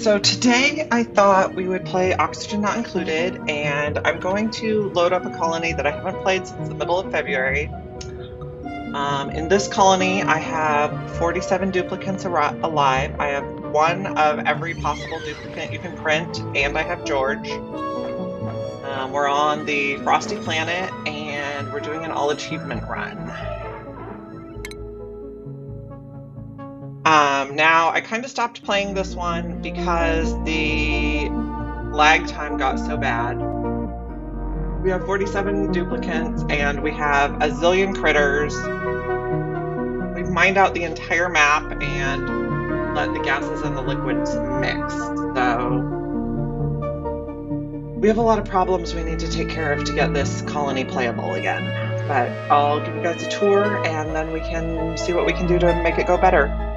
So today I thought we would play Oxygen Not Included, and I'm going to load up a colony that I haven't played since the middle of February. In this colony, I have 47 duplicants alive. I have one of every possible duplicant you can print, and I have George. We're on the Frosty Planet, and we're doing an all achievement run. Now, I kind of stopped playing this one because the lag time got so bad. We have 47 duplicants and we have a zillion critters. We've mined out the entire map and let the gases and the liquids mix. So we have a lot of problems we need to take care of to get this colony playable again. But I'll give you guys a tour and then we can see what we can do to make it go better.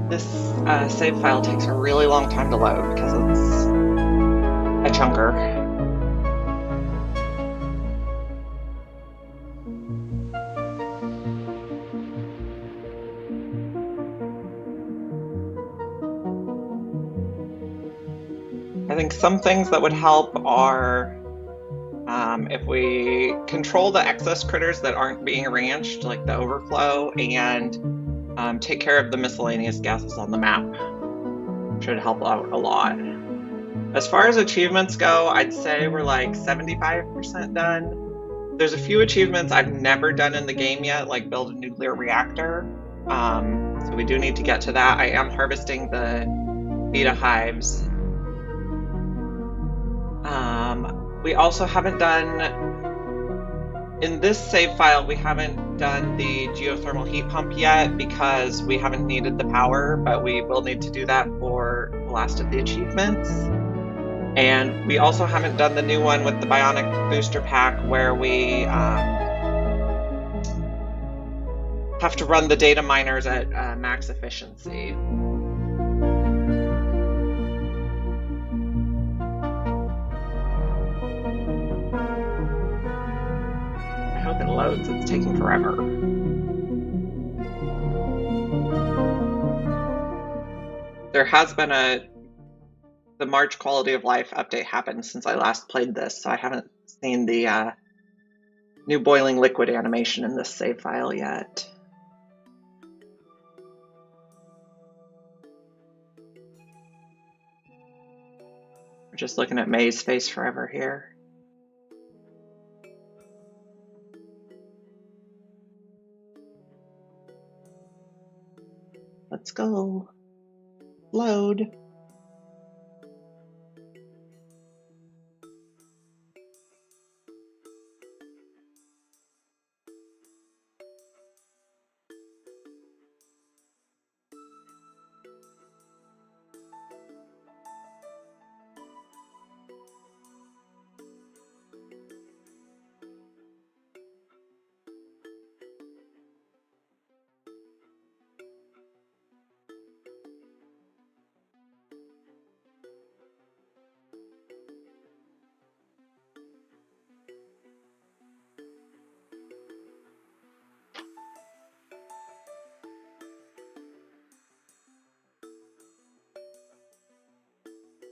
This save file takes a really long time to load because it's a chunker. I think some things that would help are if we control the excess critters that aren't being ranched, like the overflow, and take care of the miscellaneous gases on the map. Should help out a lot. As far as achievements go, I'd say we're like 75% done. There's a few achievements I've never done in the game yet, like build a nuclear reactor. So we do need to get to that. I am harvesting the beta hives. We also haven't done, in this save file, we haven't done the geothermal heat pump yet because we haven't needed the power, but we will need to do that for the last of the achievements. And we also haven't done the new one with the bionic booster pack where we have to run the data miners at max efficiency. I hope it loads, it's taking forever. There has been the March quality of life update happened since I last played this, so I haven't seen the new boiling liquid animation in this save file yet. We're just looking at May's face forever here. Let's go. Load.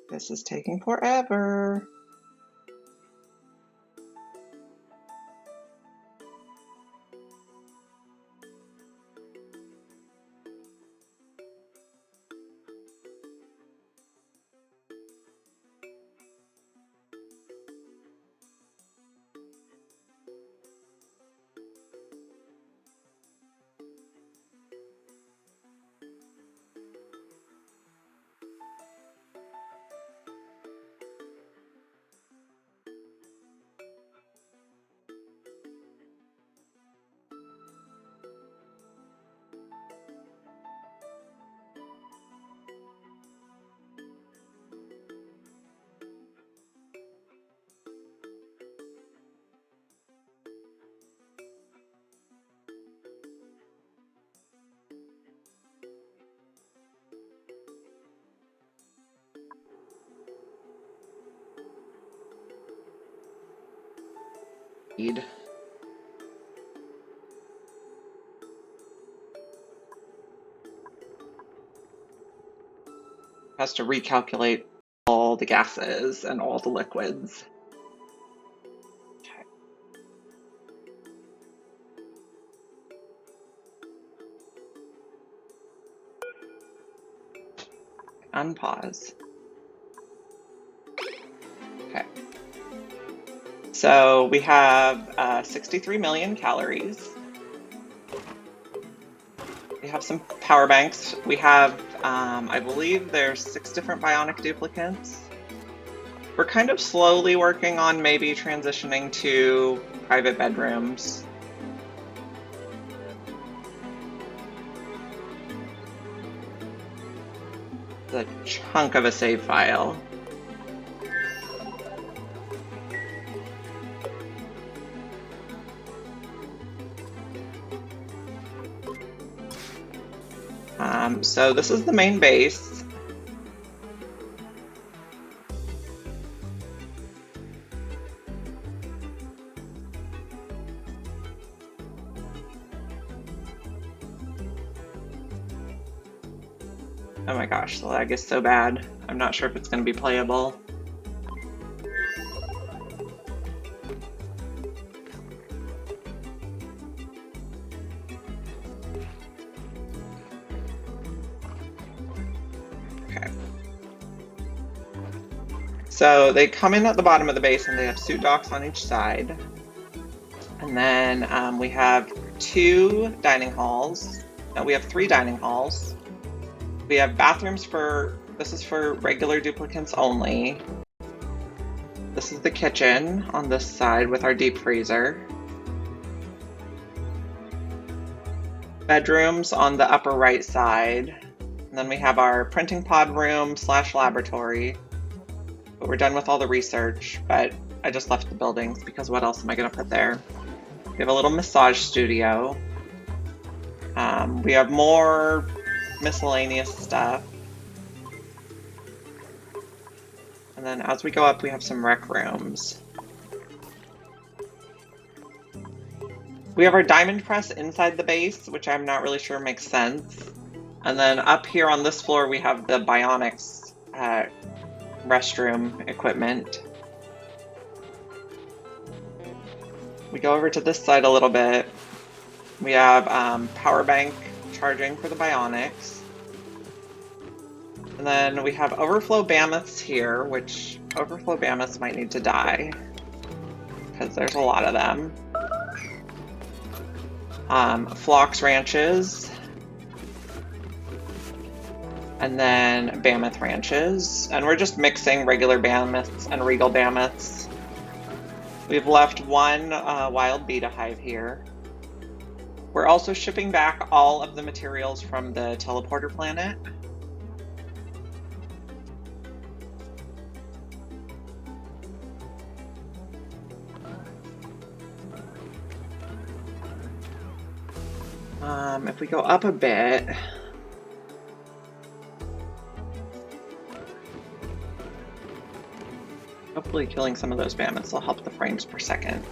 This is taking forever. Speed. Has to recalculate all the gases and all the liquids. Okay. Unpause. Okay. So we have 63 million calories. We have some power banks. We have, I believe there's 6 different bionic duplicants. We're kind of slowly working on maybe transitioning to private bedrooms. The chunk of a save file. So this is the main base. Oh my gosh, the lag is so bad. I'm not sure if it's going to be playable. Okay. So they come in at the bottom of the base and they have suit docks on each side. And then we have 2 dining halls. No, we have 3 dining halls. We have bathrooms this is for regular duplicants only. This is the kitchen on this side with our deep freezer. Bedrooms on the upper right side. And then we have our printing pod room / laboratory. But we're done with all the research, but I just left the buildings because what else am I gonna put there? We have a little massage studio. We have more miscellaneous stuff. And then as we go up, we have some rec rooms. We have our diamond press inside the base, which I'm not really sure makes sense. And then up here on this floor, we have the bionics restroom equipment. We go over to this side a little bit. We have power bank charging for the bionics. And then we have overflow mammoths here, which overflow mammoths might need to die because there's a lot of them. Phlox ranches. And then mammoth ranches. And we're just mixing regular mammoths and regal mammoths. We've left 1 wild beta hive here. We're also shipping back all of the materials from the teleporter planet. If we go up a bit, hopefully killing some of those mammoths will help the frames per second.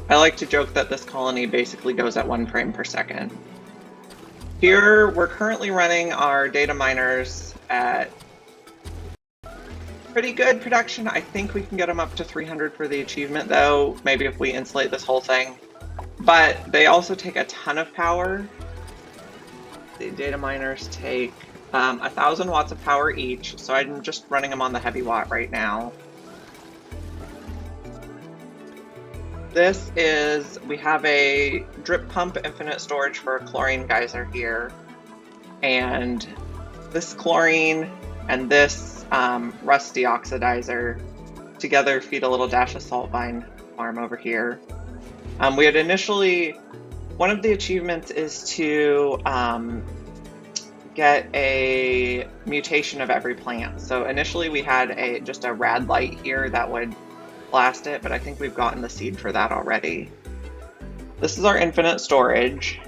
I like to joke that this colony basically goes at 1 frame per second. Here, we're currently running our data miners at pretty good production. I think we can get them up to 300 for the achievement though, maybe if we insulate this whole thing. But they also take a ton of power. The data miners take 1,000 watts of power each, so I'm just running them on the heavy watt right now. This is, we have a drip pump infinite storage for a chlorine geyser here. And this chlorine and this rusty oxidizer together feed a little dash of salt vine farm over here. We had initially, one of the achievements is to get a mutation of every plant. So initially we had just a rad light here that would blast it, but I think we've gotten the seed for that already. This is our infinite storage.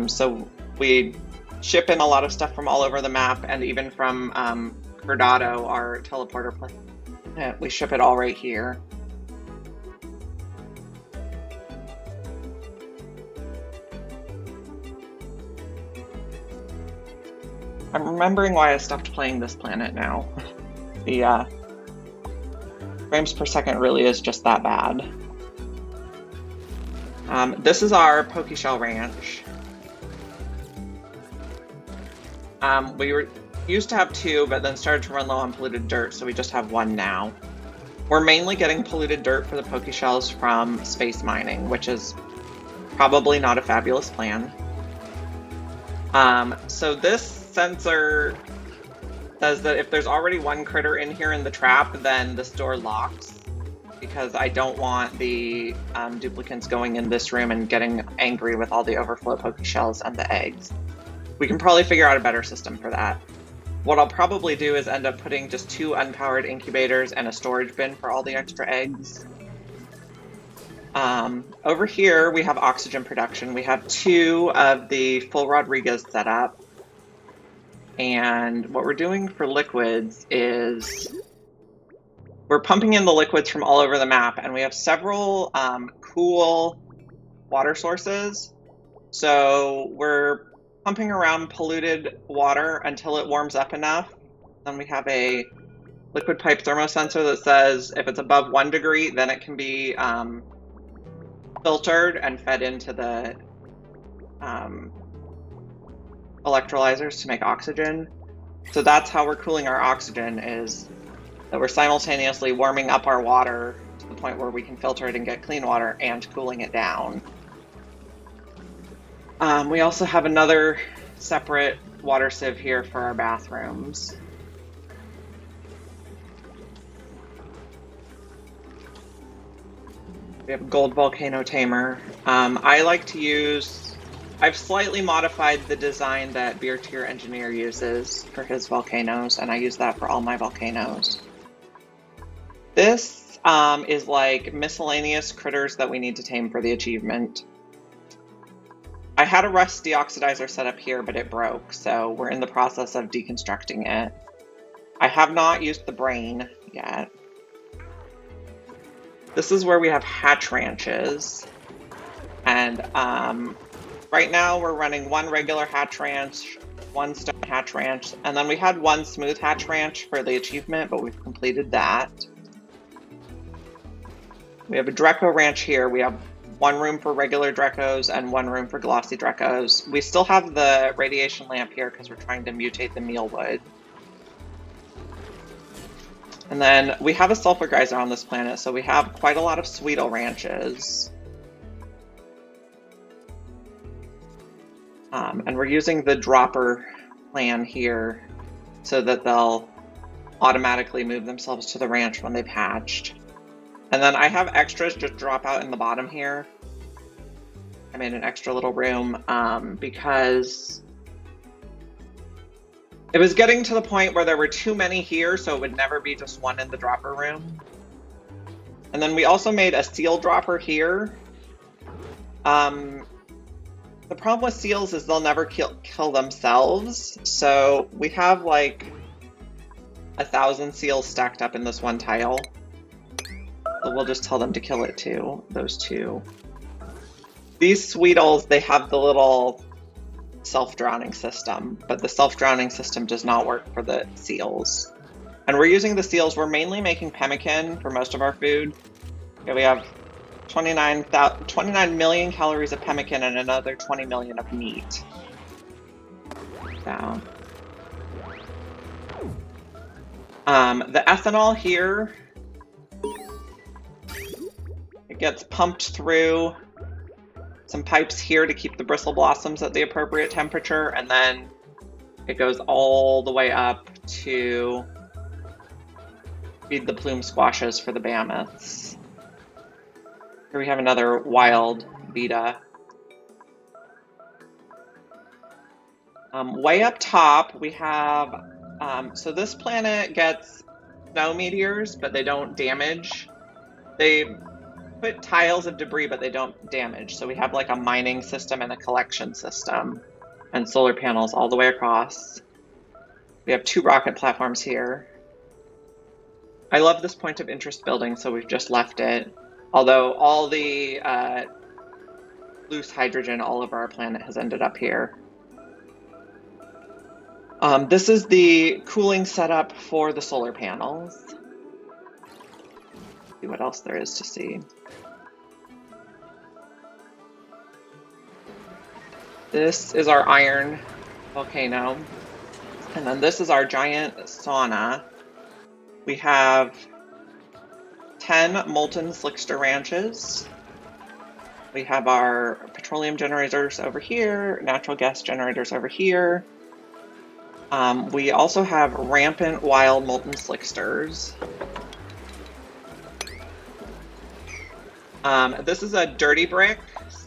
So we ship in a lot of stuff from all over the map and even from Cordado, our teleporter planet. We ship it all right here. I'm remembering why I stopped playing this planet now. The frames per second really is just that bad. This is our Pokeshell Ranch. We used to have 2, but then started to run low on polluted dirt, so we just have 1 now. We're mainly getting polluted dirt for the Pokeshells from space mining, which is probably not a fabulous plan. So this sensor says that if there's already 1 critter in here in the trap, then this door locks, because I don't want the duplicants going in this room and getting angry with all the overflow Pokeshells and the eggs. We can probably figure out a better system for that. What I'll probably do is end up putting just 2 unpowered incubators and a storage bin for all the extra eggs. Over here, we have oxygen production. We have 2 of the full Rodriguez set up. And what we're doing for liquids is we're pumping in the liquids from all over the map, and we have several cool water sources. So we're pumping around polluted water until it warms up enough. Then we have a liquid pipe thermosensor that says if it's above 1 degree, then it can be filtered and fed into the electrolyzers to make oxygen. So that's how we're cooling our oxygen, is that we're simultaneously warming up our water to the point where we can filter it and get clean water, and cooling it down. We also have another separate water sieve here for our bathrooms. We have a gold volcano tamer. I like to use, I've slightly modified the design that Beer Tier Engineer uses for his volcanoes, and I use that for all my volcanoes. This is like miscellaneous critters that we need to tame for the achievement. I had a rust deoxidizer set up here, but it broke, so we're in the process of deconstructing it. I have not used the brain yet. This is where we have hatch ranches, and right now we're running 1 regular hatch ranch, 1 stone hatch ranch, and then we had 1 smooth hatch ranch for the achievement, but we've completed that. We have a Dreco ranch here. We have 1 room for regular Drecos and 1 room for glossy Drecos. We still have the radiation lamp here because we're trying to mutate the mealwood. And then we have a sulfur geyser on this planet, so we have quite a lot of Sweetle ranches. And we're using the dropper plan here so that they'll automatically move themselves to the ranch when they've hatched. And then I have extras just drop out in the bottom here. I made an extra little room because it was getting to the point where there were too many here, so it would never be just 1 in the dropper room. And then we also made a seal dropper here. The problem with seals is they'll never kill themselves, so we have like 1,000 seals stacked up in this 1 tile. So we'll just tell them to kill it too, those 2. These Sweetles, they have the little self-drowning system, but the self-drowning system does not work for the seals. And we're using the seals, we're mainly making pemmican for most of our food. Okay, we have 29 million calories of pemmican and another 20 million of meat. So. The ethanol here, it gets pumped through some pipes here to keep the bristle blossoms at the appropriate temperature, and then it goes all the way up to feed the plume squashes for the mammoths. Here we have another wild Vita. Way up top we have, so this planet gets snow meteors, but they don't damage. They put tiles of debris, but they don't damage. So we have like a mining system and a collection system and solar panels all the way across. We have 2 rocket platforms here. I love this point of interest building, so we've just left it. Although all the loose hydrogen all over our planet has ended up here. This is the cooling setup for the solar panels. Let's see what else there is to see. This is our iron volcano. And then this is our giant sauna. We have 10 molten slickster ranches. We have our petroleum generators over here, natural gas generators over here. We also have rampant wild molten slicksters. This is a dirty brick,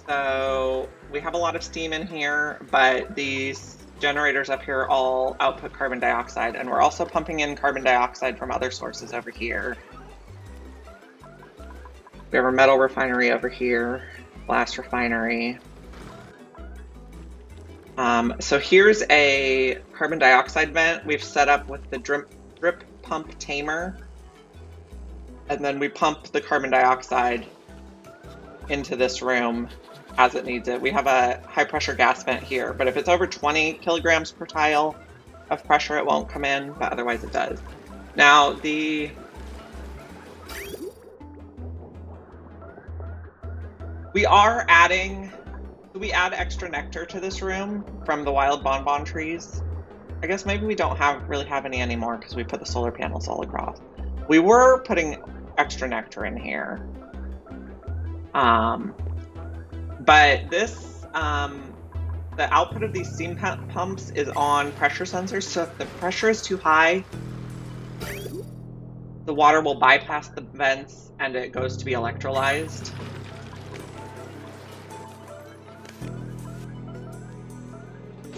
so we have a lot of steam in here, but these generators up here all output carbon dioxide, and we're also pumping in carbon dioxide from other sources over here. We have a metal refinery over here, glass refinery. So here's a carbon dioxide vent we've set up with the drip pump tamer, and then we pump the carbon dioxide into this room as it needs it. We have a high pressure gas vent here, but if it's over 20 kilograms per tile of pressure, it won't come in, but otherwise it does. Now we add extra nectar to this room from the wild bonbon trees. I guess maybe we don't really have any anymore because we put the solar panels all across. We were putting extra nectar in here. But this, the output of these steam pumps is on pressure sensors, so if the pressure is too high, the water will bypass the vents and it goes to be electrolyzed.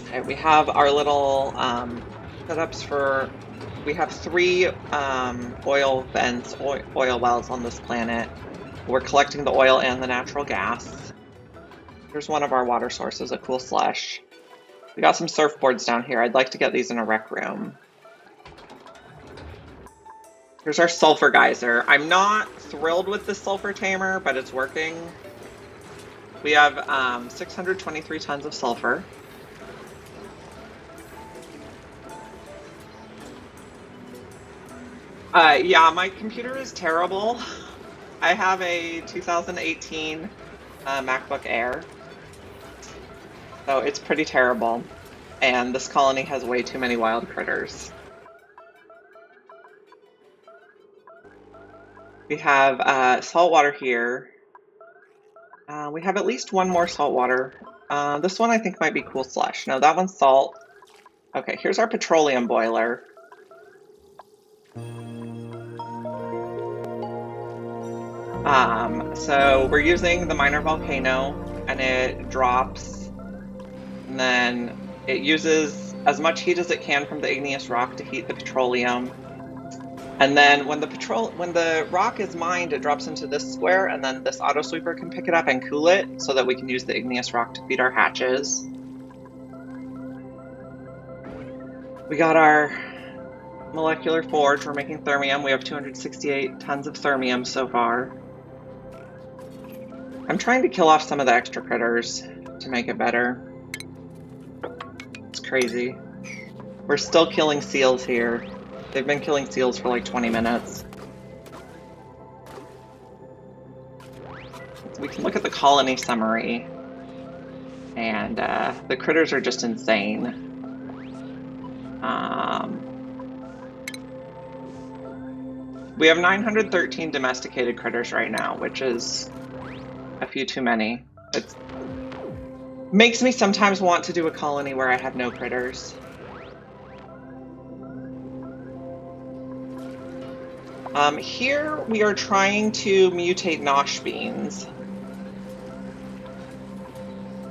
Okay, we have our little setups for, we have 3 oil vents, oil wells on this planet. We're collecting the oil and the natural gas. Here's one of our water sources, a cool slush. We got some surfboards down here. I'd like to get these in a rec room. Here's our sulfur geyser. I'm not thrilled with the sulfur tamer, but it's working. We have 623 tons of sulfur. Yeah, my computer is terrible. I have a 2018 MacBook Air, so it's pretty terrible, and this colony has way too many wild critters. We have salt water here. We have at least one more salt water. This one I think might be cool slush. No, that one's salt. Okay, here's our petroleum boiler. So we're using the minor volcano, and it drops, and then it uses as much heat as it can from the igneous rock to heat the petroleum. And then when the rock is mined, it drops into this square, and then this auto sweeper can pick it up and cool it so that we can use the igneous rock to feed our hatches. We got our molecular forge. We're making thermium. We have 268 tons of thermium so far. I'm trying to kill off some of the extra critters to make it better. It's crazy. We're still killing seals here. They've been killing seals for like 20 minutes. We can look at the colony summary, and the critters are just insane. We have 913 domesticated critters right now, which is a few too many. It makes me sometimes want to do a colony where I have no critters. Here we are trying to mutate nosh beans.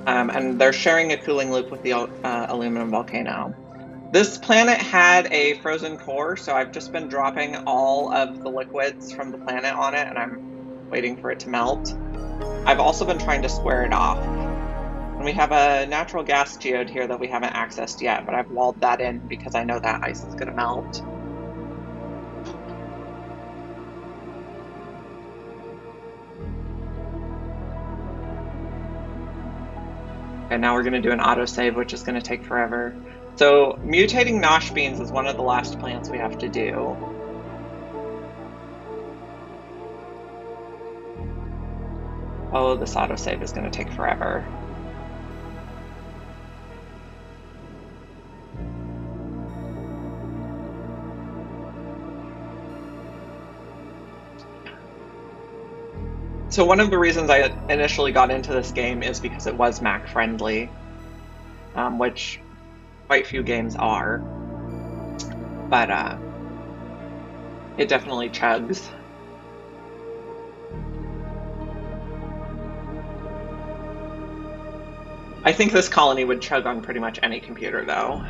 And they're sharing a cooling loop with the aluminum volcano. This planet had a frozen core, so I've just been dropping all of the liquids from the planet on it, and I'm waiting for it to melt. I've also been trying to square it off. And we have a natural gas geode here that we haven't accessed yet, but I've walled that in because I know that ice is going to melt. And now we're going to do an autosave, which is going to take forever. So mutating nosh beans is one of the last plants we have to do. Oh, this autosave is going to take forever. So one of the reasons I initially got into this game is because it was Mac friendly, which quite few games are, but it definitely chugs. I think this colony would chug on pretty much any computer though.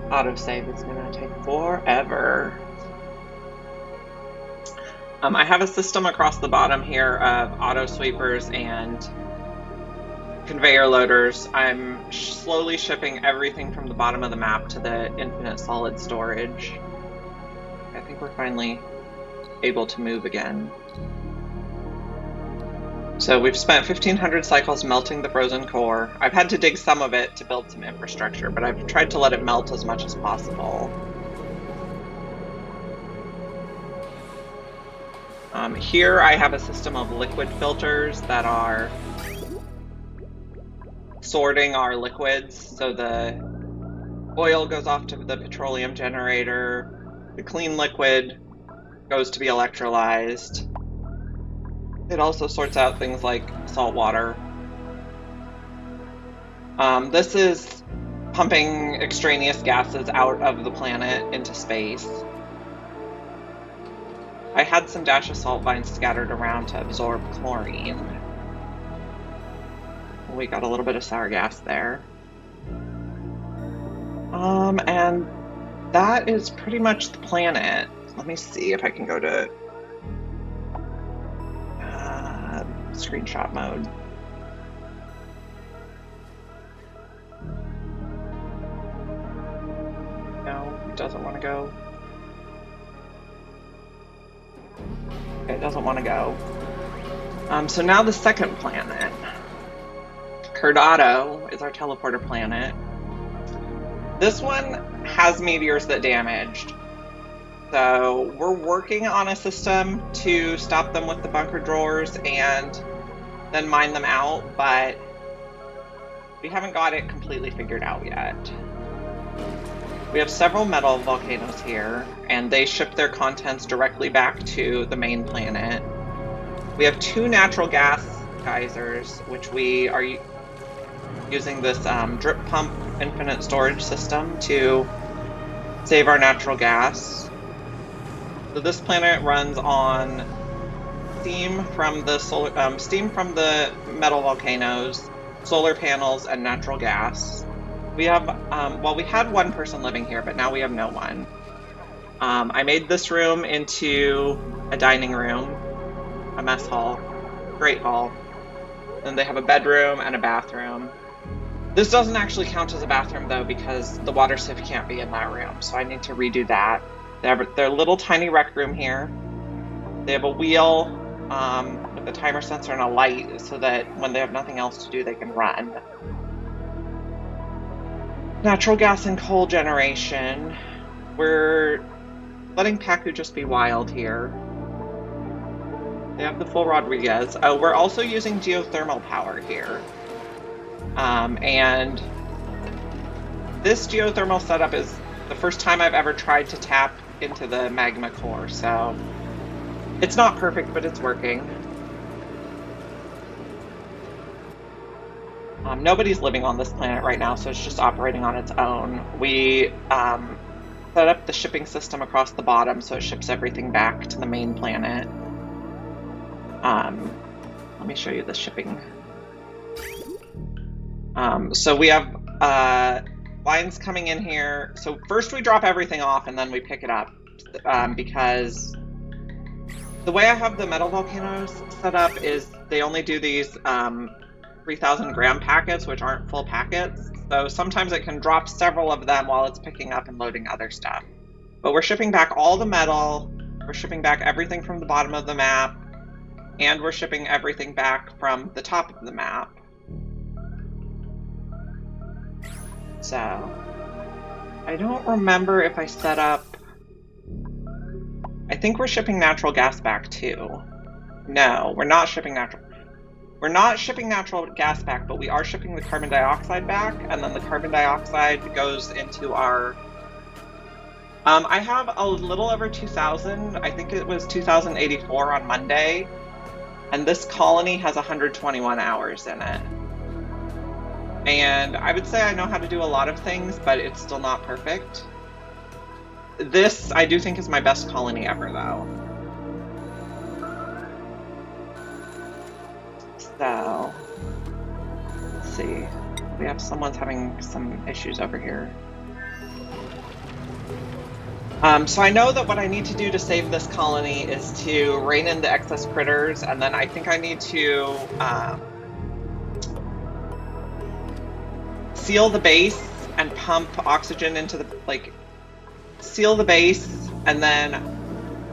Autosave is going to take forever. I have a system across the bottom here of auto sweepers and conveyor loaders. I'm slowly shipping everything from the bottom of the map to the infinite solid storage. I think we're finally able to move again. So we've spent 1,500 cycles melting the frozen core. I've had to dig some of it to build some infrastructure, but I've tried to let it melt as much as possible. Here I have a system of liquid filters that are sorting our liquids. So the oil goes off to the petroleum generator, the clean liquid goes to be electrolyzed. It also sorts out things like salt water. This is pumping extraneous gases out of the planet into space. I had some dash of salt vines scattered around to absorb chlorine. We got a little bit of sour gas there. And that is pretty much the planet. Let me see if I can go to screenshot mode. No, it doesn't want to go. It doesn't want to go. So now the second planet. Curdado is our teleporter planet. This one has meteors that damaged. So we're working on a system to stop them with the bunker drawers and then mine them out, but we haven't got it completely figured out yet. We have several metal volcanoes here, and they ship their contents directly back to the main planet. We have 2 natural gas geysers, which we are using this drip pump infinite storage system to save our natural gas. So this planet runs on steam from the metal volcanoes, solar panels, and natural gas. We have, we had one person living here, but now we have no one. I made this room into a dining room, a mess hall, great hall. Then they have a bedroom and a bathroom. This doesn't actually count as a bathroom though, because the water sieve can't be in that room, so I need to redo that. They have their little tiny rec room here. They have a wheel with a timer sensor and a light so that when they have nothing else to do, they can run. Natural gas and coal generation. We're letting Paku just be wild here. They have the full Rodriguez. Oh, we're also using geothermal power here. And this geothermal setup is the first time I've ever tried to tap into the magma core, so it's not perfect, but it's working. Nobody's living on this planet right now, so it's just operating on its own. We set up the shipping system across the bottom, so it ships everything back to the main planet. Let me show you the shipping. So we have lines coming in here. So first we drop everything off and then we pick it up, because the way I have the metal volcanoes set up is they only do these 3,000 gram packets, which aren't full packets. So sometimes it can drop several of them while it's picking up and loading other stuff. But we're shipping back all the metal, we're shipping back everything from the bottom of the map, and we're shipping everything back from the top of the map. So, I don't remember if I set up... I think we're shipping natural gas back too. No, we're not shipping natural... We're not shipping natural gas back, but we are shipping the carbon dioxide back, and then the carbon dioxide goes into our... I have a little over 2,000. I think it was 2,084 on Monday, and this colony has 121 hours in it. And I would say I know how to do a lot of things, but it's still not perfect. This, I do think, is my best colony ever, though. So, let's see. We have someone's having some issues over here. So I know that what I need to do to save this colony is to rein in the excess critters, and then I think I need to seal the base and pump oxygen into the, seal the base and then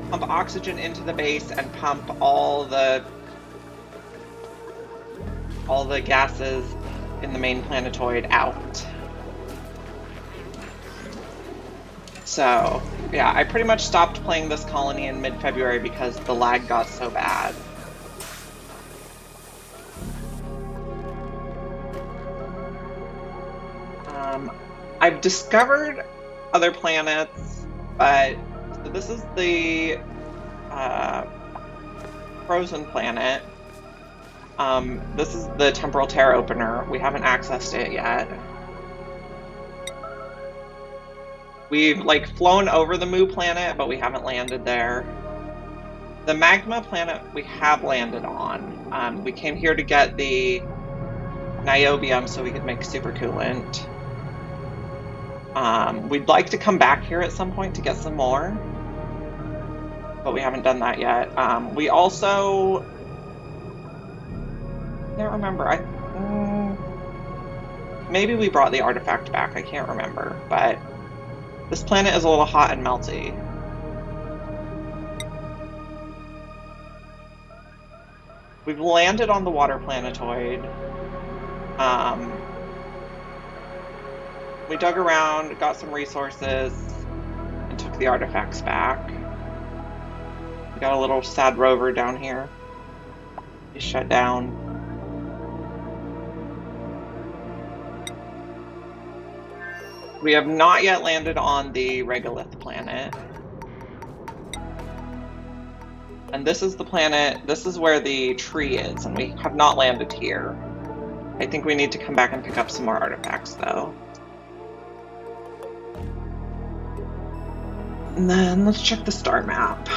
pump oxygen into the base and pump all the gases in the main planetoid out. So, yeah, I pretty much stopped playing this colony in mid-February because the lag got so bad. I've discovered other planets, but so this is the frozen planet. This is the temporal tear opener. We haven't accessed it yet. We've flown over the Moo planet, but we haven't landed there. The magma planet we have landed on. We came here to get the niobium so we could make supercoolant. We'd like to come back here at some point to get some more, but we haven't done that yet. We also... I can't remember. Maybe we brought the artifact back. I can't remember, but this planet is a little hot and melty. We've landed on the water planetoid. We dug around, got some resources, and took the artifacts back. We got a little sad rover down here. He's shut down. We have not yet landed on the regolith planet. And this is the planet, this is where the tree is, and we have not landed here. I think we need to come back and pick up some more artifacts, though. And then let's check the star map.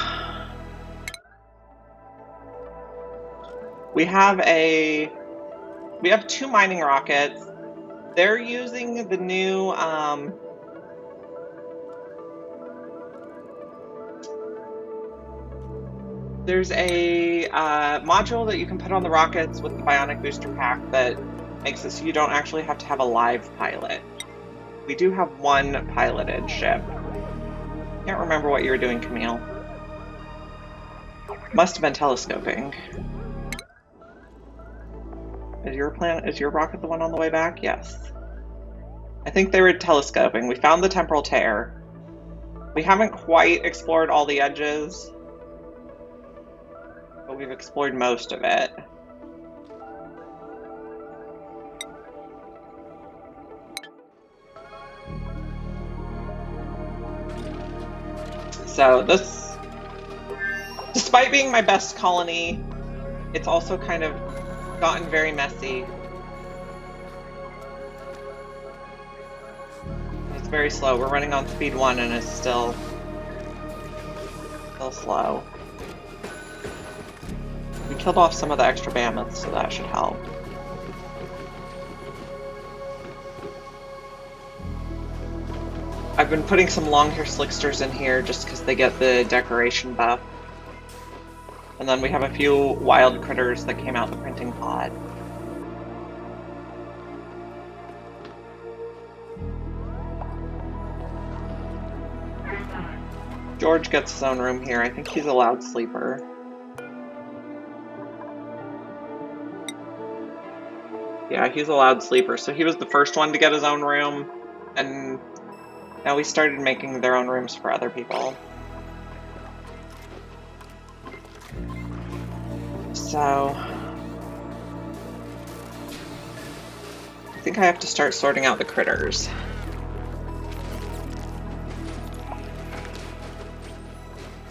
We have two mining rockets. They're using the new there's a module that you can put on the rockets with the bionic booster pack that makes it so you don't actually have to have a live pilot. We do have one piloted ship. Can't remember what you were doing, Camille. Must have been telescoping. Is your rocket the one on the way back? Yes. I think they were telescoping. We found the temporal tear. We haven't quite explored all the edges, but we've explored most of it. So this, despite being my best colony, it's also kind of gotten very messy. It's very slow. We're running on speed 1 and it's still slow. We killed off some of the extra mammoths, so that should help. I've been putting some long-hair slicksters in here just because they get the decoration buff. And then we have a few wild critters that came out the printing pod. George gets his own room here. I think he's a loud sleeper. Yeah, he's a loud sleeper. So he was the first one to get his own room, and now we started making their own rooms for other people. So I think I have to start sorting out the critters.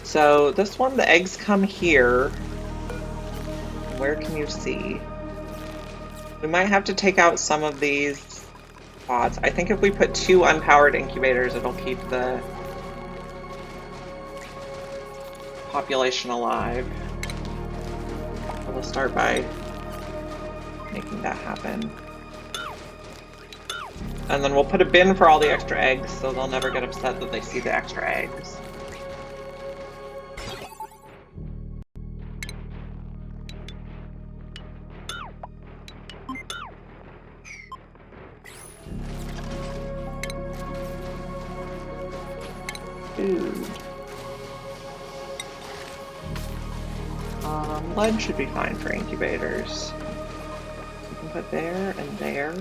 So this one, the eggs come here. Where can you see? We might have to take out some of these pods. I think if we put 2 unpowered incubators, it'll keep the population alive. So we'll start by making that happen. And then we'll put a bin for all the extra eggs, so they'll never get upset that they see the extra eggs. Food. Lead should be fine for incubators. We can put there and there.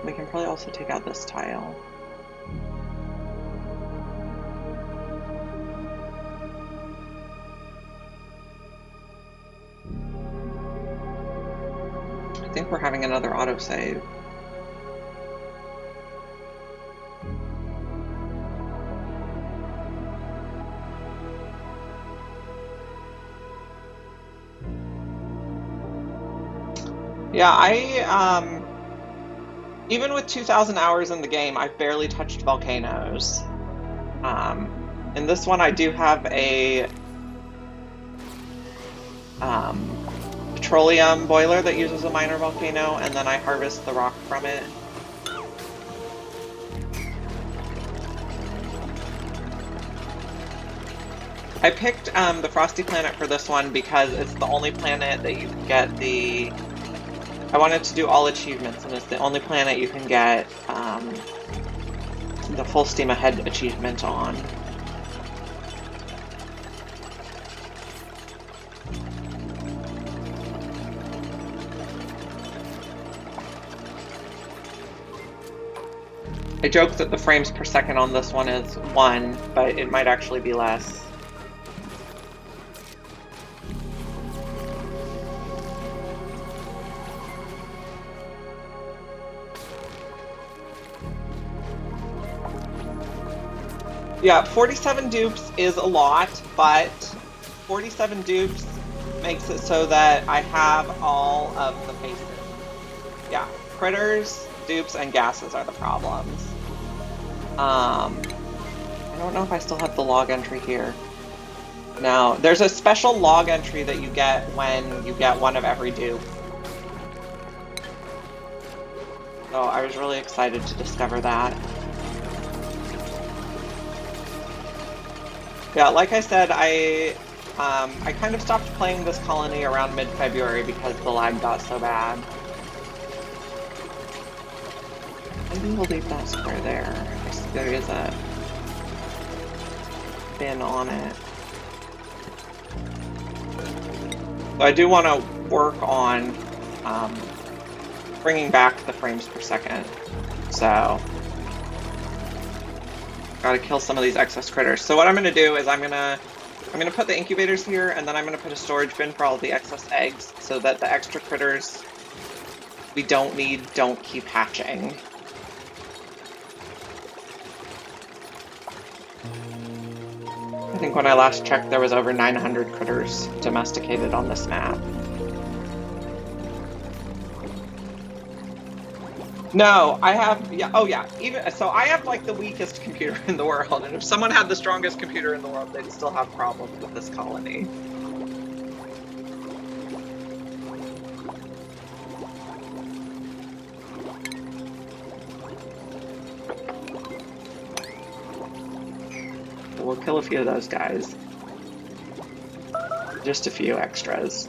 We can probably also take out this tile. I think we're having another autosave. Yeah, even with 2,000 hours in the game, I've barely touched volcanoes. In this one, I do have a petroleum boiler that uses a minor volcano, and then I harvest the rock from it. I picked the Frosty Planet for this one because it's the only planet that you can get the... I wanted to do all achievements, and it's the only planet you can get the full steam ahead achievement on. I joke that the frames per second on this one is 1, but it might actually be less. Yeah, 47 dupes is a lot, but 47 dupes makes it so that I have all of the faces. Yeah, critters, dupes, and gases are the problems. I don't know if I still have the log entry here. No, there's a special log entry that you get when you get one of every dupe. So I was really excited to discover that. Yeah, like I said, I kind of stopped playing this colony around mid-February because the lag got so bad. Maybe we'll leave that square there. There is a bin on it. So I do want to work on bringing back the frames per second. So gotta kill some of these excess critters. So what I'm gonna do is I'm gonna put the incubators here, and then I'm gonna put a storage bin for all the excess eggs so that the extra critters we don't need don't keep hatching. I think when I last checked there was over 900 critters domesticated on this map. No, I have, yeah, oh yeah, even, so I have like the weakest computer in the world, and if someone had the strongest computer in the world, they'd still have problems with this colony. We'll kill a few of those guys. Just a few extras.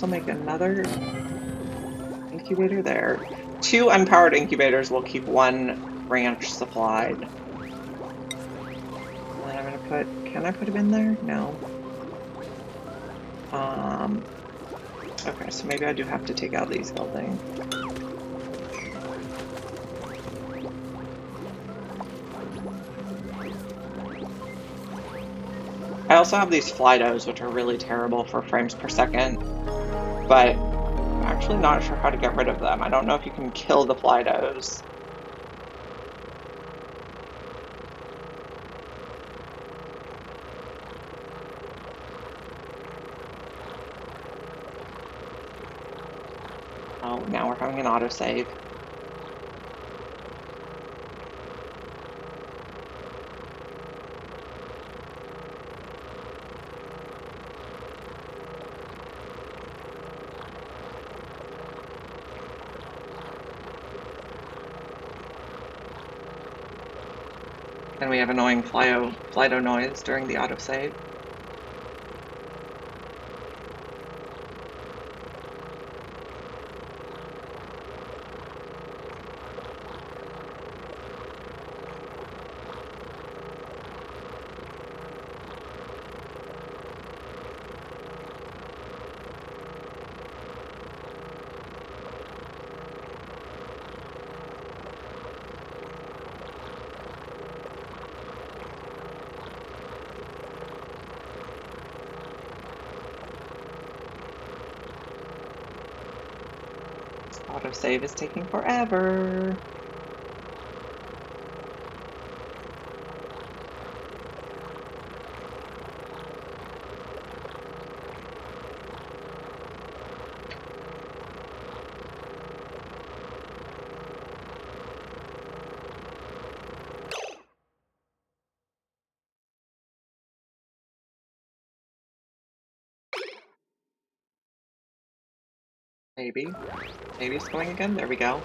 also make another incubator there. 2 unpowered incubators will keep 1 ranch supplied. And then I'm gonna put, can I put him in there? No. Okay, so maybe I do have to take out these buildings. I also have these Flydos, which are really terrible for frames per second, but I'm actually not sure how to get rid of them. I don't know if you can kill the Flydos. Oh, now we're having an autosave. And we have annoying Flydo noise during the autosave. Autosave is taking forever. Maybe. Maybe it's going again. There we go.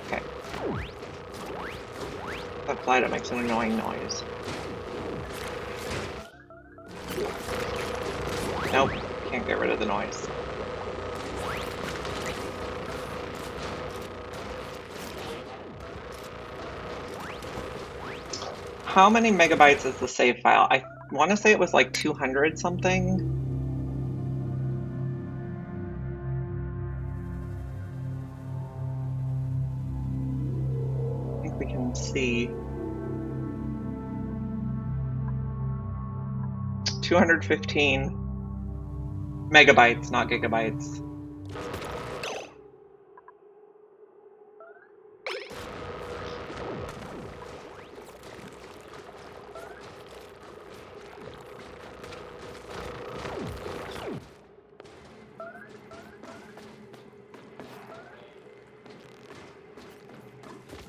Okay. That Flydo makes an annoying noise. Nope, can't get rid of the noise. How many megabytes is the save file? I want to say it was like 200 something. I think we can see. 215 megabytes, not gigabytes.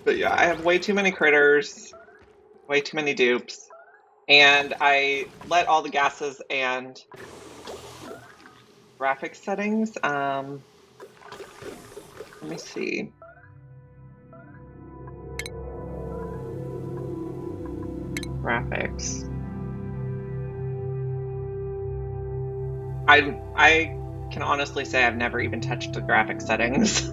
But yeah, I have way too many critters, way too many dupes, and I let all the gases and graphics settings. Let me see. Graphics. I can honestly say I've never even touched the graphics settings.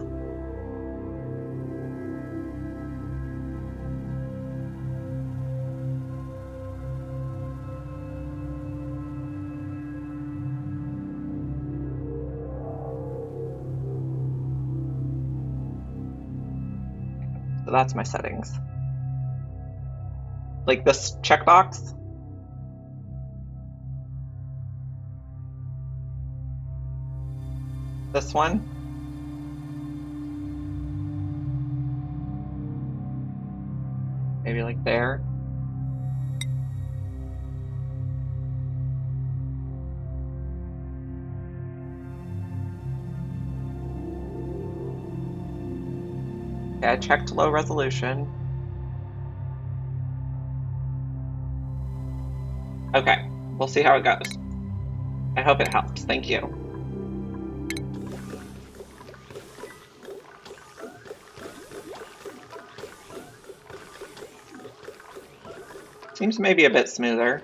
So that's my settings. Like this checkbox. This one. Maybe like there. Okay, I checked low resolution. Okay, we'll see how it goes. I hope it helps. Thank you. Seems maybe a bit smoother.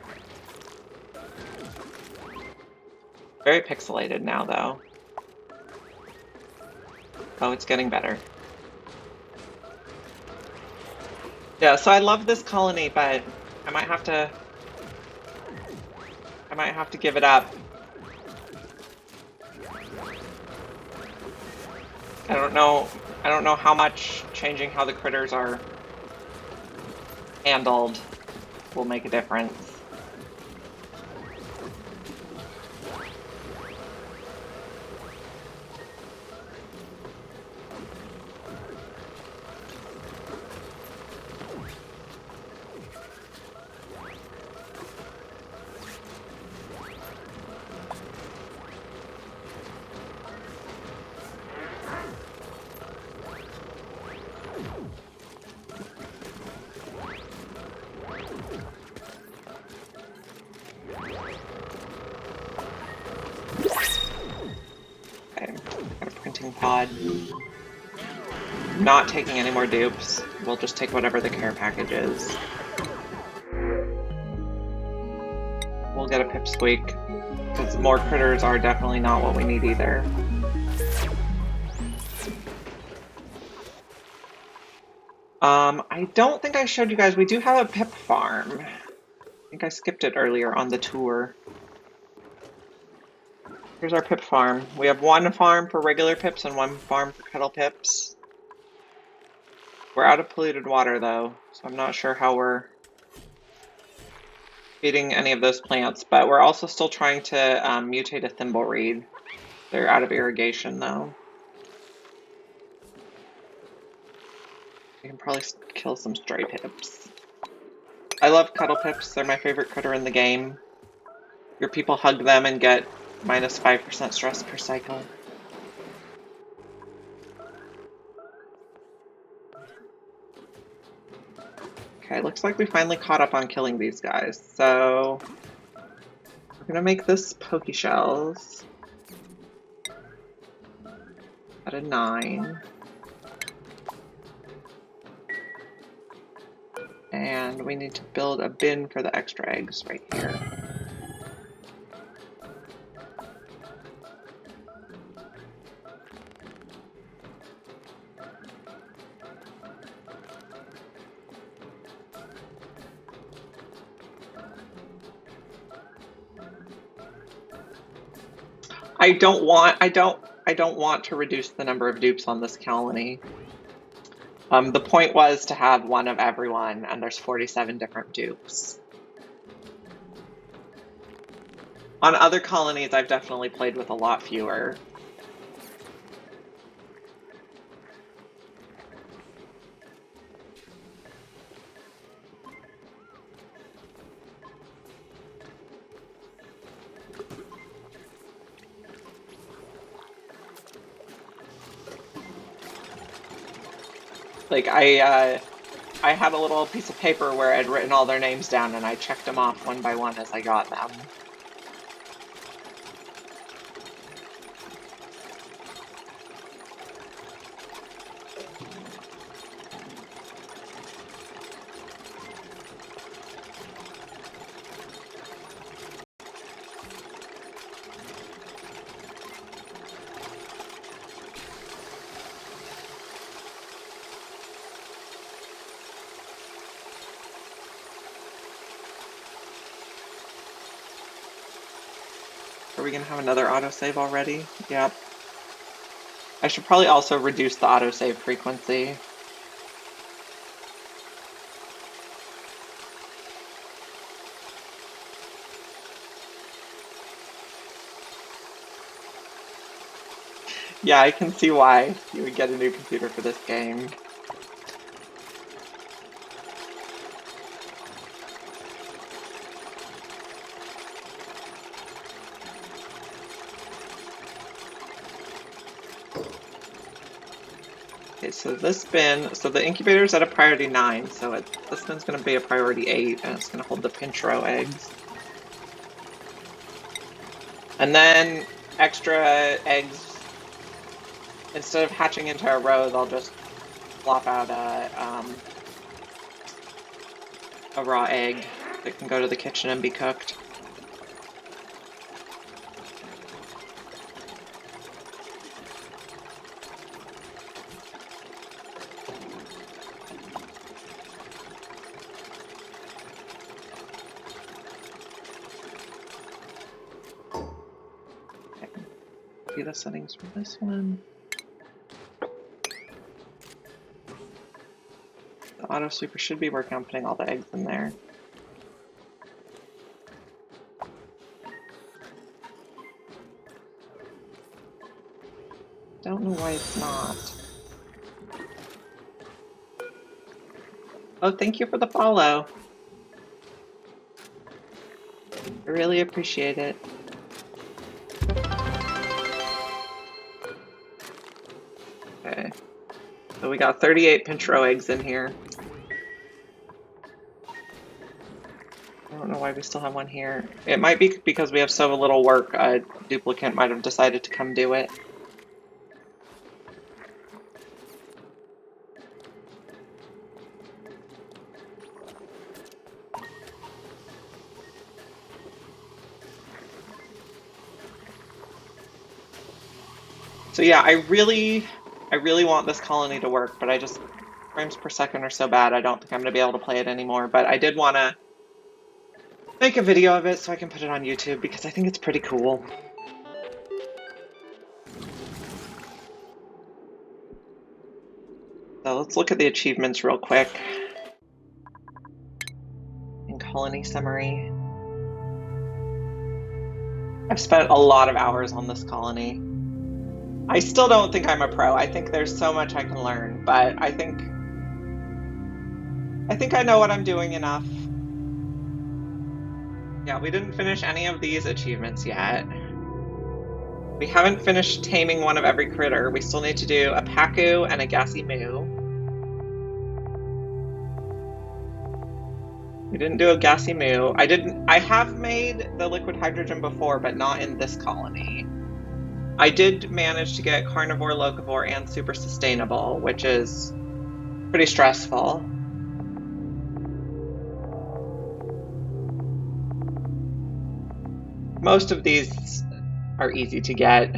Very pixelated now, though. Oh, it's getting better. Yeah, so I love this colony, but I might have to give it up. I don't know how much changing how the critters are handled will make a difference. Okay, got a printing pod. Not taking any more dupes. We'll just take whatever the care package is. We'll get a pipsqueak, because more critters are definitely not what we need either. I don't think I showed you guys, we do have a pip farm. I think I skipped it earlier on the tour. Here's our pip farm. We have one farm for regular pips and one farm for kettle pips. We're out of polluted water though, so I'm not sure how we're feeding any of those plants, but we're also still trying to mutate a thimbleweed. They're out of irrigation though. We can probably kill some stray pips. I love kettle pips, they're my favorite critter in the game. Your people hug them and get minus 5% stress per cycle. Okay, looks like we finally caught up on killing these guys, so we're gonna make this Poke Shells at a 9. And we need to build a bin for the extra eggs right here. I don't want to reduce the number of dupes on this colony. The point was to have one of everyone, and there's 47 different dupes. On other colonies, I've definitely played with a lot fewer. Like, I had a little piece of paper where I'd written all their names down, and I checked them off one by one as I got them. Are we gonna have another autosave already? Yep. I should probably also reduce the autosave frequency. Yeah, I can see why you would get a new computer for this game. Okay, so this bin, so the incubator's at a priority 9, so this bin's gonna be a priority 8, and it's gonna hold the pinch row eggs. And then extra eggs, instead of hatching into a row, they'll just flop out a raw egg that can go to the kitchen and be cooked. Copy the settings for this one. The auto sweeper should be working on putting all the eggs in there. Don't know why it's not. Oh, thank you for the follow. I really appreciate it. Okay. So we got 38 pinch row eggs in here. I don't know why we still have one here. It might be because we have so little work, a duplicant might have decided to come do it. So yeah, I really want this colony to work, but frames per second are so bad, I don't think I'm going to be able to play it anymore. But I did want to make a video of it so I can put it on YouTube because I think it's pretty cool. So let's look at the achievements real quick. In colony summary. I've spent a lot of hours on this colony. I still don't think I'm a pro. I think there's so much I can learn, but I think I know what I'm doing enough. Yeah, we didn't finish any of these achievements yet. We haven't finished taming one of every critter. We still need to do a Pacu and a Gassy Moo. We didn't do a Gassy Moo. I have made the liquid hydrogen before, but not in this colony. I did manage to get carnivore, locavore, and super sustainable, which is pretty stressful. Most of these are easy to get.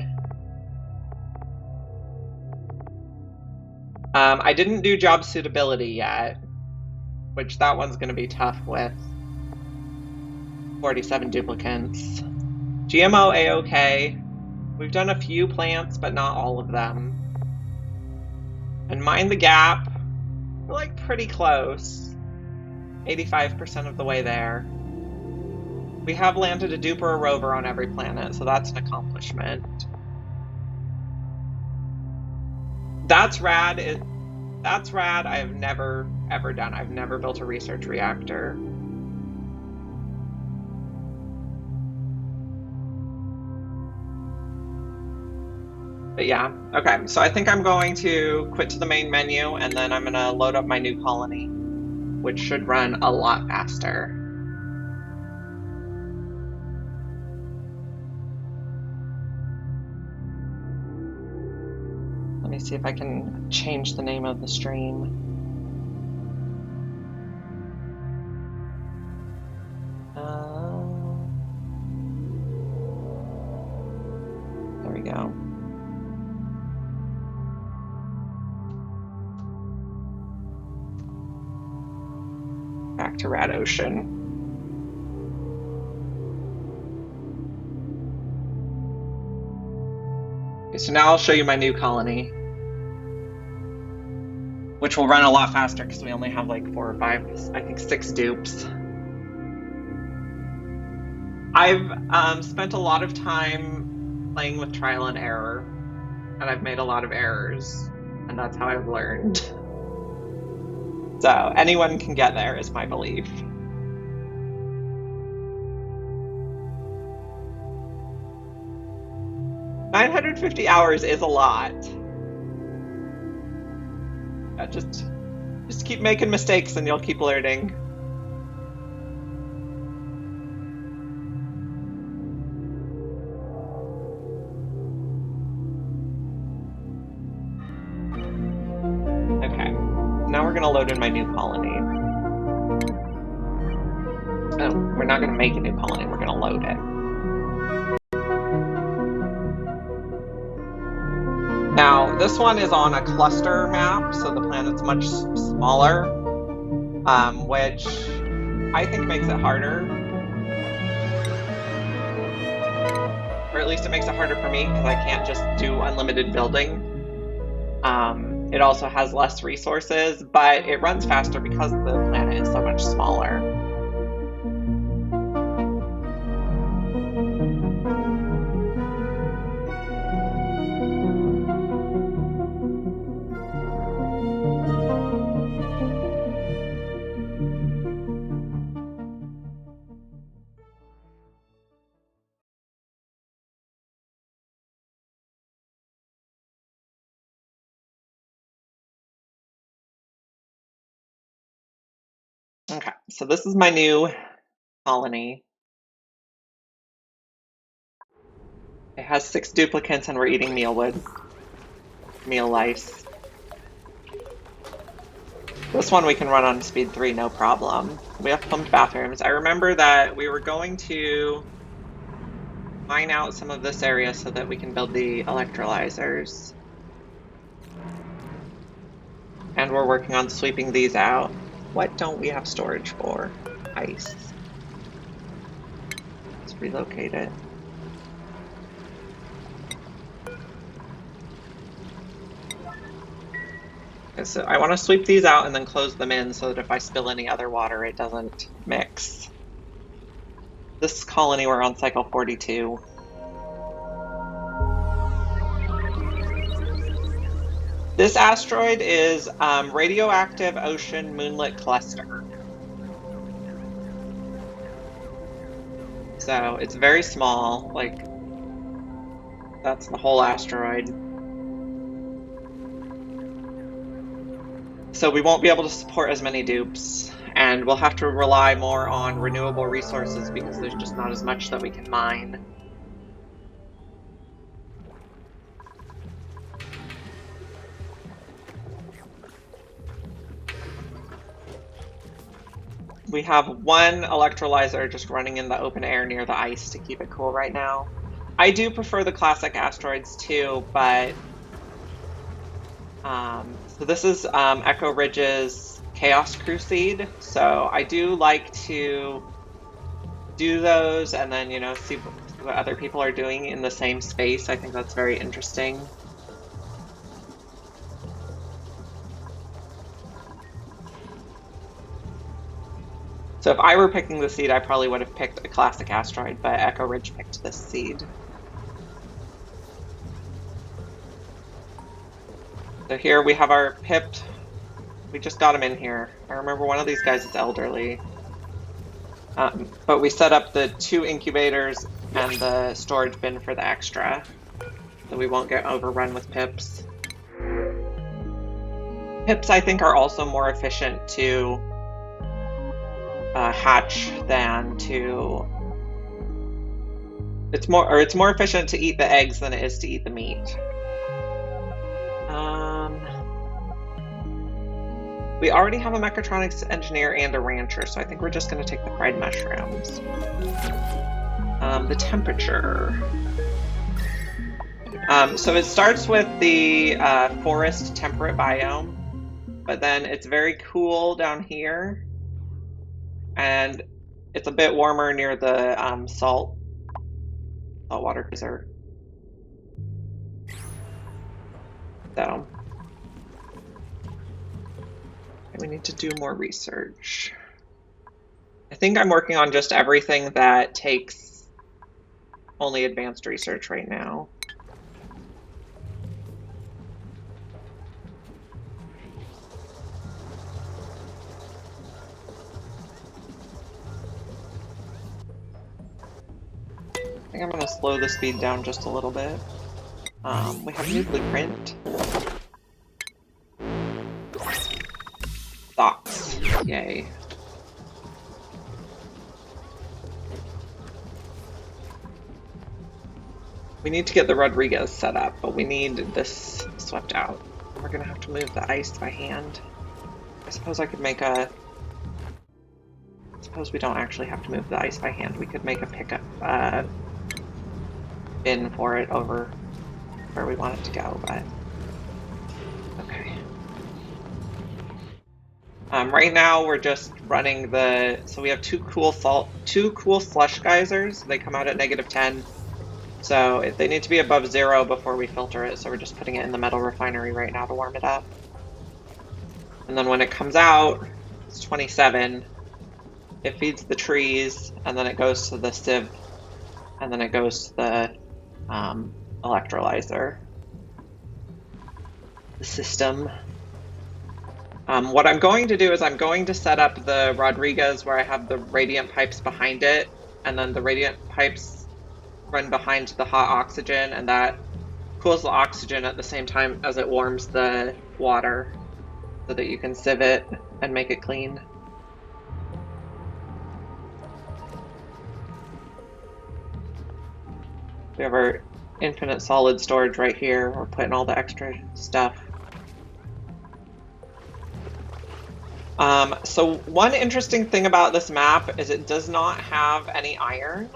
I didn't do job suitability yet, which that one's going to be tough with 47 duplicants. GMO A-OK. We've done a few plants, but not all of them. And Mind the Gap, we're like pretty close. 85% of the way there. We have landed a dupe or a rover on every planet, so that's an accomplishment. That's rad. That's rad. I have never, ever done. I've never built a research reactor. But yeah, okay, so I think I'm going to quit to the main menu and then I'm going to load up my new colony, which should run a lot faster. Let me see if I can change the name of the stream. There we go. Back to Rad Ocean. Okay, so now I'll show you my new colony, which will run a lot faster because we only have like 4 or 5, I think 6 dupes. I've spent a lot of time playing with trial and error, and I've made a lot of errors, and that's how I've learned. So anyone can get there is my belief. $950 hours is a lot. Just keep making mistakes and you'll keep learning. Okay, now we're gonna load in my new colony. Oh, we're not gonna make a new colony, we're gonna load it. Now, this one is on a cluster map, so the planet's much smaller, which I think makes it harder. or at least it makes it harder for me because I can't just do unlimited building. It also has less resources, but it runs faster because the planet is so much smaller. Okay, so this is my new colony. It has 6 duplicants and we're eating mealwood. Meal lice. This one we can run on speed 3, no problem. We have plumbed bathrooms. I remember that we were going to mine out some of this area so that we can build the electrolyzers. And we're working on sweeping these out. What don't we have storage for? Ice. Let's relocate it. Okay, so I want to sweep these out and then close them in so that if I spill any other water, it doesn't mix. This colony, we're on cycle 42. This asteroid is Radioactive Ocean Moonlet Cluster. So it's very small, like that's the whole asteroid. So we won't be able to support as many dupes, and we'll have to rely more on renewable resources because there's just not as much that we can mine. We have one electrolyzer just running in the open air near the ice to keep it cool right now. I do prefer the classic asteroids too, but so this is Echo Ridge's Chaos Crusade. So I do like to do those and then, you know, see what other people are doing in the same space. I think that's very interesting. So if I were picking the seed, I probably would have picked a classic asteroid, but Echo Ridge picked this seed. So here we have our pip. We just got him in here. I remember one of these guys is elderly. But we set up the 2 incubators and the storage bin for the extra, so we won't get overrun with pips. Pips, I think, are also more efficient to hatch than to... It's more efficient to eat the eggs than it is to eat the meat. We already have a mechatronics engineer and a rancher, so I think we're just going to take the fried mushrooms. The temperature. So it starts with the forest temperate biome, but then it's very cool down here, and it's a bit warmer near the saltwater geyser. So we need to do more research. I think I'm working on just everything that takes only advanced research right now. I think I'm going to slow the speed down just a little bit. We have a new blueprint. Thoughts. Yay. We need to get the Rodriguez set up, but we need this swept out. We're gonna have to move the ice by hand. I suppose I could make a... Suppose we don't actually have to move the ice by hand. We could make a pickup bin for it over where we want it to go, but... Okay. Right now we're just running the... So we have two cool slush geysers. They come out at -10. So they need to be above 0 before we filter it, so we're just putting it in the metal refinery right now to warm it up. And then when it comes out, it's 27. It feeds the trees, and then it goes to the sieve, and then it goes to the electrolyzer. The system. What I'm going to do is I'm going to set up the Rodriguez where I have the radiant pipes behind it, and then the radiant pipes run behind the hot oxygen, and that cools the oxygen at the same time as it warms the water so that you can sieve it and make it clean. We have our infinite solid storage right here. We're putting all the extra stuff. So one interesting thing about this map is it does not have any iron.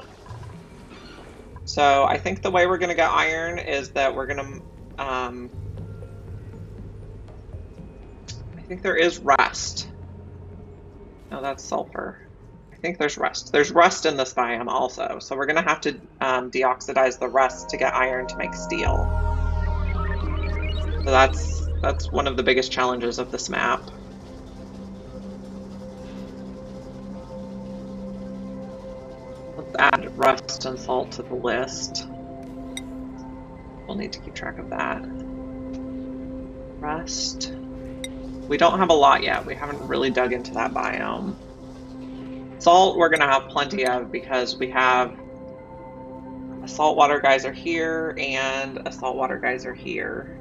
So I think the way we're going to get iron is that we're going to, I think there is rust. No, that's sulfur. I think there's rust. There's rust in this biome also. So we're going to have to deoxidize the rust to get iron to make steel. So that's one of the biggest challenges of this map. Let's add rust and salt to the list. We'll need to keep track of that. Rust. We don't have a lot yet. We haven't really dug into that biome. Salt we're going to have plenty of because we have a saltwater geyser here and a saltwater geyser here.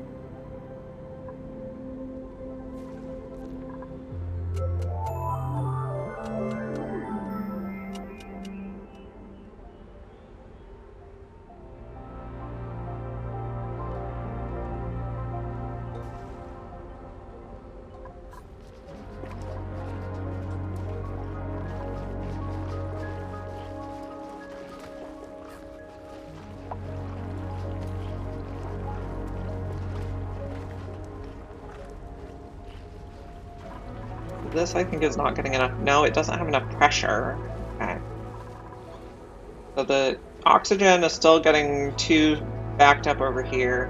This I think is not getting enough. No, it doesn't have enough pressure. Okay. So the oxygen is still getting too backed up over here.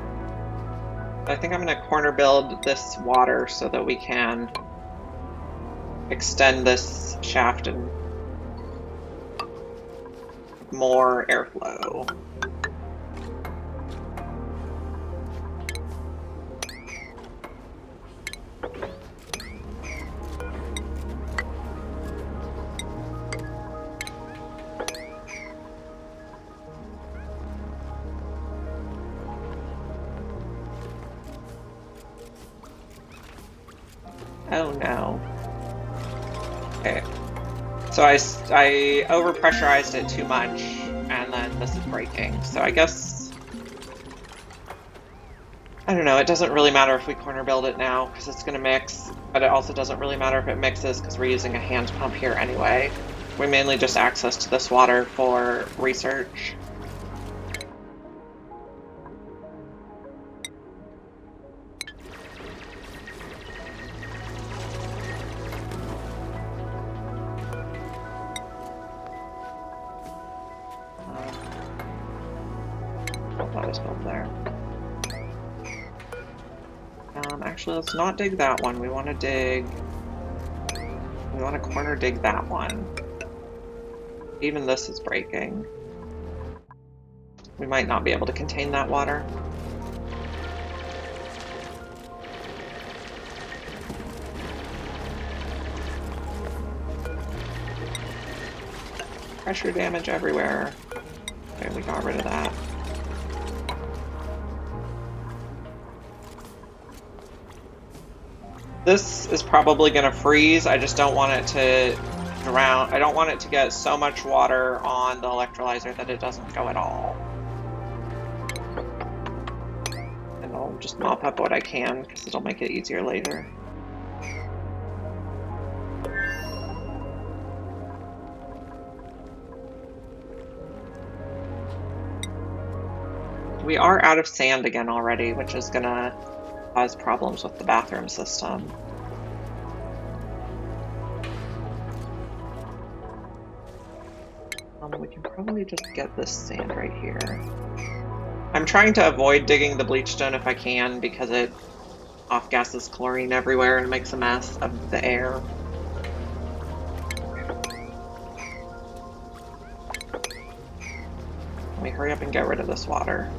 I think I'm going to corner build this water so that we can extend this shaft and more airflow. Oh no. Okay. So I overpressurized it too much, and then this is breaking. So I guess, I don't know, it doesn't really matter if we corner build it now, because it's going to mix, but it also doesn't really matter if it mixes, because we're using a hand pump here anyway. We mainly just access to this water for research. Actually, let's not dig that one. We want to corner dig that one. Even this is breaking. We might not be able to contain that water. Pressure damage everywhere. Okay, we got rid of that. This is probably going to freeze. I just don't want it to drown. I don't want it to get so much water on the electrolyzer that it doesn't go at all. And I'll just mop up what I can because it'll make it easier later. We are out of sand again already, which is going to cause problems with the bathroom system. We can probably just get this sand right here. I'm trying to avoid digging the bleach stone if I can because it off-gases chlorine everywhere and makes a mess of the air. Let me hurry up and get rid of this water.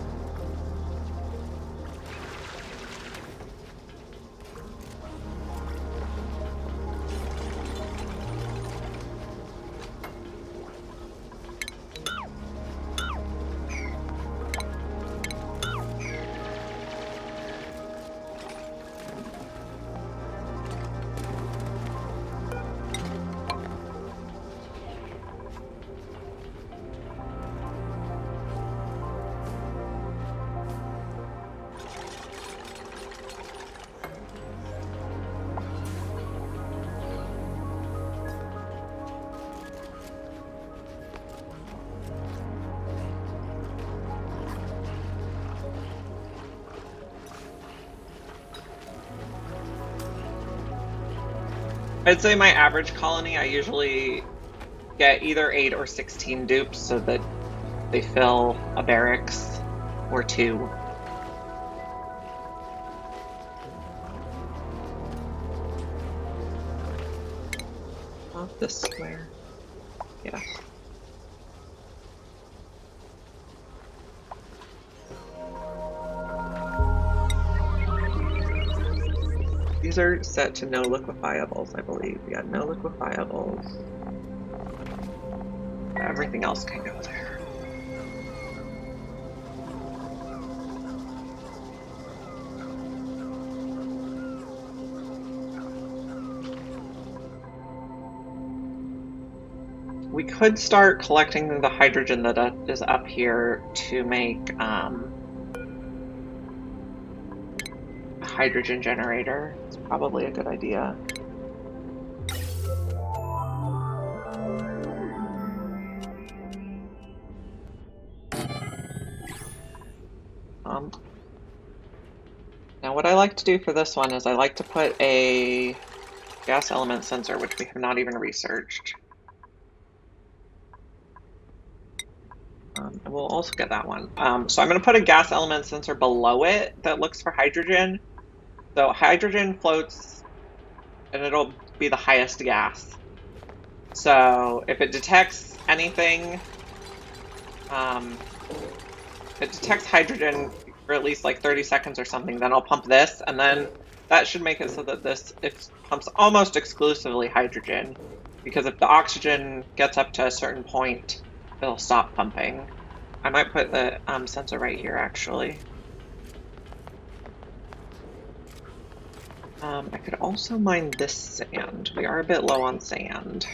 I'd say my average colony, I usually get either 8 or 16 dupes so that they fill a barracks or 2. Off this square. Yeah. These are set to no liquefiables, I believe. Yeah, no liquefiables. Everything else can go there. We could start collecting the hydrogen that is up here to make a hydrogen generator. It's probably a good idea. Now what I like to do for this one is I like to put a gas element sensor, which we have not even researched. And we'll also get that one. So I'm going to put a gas element sensor below it that looks for hydrogen. So hydrogen floats and it'll be the highest gas. So if it detects anything, if it detects hydrogen for at least like 30 seconds or something, then I'll pump this, and then that should make it so that it pumps almost exclusively hydrogen, because if the oxygen gets up to a certain point, it'll stop pumping. I might put the sensor right here, actually. I could also mine this sand. We are a bit low on sand.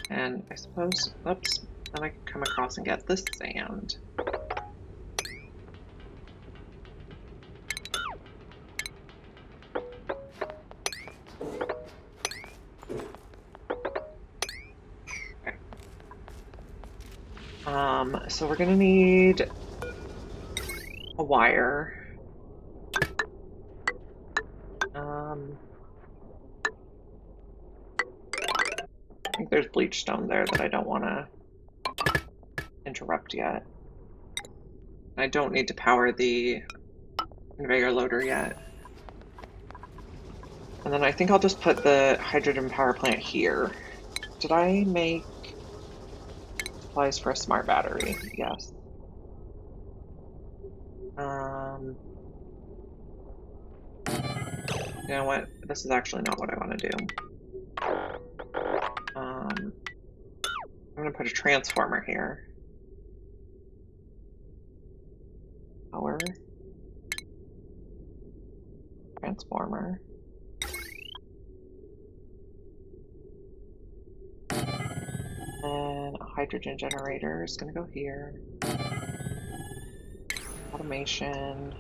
And I suppose, oops, then I can come across and get this sand. Okay. So we're gonna need a wire. I think there's bleach stone there that I don't want to interrupt yet. I don't need to power the conveyor loader yet. And then I think I'll just put the hydrogen power plant here. Did I make supplies for a smart battery? Yes. You know what? This is actually not what I want to do. I'm going to put a transformer here. Power. Transformer. And a hydrogen generator is going to go here. Automation.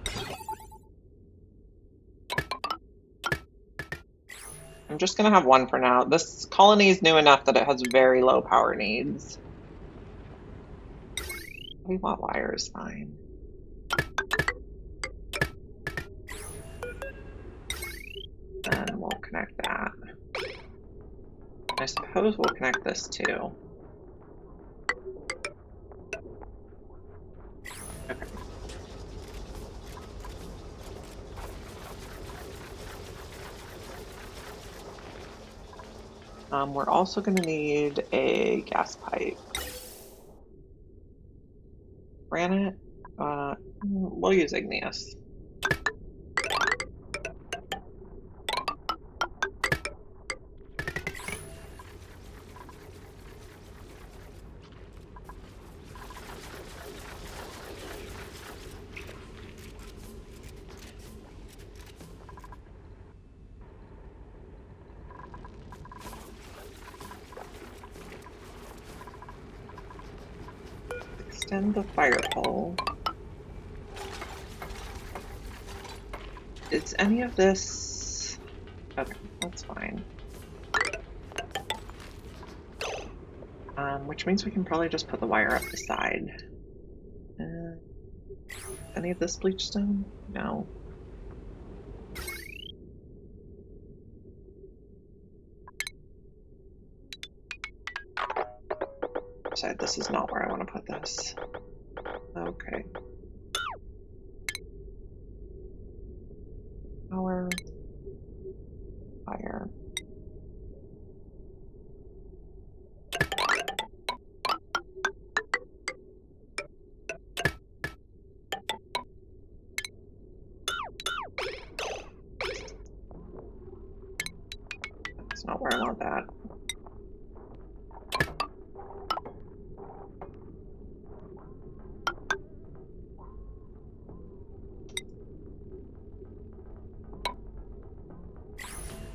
I'm just going to have one for now. This colony is new enough that it has very low power needs. 20-watt wire is fine. And we'll connect that. I suppose we'll connect this too. We're also going to need a gas pipe. Granite? We'll use igneous. Extend the fire pole. Is any of this... Okay, that's fine. Which means we can probably just put the wire up the side. Any of this bleach stone? No. So this is not where I want to put this. Okay. Power. Fire. That's not where I want that.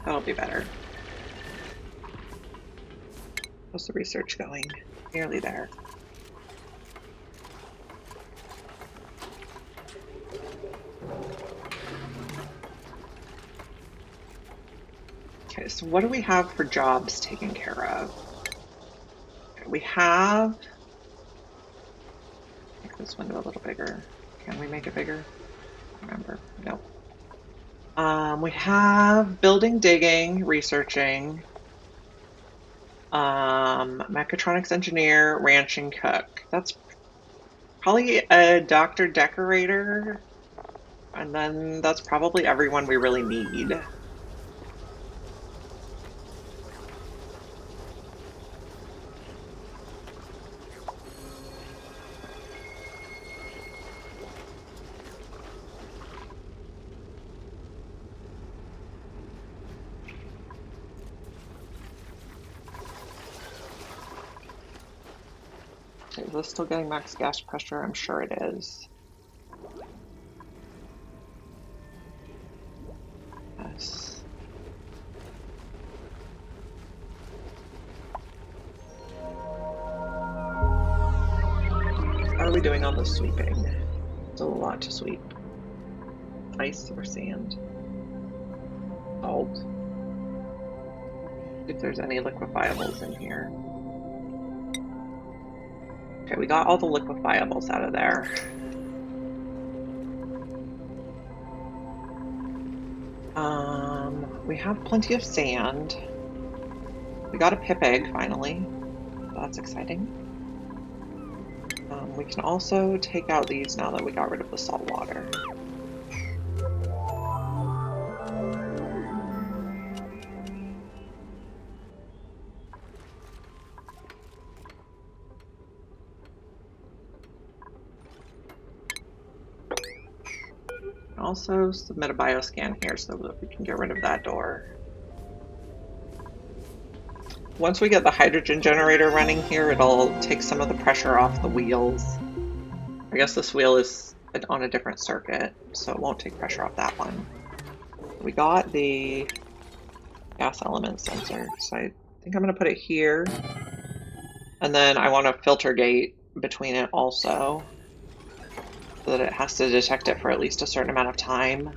That'll be better. How's the research going? Nearly there. Okay, so what do we have for jobs taken care of? Okay, we have... Make this window a little bigger. Can we make it bigger? Remember, no. We have building, digging, researching, mechatronics engineer, ranching, cook. That's probably a doctor decorator, and then that's probably everyone we really need. Is this still getting max gas pressure? I'm sure it is. Yes. How are we doing on the sweeping? Still a lot to sweep. Ice or sand? Salt. If there's any liquefiables in here. Okay, we got all the liquefiables out of there. We have plenty of sand. We got a pip egg finally. That's exciting. We can also take out these now that we got rid of the salt water. Also submit a bioscan here so that we can get rid of that door. Once we get the hydrogen generator running here, it'll take some of the pressure off the wheels. I guess this wheel is on a different circuit, so it won't take pressure off that one. We got the gas element sensor, so I think I'm going to put it here. And then I want a filter gate between it also, so that it has to detect it for at least a certain amount of time.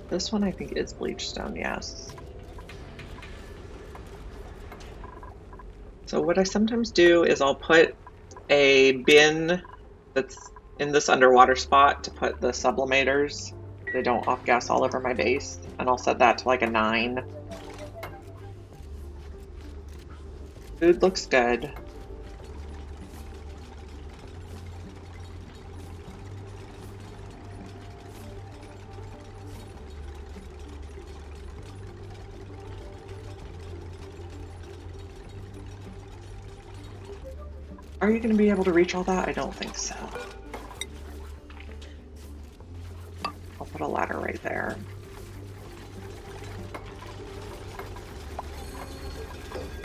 This one I think is bleach stone, yes. So what I sometimes do is I'll put a bin that's in this underwater spot to put the sublimators. They don't off-gas all over my base, and I'll set that to like a 9. Food looks good. Are you going to be able to reach all that? I don't think so. I'll put a ladder right there.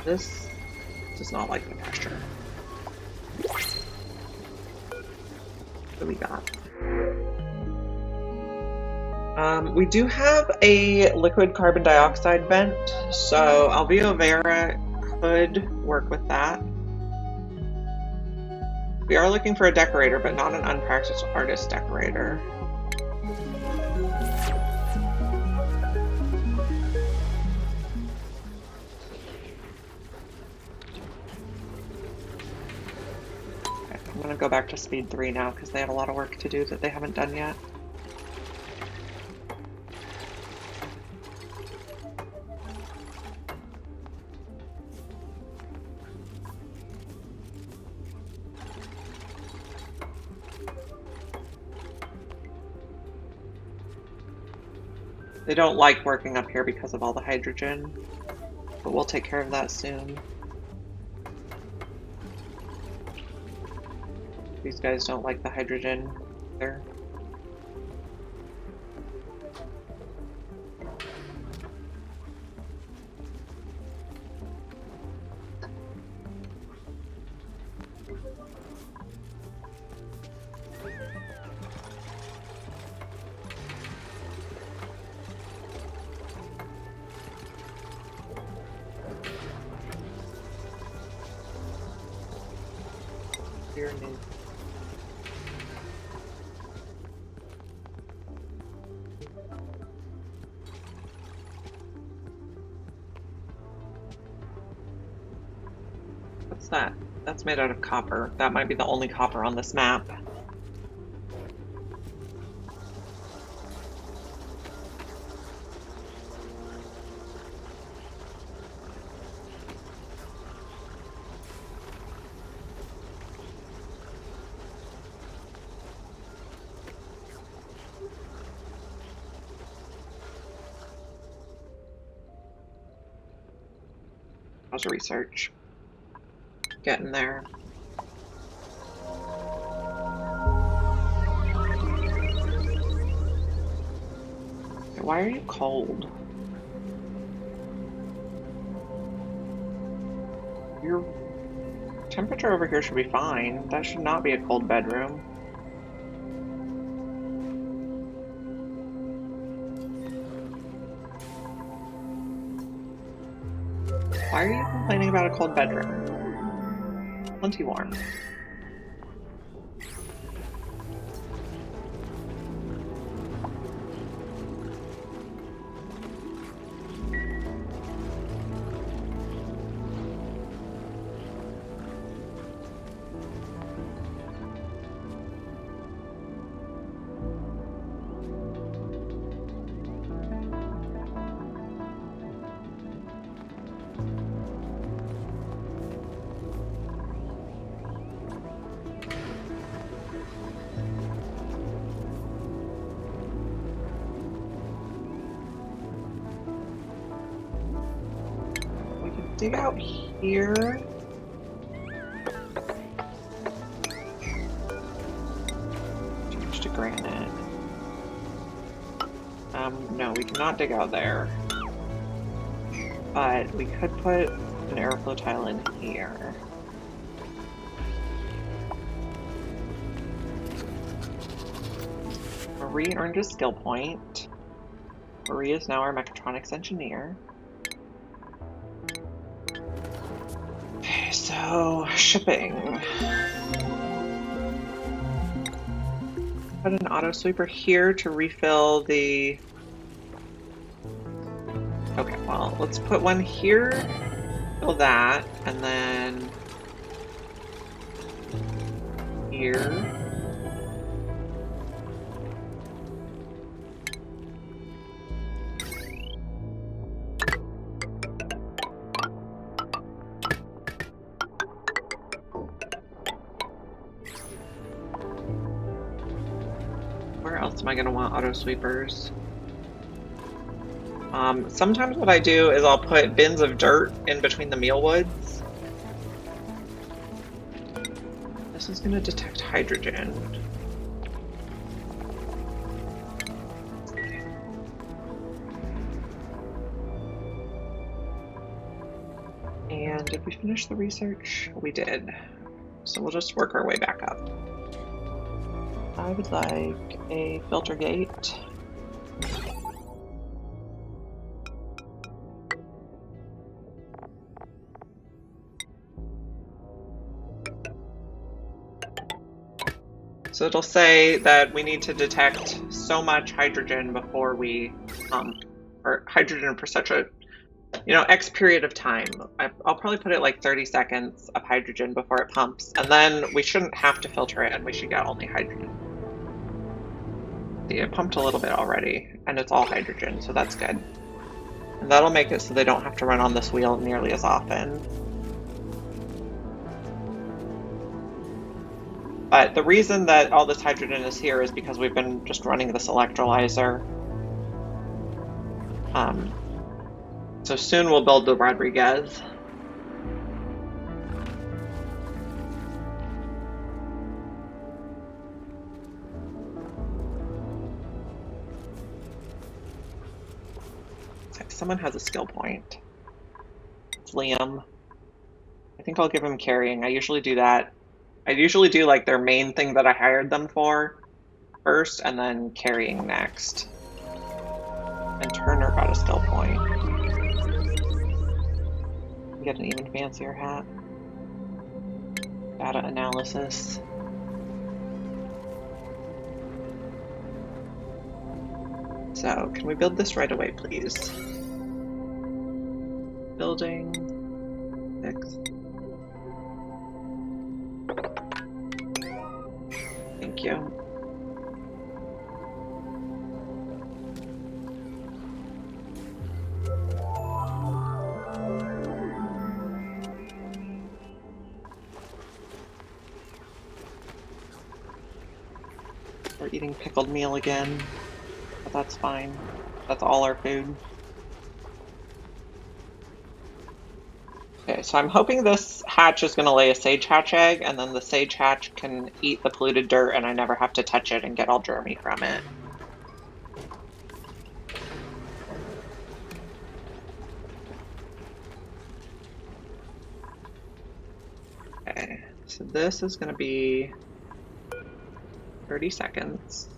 This does not like the pressure. What do we got? We do have a liquid carbon dioxide vent, so Alveo Vera could work with that. We are looking for a decorator, but not an unpracticed artist decorator. Okay, I'm going to go back to speed 3 now because they have a lot of work to do that they haven't done yet. They don't like working up here because of all the hydrogen, but we'll take care of that soon. These guys don't like the hydrogen either. What's that? That's made out of copper. That might be the only copper on this map. How's your research? Getting there. Why are you cold? Your temperature over here should be fine. That should not be a cold bedroom. Why are you complaining about a cold bedroom? Plenty warm. Dig out here. Change to granite. No, we cannot dig out there. But we could put an airflow tile in here. Marie earned a skill point. Marie is now our mechatronics engineer. So, shipping. Put an auto sweeper here to refill the... Okay, well, let's put one here, fill that, and then here. Am I going to want auto sweepers? Sometimes what I do is I'll put bins of dirt in between the meal woods. This is going to detect hydrogen. And did we finish the research? We did. So we'll just work our way back up. I would like a filter gate. So it'll say that we need to detect so much hydrogen before we pump, or hydrogen for such a, X period of time. I'll probably put it like 30 seconds of hydrogen before it pumps, and then we shouldn't have to filter it and we should get only hydrogen. See, it pumped a little bit already, and it's all hydrogen, so that's good. And that'll make it so they don't have to run on this wheel nearly as often. But the reason that all this hydrogen is here is because we've been just running this electrolyzer. So soon we'll build the Rodriguez. Someone has a skill point. It's Liam. I think I'll give him carrying. I usually do that. I usually do like their main thing that I hired them for first, and then carrying next. And Turner got a skill point. We get an even fancier hat. Data analysis. So, can we build this right away, please? Building. 6. Thank you. We're eating pickled meal again, but that's fine. That's all our food. Okay, so I'm hoping this hatch is going to lay a sage hatch egg, and then the sage hatch can eat the polluted dirt and I never have to touch it and get all germy from it. Okay, so this is going to be 30 seconds.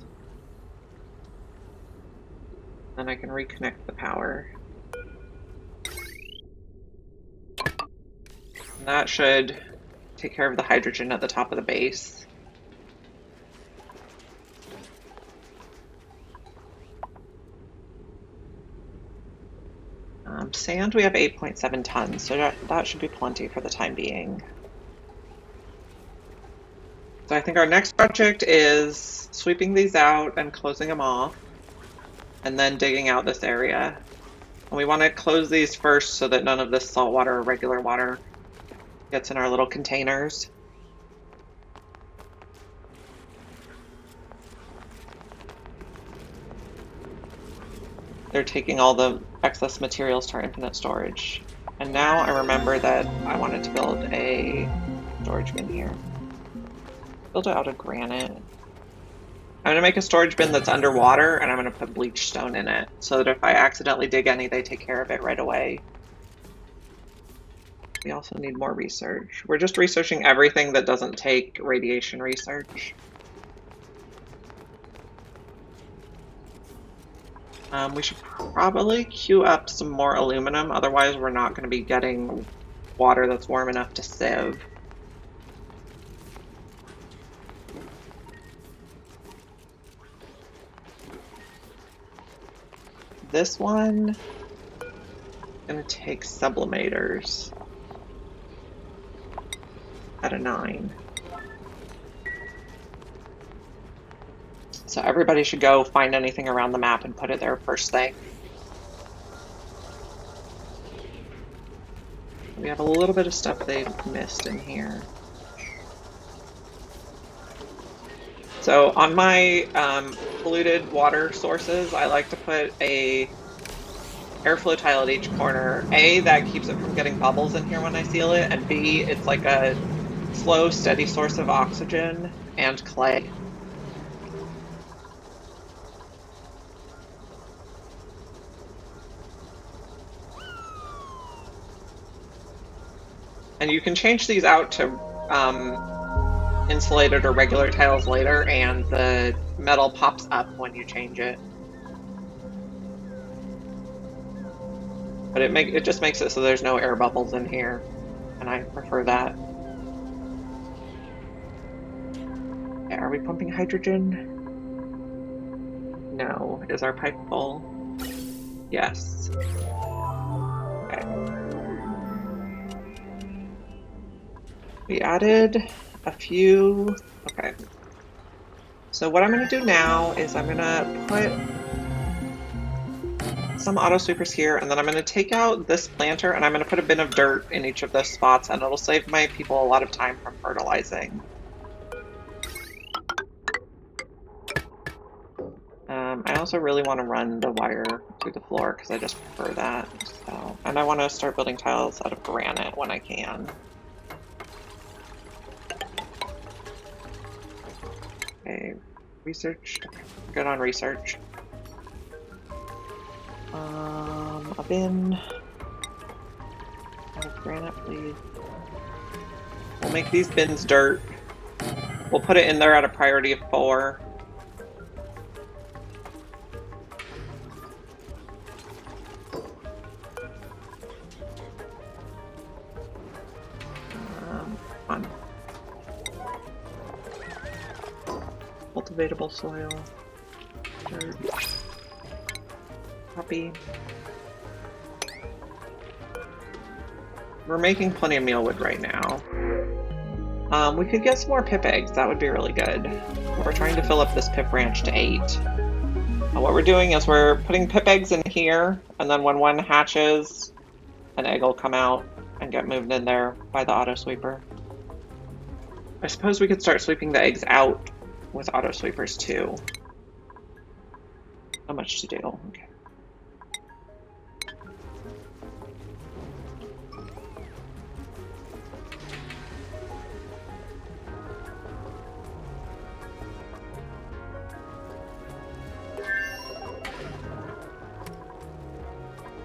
Then I can reconnect the power. And that should take care of the hydrogen at the top of the base. Sand, we have 8.7 tons, so that should be plenty for the time being. So I think our next project is sweeping these out and closing them off, and then digging out this area. And we want to close these first so that none of this salt water or regular water gets in our little containers. They're taking all the excess materials to our infinite storage. And now I remember that I wanted to build a storage bin here. Build it out of granite. I'm going to make a storage bin that's underwater, and I'm going to put bleach stone in it, so that if I accidentally dig any, they take care of it right away. We also need more research. We're just researching everything that doesn't take radiation research. We should probably queue up some more aluminum, otherwise we're not going to be getting water that's warm enough to sieve. This one is going to take sublimators at a 9. So everybody should go find anything around the map and put it there first thing. We have a little bit of stuff they missed in here. So on my polluted water sources, I like to put a airflow tile at each corner. A, that keeps it from getting bubbles in here when I seal it, and B, it's like a slow, steady source of oxygen and clay. And you can change these out to insulated or regular tiles later, and the metal pops up when you change it. But it just makes it so there's no air bubbles in here, and I prefer that. Okay, are we pumping hydrogen? No. Is our pipe full? Yes. Okay. We added a few. Okay. So what I'm going to do now is I'm going to put some auto sweepers here, and then I'm going to take out this planter and I'm going to put a bin of dirt in each of those spots, and it'll save my people a lot of time from fertilizing. I also really want to run the wire through the floor because I just prefer that. So, and I want to start building tiles out of granite when I can. Okay, research. Good on research. A bin out of granite, please. We'll make these bins dirt. We'll put it in there at a priority of 4. On cultivatable soil, dirt, copy. We're making plenty of mealwood right now. We could get some more pip eggs. That would be really good. We're trying to fill up this pip ranch to 8. What we're doing is we're putting pip eggs in here, and then when one hatches, an egg will come out and get moved in there by the auto sweeper. I suppose we could start sweeping the eggs out with auto sweepers too. Not much to do. Okay.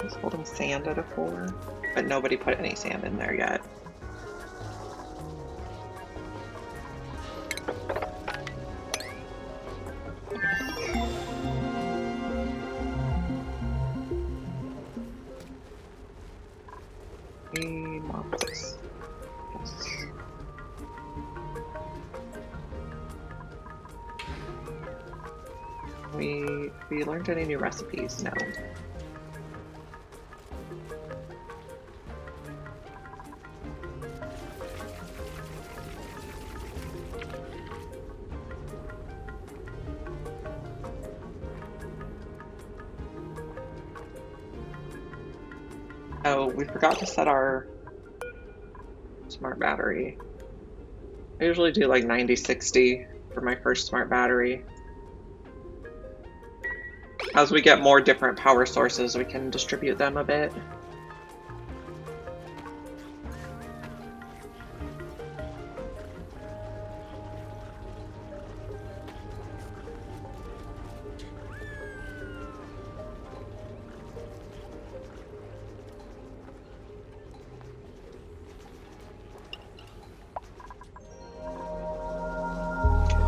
Just holding sand at a 4, but nobody put any sand in there yet. We learned any new recipes? No. Oh, we forgot to set our smart battery. I usually do like 90-60 for my first smart battery. As we get more different power sources, we can distribute them a bit.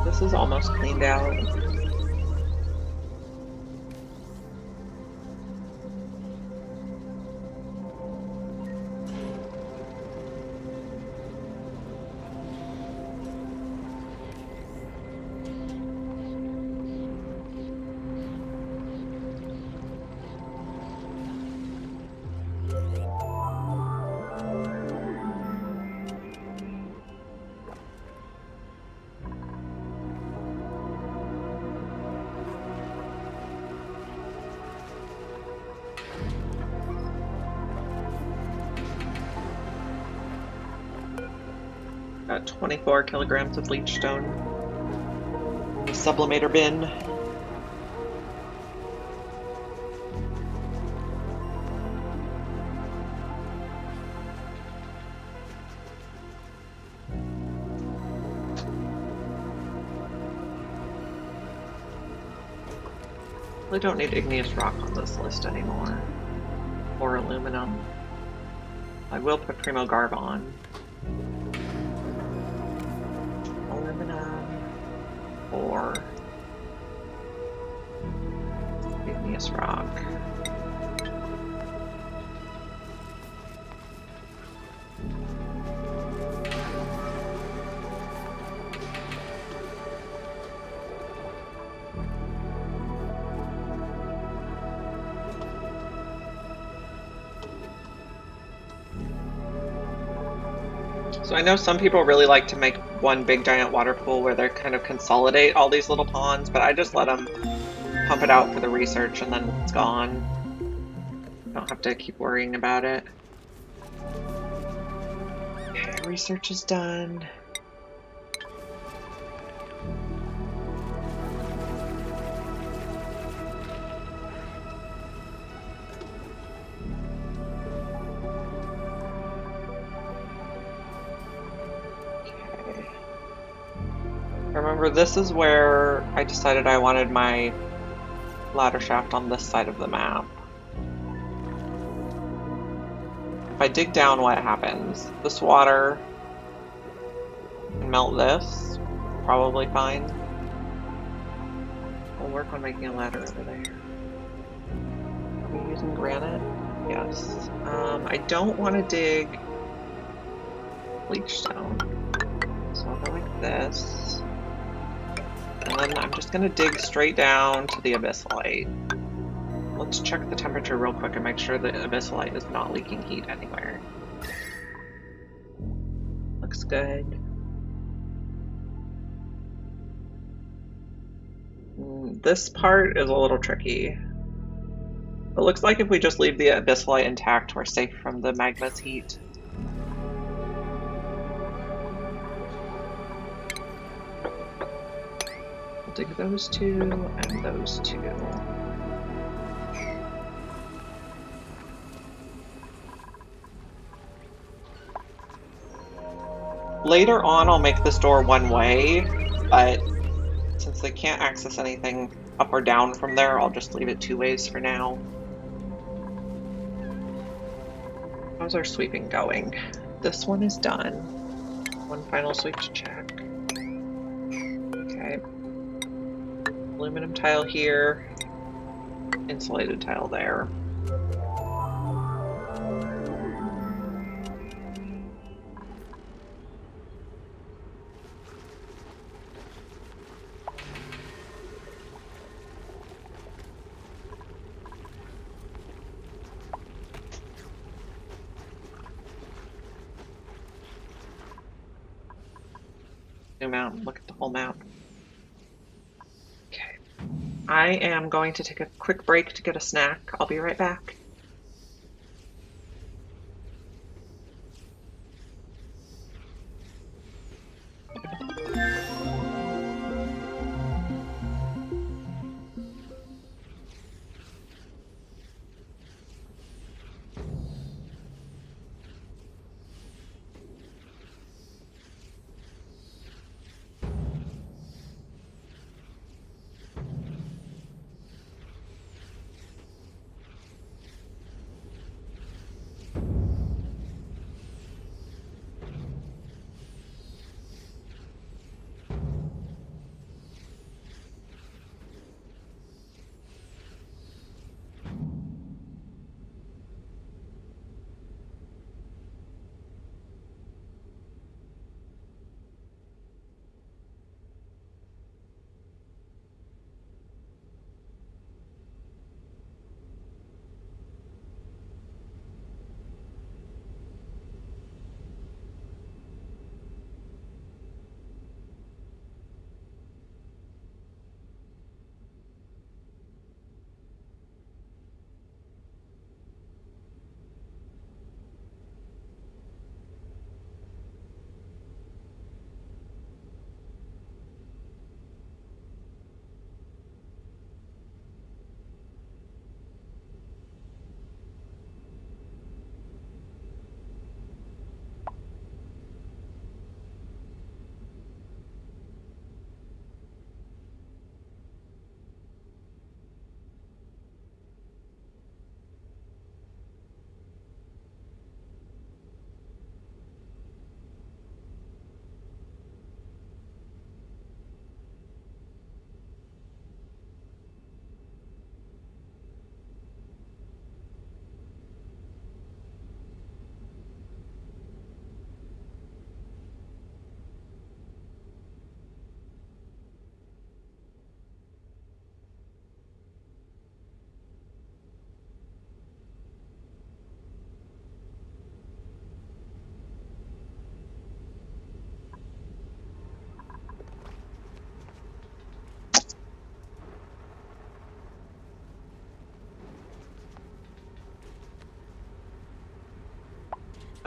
This is almost cleaned out. Got 24 kilograms of leech stone. The sublimator bin. We don't need igneous rock on this list anymore. Or aluminum. I will put Primo Garb on. Aluminum. Or igneous rock. So I know some people really like to make one big giant water pool where they kind of consolidate all these little ponds, but I just let them pump it out for the research and then it's gone. Don't have to keep worrying about it. Okay, research is done. Remember, this is where I decided I wanted my ladder shaft on this side of the map. If I dig down, what happens? This water can melt this. Probably fine. We'll work on making a ladder over there. Are we using granite? Yes. I don't want to dig bleach stone. So I'll go like this. And then I'm just going to dig straight down to the abyssalite. Let's check the temperature real quick and make sure the abyssalite is not leaking heat anywhere. Looks good. This part is a little tricky. It looks like if we just leave the abyssalite intact, we're safe from the magma's heat. We'll dig those two and those two. Later on, I'll make this door one way, but since they can't access anything up or down from there, I'll just leave it two ways for now. How's our sweeping going? This one is done. One final sweep to check. Okay. Aluminum tile here. Insulated tile there. Zoom out and look at the whole map. Okay. I am going to take a quick break to get a snack. I'll be right back.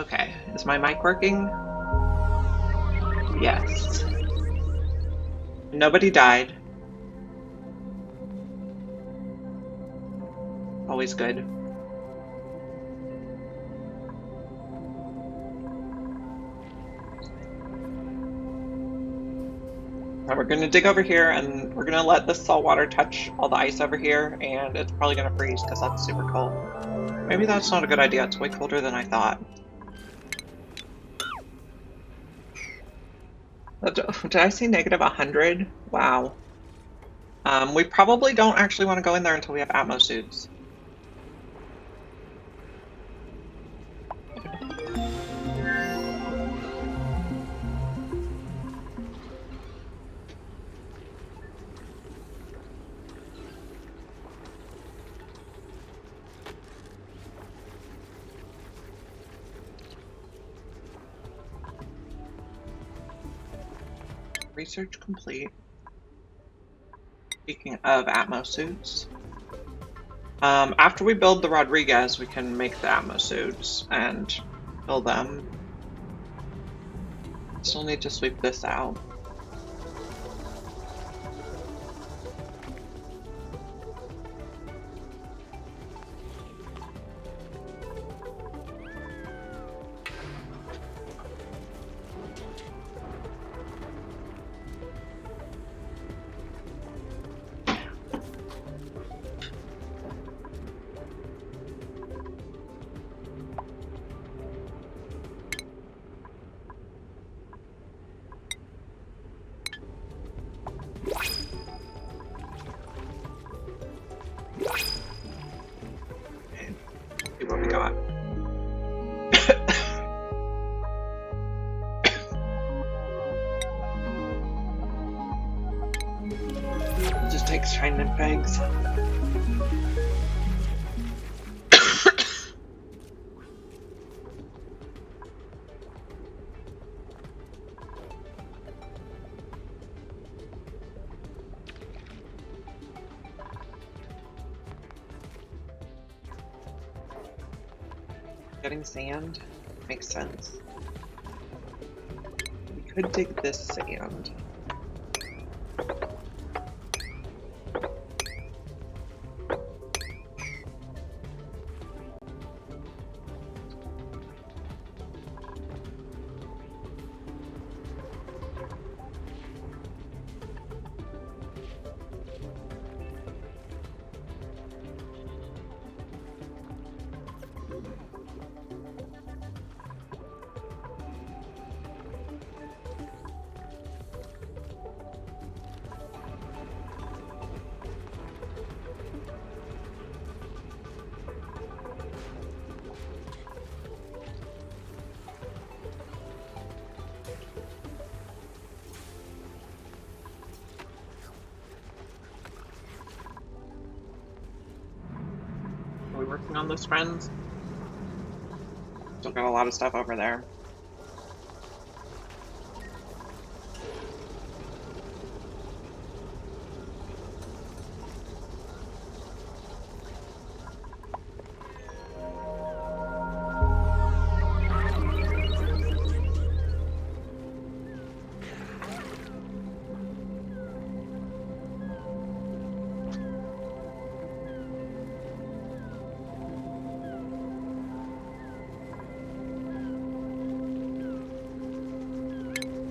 Okay, is my mic working? Yes. Nobody died. Always good. Now we're going to dig over here and we're going to let the salt water touch all the ice over here, and it's probably going to freeze because that's super cold. Maybe that's not a good idea. It's way colder than I thought. Did I say negative 100? Wow. We probably don't actually want to go in there until we have Atmo suits. Research complete. Speaking of Atmo suits, after we build the Rodriguez, we can make the Atmo suits and build them. Still need to sweep this out. See what we got. Just takes shiny pegs. Getting sand makes sense. We could dig this sand. Are we working on those friends? Still got a lot of stuff over there.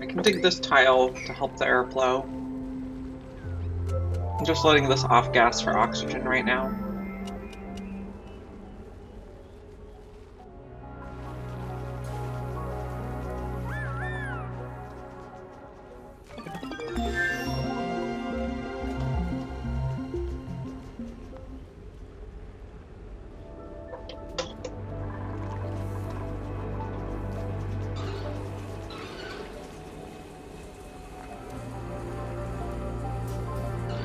I can dig this tile to help the airflow. I'm just letting this off gas for oxygen right now.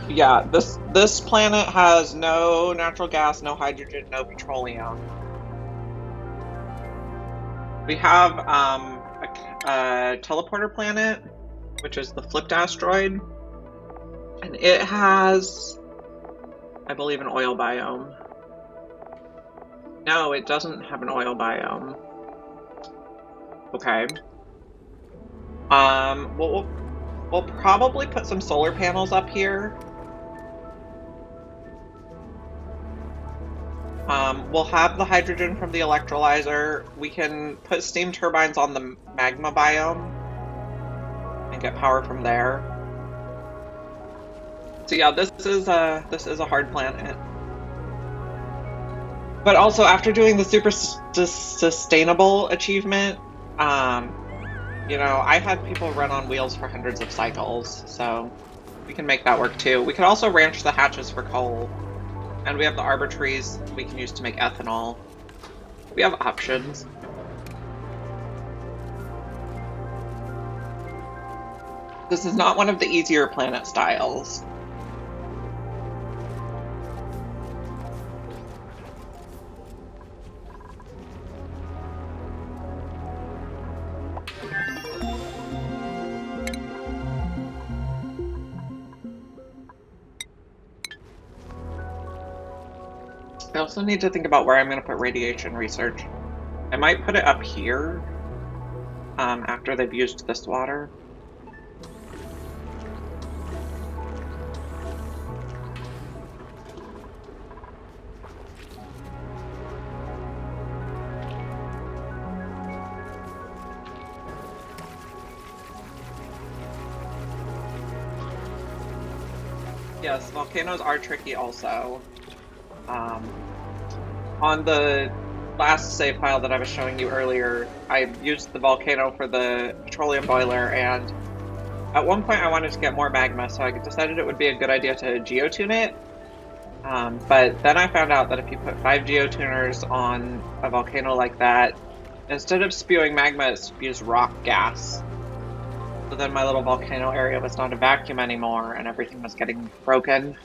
Yeah, this planet has no natural gas, no hydrogen, no petroleum. We have a teleporter planet, which is the flipped asteroid, and it has, I believe, an oil biome. No, it doesn't have an oil biome. Okay. We'll probably put some solar panels up here. We'll have the hydrogen from the electrolyzer. We can put steam turbines on the magma biome and get power from there. So yeah, this is a hard planet. But also, after doing the super sustainable achievement, you know, I had people run on wheels for hundreds of cycles, so we can make that work too. We can also ranch the hatches for coal, and we have the arbor trees we can use to make ethanol. We have options. This is not one of the easier planet styles. I also need to think about where I'm going to put radiation research. I might put it up here after they've used this water. Yes, volcanoes are tricky also. On the last save file that I was showing you earlier, I used the volcano for the petroleum boiler, and at one point I wanted to get more magma, so I decided it would be a good idea to geotune it. But then I found out that if you put 5 geotuners on a volcano like that, instead of spewing magma, it spews rock gas. So then my little volcano area was not a vacuum anymore, and everything was getting broken.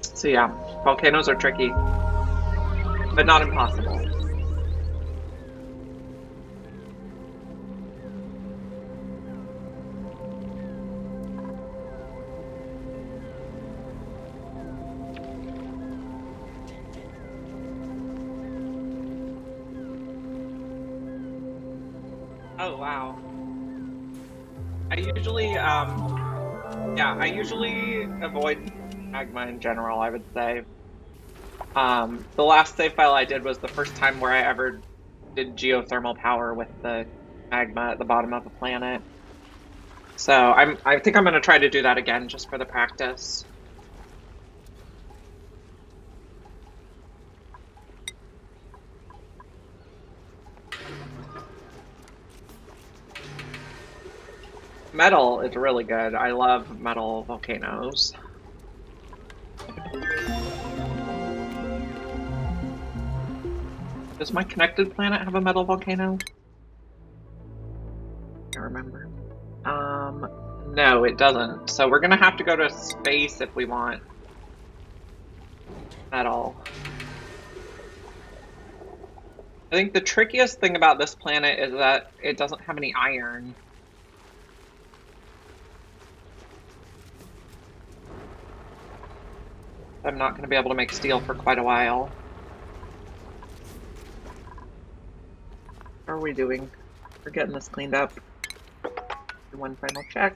So yeah, volcanoes are tricky, but not impossible. Oh wow. I usually avoid magma in general, I would say. The last save file I did was the first time where I ever did geothermal power with the magma at the bottom of the planet. So I think I'm gonna try to do that again just for the practice. Metal is really good. I love metal volcanoes. Does my connected planet have a metal volcano? I can't remember. No, it doesn't. So we're gonna have to go to space if we want metal. I think the trickiest thing about this planet is that it doesn't have any iron. I'm not going to be able to make steel for quite a while. How are we doing? We're getting this cleaned up. One final check.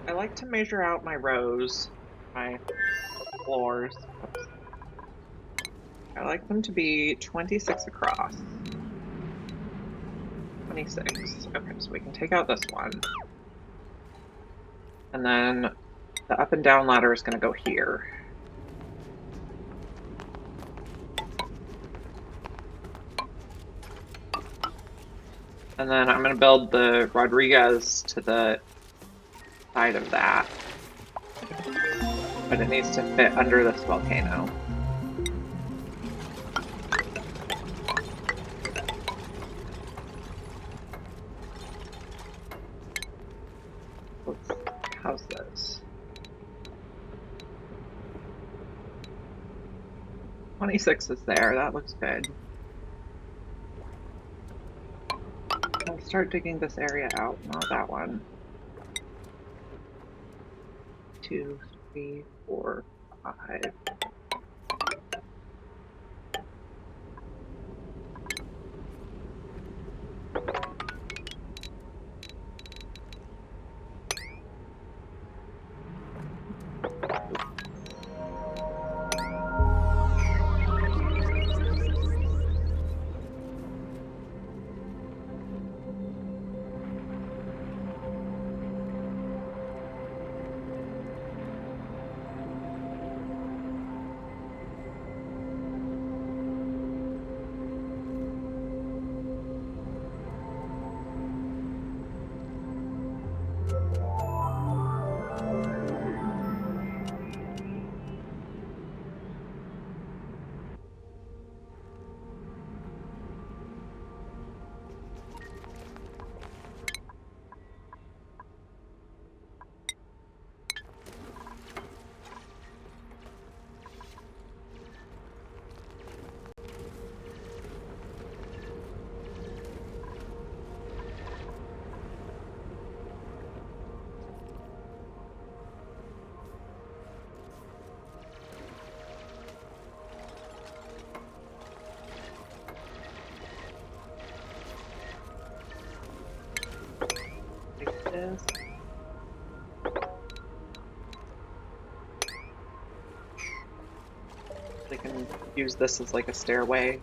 I like to measure out my rows, my floors. Oops. I like them to be 26 across. 26. Okay, so we can take out this one. And then the up and down ladder is going to go here. And then I'm going to build the Rodriguez to the side of that. But it needs to fit under this volcano. 26 is there. That looks good. I'll start digging this area out. Not that one. 2, 3, 4, 5. This. They can use this as like a stairway.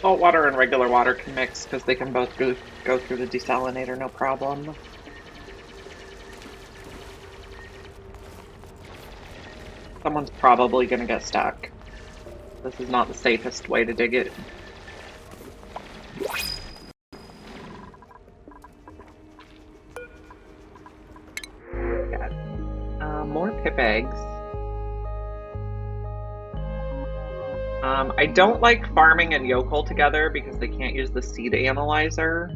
Salt water and regular water can mix because they can both go through the desalinator, no problem. Someone's probably going to get stuck. This is not the safest way to dig it. Got more pip eggs. I don't like farming and yokel together because they can't use the seed analyzer.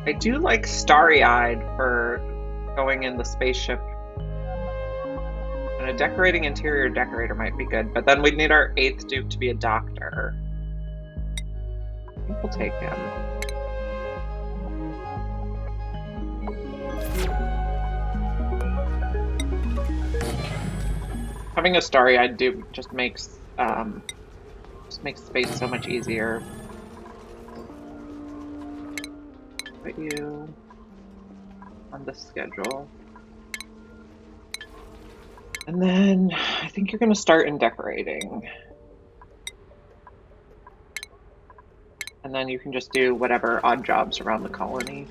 I do like starry-eyed for going in the spaceship. And a decorating interior decorator might be good, but then we'd need our 8th dupe to be a doctor. I think we'll take him. Having a starry-eyed dupe just makes space so much easier. Put you on the schedule. And then I think you're going to start in decorating. And then you can just do whatever odd jobs around the colony.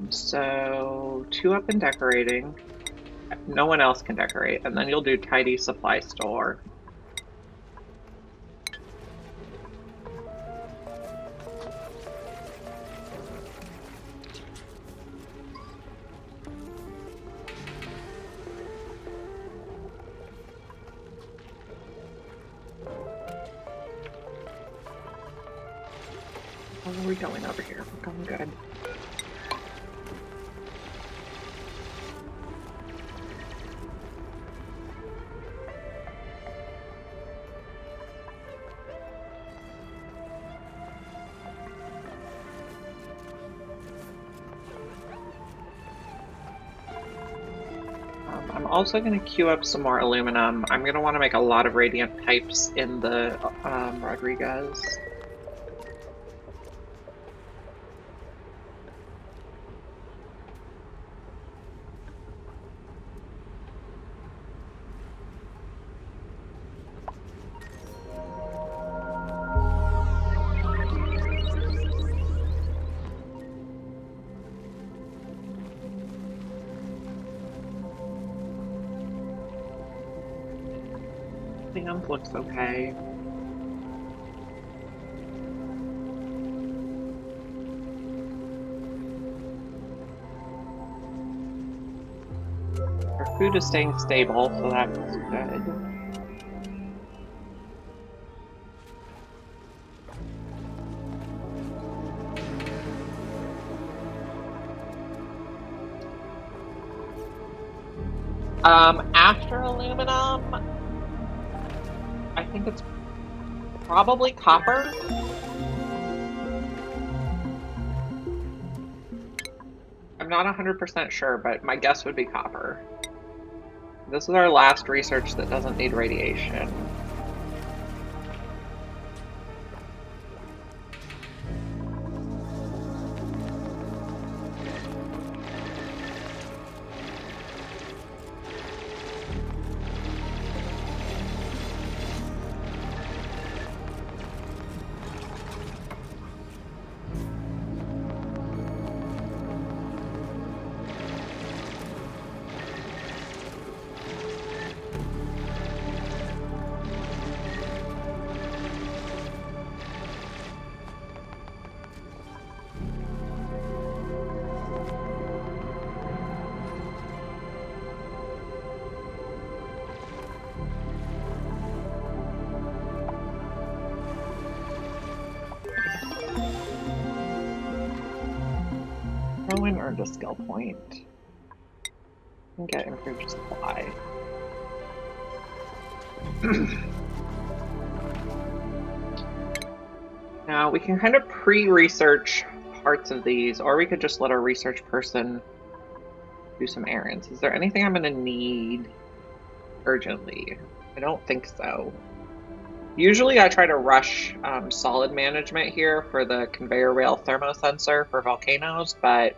So 2 up in decorating. No one else can decorate. And then you'll do tidy supply store. How are we going over here? We're going good. I'm also going to queue up some more aluminum. I'm going to want to make a lot of radiant pipes in the Rodriguez. The amp looks okay. Food is staying stable, so that's good. After aluminum, I think it's probably copper. I'm not 100% sure, but my guess would be copper. This is our last research that doesn't need radiation. Rowan earned a skill point. And get improved supply. Now we can kind of pre-research parts of these, or we could just let our research person do some errands. Is there anything I'm going to need urgently? I don't think so. Usually I try to rush solid management here for the conveyor rail thermosensor for volcanoes, but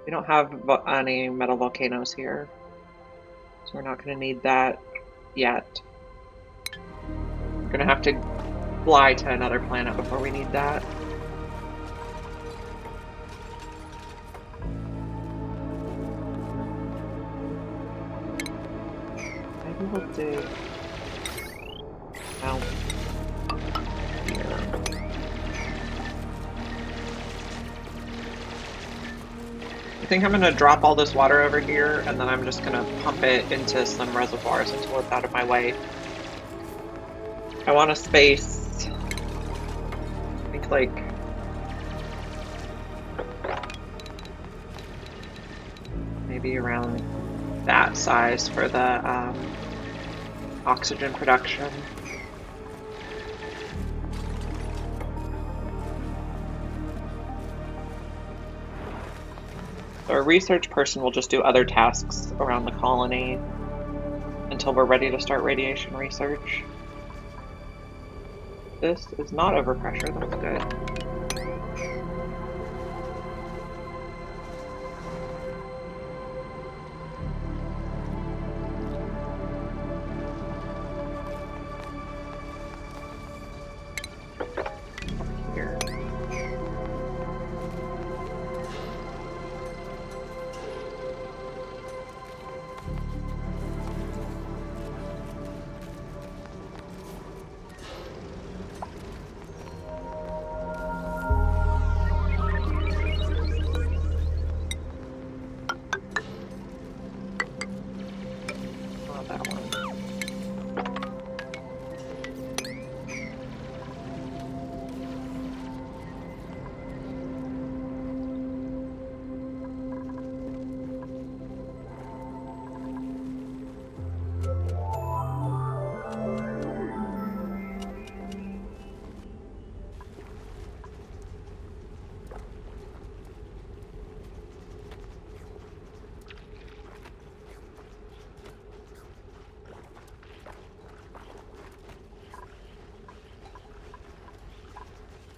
we don't have any metal volcanoes here, so we're not going to need that yet. We're going to have to fly to another planet before we need that. Maybe we'll do... out here. I think I'm going to drop all this water over here, and then I'm just going to pump it into some reservoirs until it's out of my way. I want a space, I think, like, maybe around that size for the oxygen production. So our research person will just do other tasks around the colony until we're ready to start radiation research. This is not overpressure, that's good. Here. That one.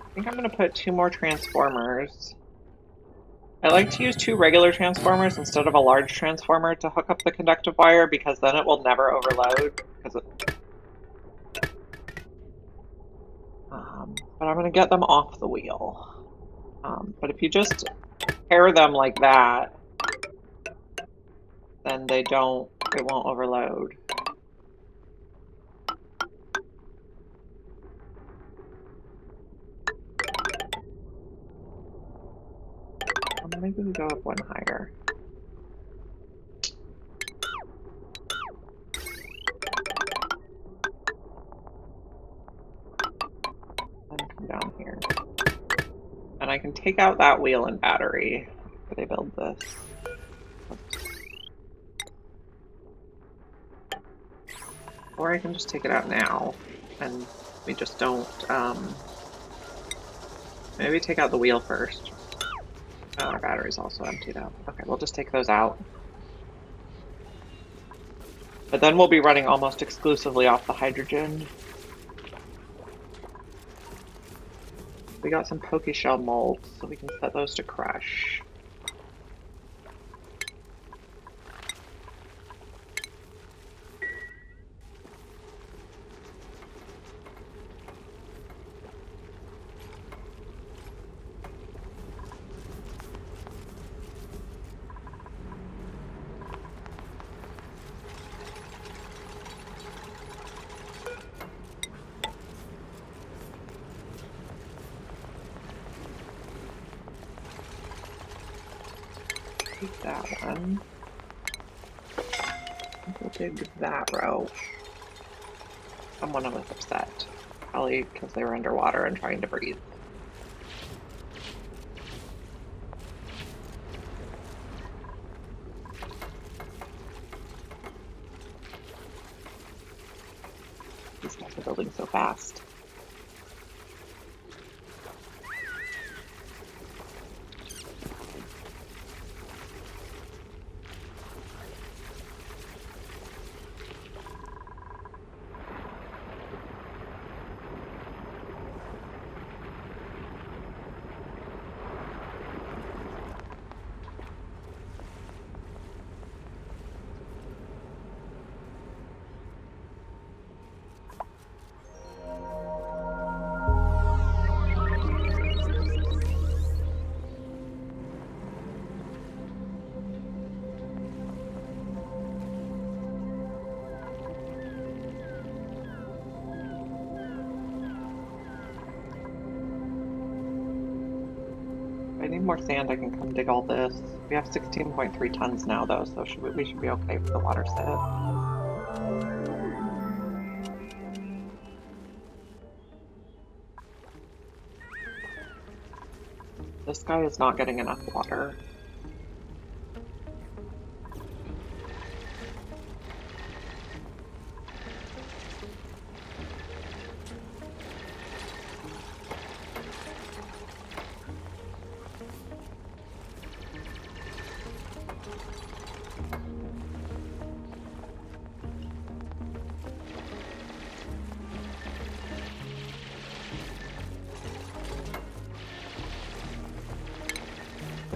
I think I'm going to put 2 more transformers. I like to use 2 regular transformers instead of a large transformer to hook up the conductive wire, because then it will never overload. But I'm going to get them off the wheel. But if you just pair them like that, then it won't overload. Maybe we go up one higher. down here. And I can take out that wheel and battery before they build this. Oops. Or I can just take it out now and we just don't, maybe take out the wheel first. Oh, our battery's also emptied out. Okay, we'll just take those out. But then we'll be running almost exclusively off the hydrogen. We got some Pokeshell molds, so we can set those to crush. Take that one. We'll dig that row. Someone was upset. Probably because they were underwater and trying to breathe. These guys are building so fast. If I need more sand, I can come dig all this. We have 16.3 tons now, though, so we should be okay for the water set. This guy is not getting enough water.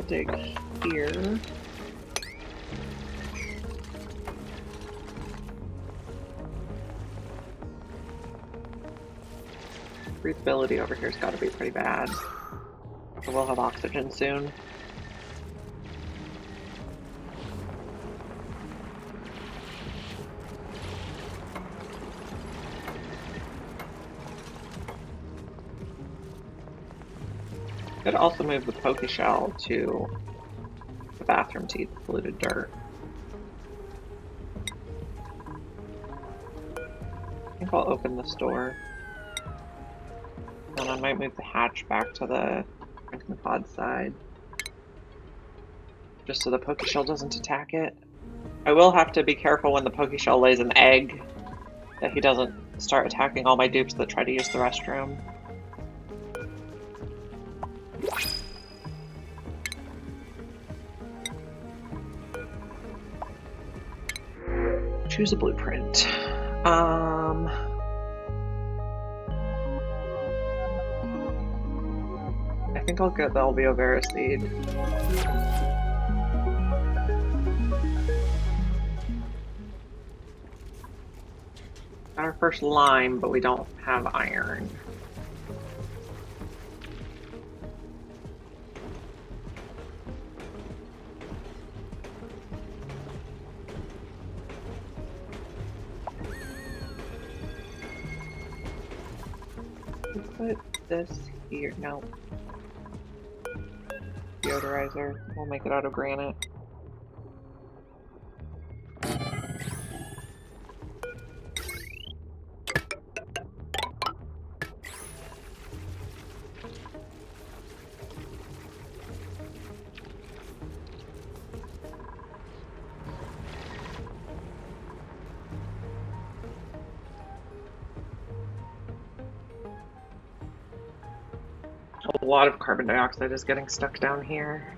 Dig here. Breathability over here's got to be pretty bad. So we'll have oxygen soon. Could also move the Pokeshell to the bathroom to eat the polluted dirt. I think I'll open this door. And I might move the hatch back to the drinking pod side. Just so the Pokeshell doesn't attack it. I will have to be careful when the Pokeshell lays an egg that he doesn't start attacking all my dupes that try to use the restroom. Choose a blueprint. I think I'll get the Alveovera seed. Got our first lime, but we don't have iron. Put this here. No. Deodorizer. We'll make it out of granite. A lot of carbon dioxide is getting stuck down here.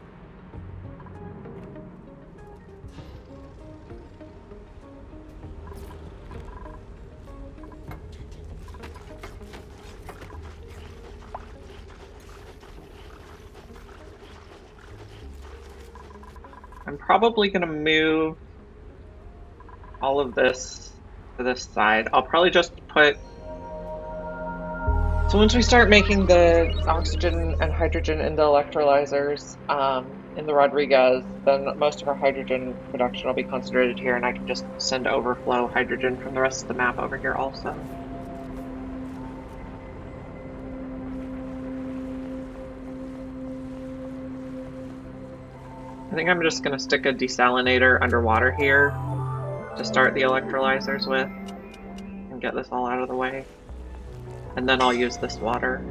I'm probably going to move all of this to this side. I'll probably just put... So once we start making the oxygen and hydrogen in the electrolyzers in the Rodriguez, then most of our hydrogen production will be concentrated here, and I can just send overflow hydrogen from the rest of the map over here also. I think I'm just going to stick a desalinator underwater here to start the electrolyzers with and get this all out of the way. And then I'll use this water.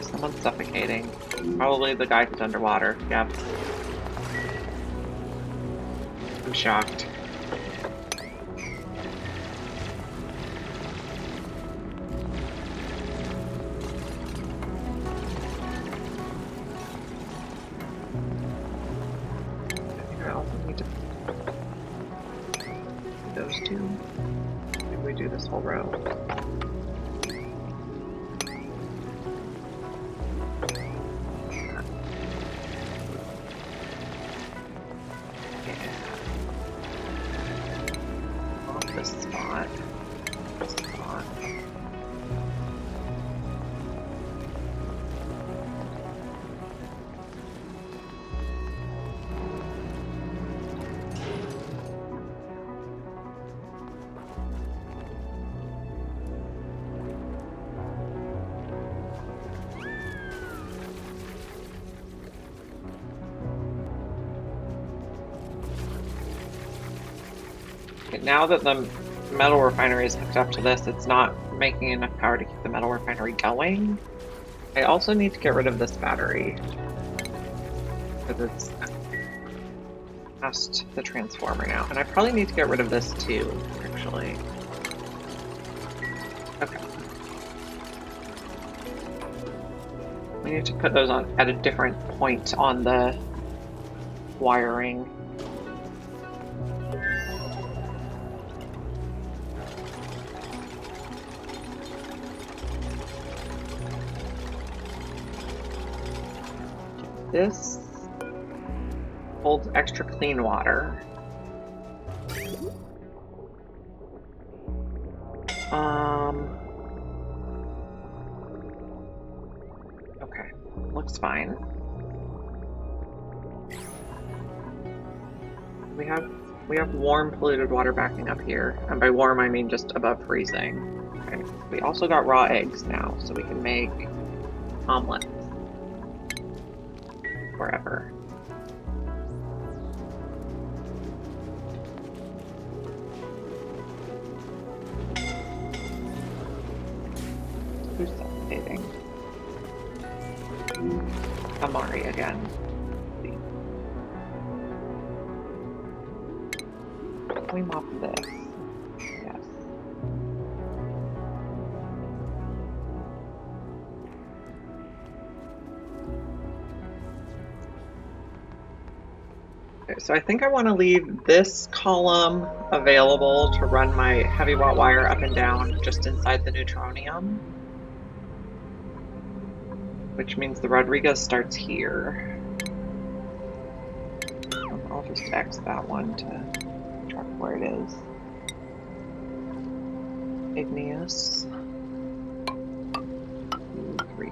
Someone's suffocating. Probably the guy who's underwater. Yep. I'm shocked. I also need to do those two. Maybe we do this whole row. Now that the metal refinery is hooked up to this, it's not making enough power to keep the metal refinery going. I also need to get rid of this battery because it's past the transformer now. And I probably need to get rid of this too, actually. Okay. We need to put those on at a different point on the wiring. This holds extra clean water. Okay, looks fine. We have warm polluted water backing up here, and by warm I mean just above freezing. Okay. We also got raw eggs now, so we can make omelets. Wherever. Who's suffocating? Amari again. Can we mop this? Yes. So I think I want to leave this column available to run my heavy watt wire up and down just inside the neutronium, which means the Rodriguez starts here. I'll just X that one to track where it is. Igneous. 2, 3.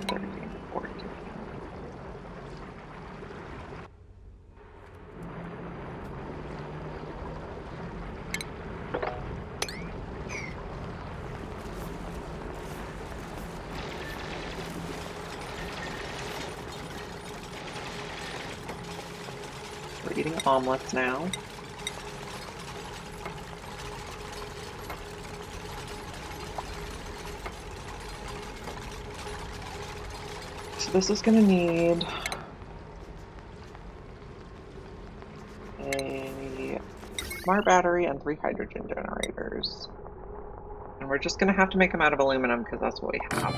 13, 14. We're eating omelets now. So this is going to need a smart battery and 3 hydrogen generators. And we're just going to have to make them out of aluminum because that's what we have.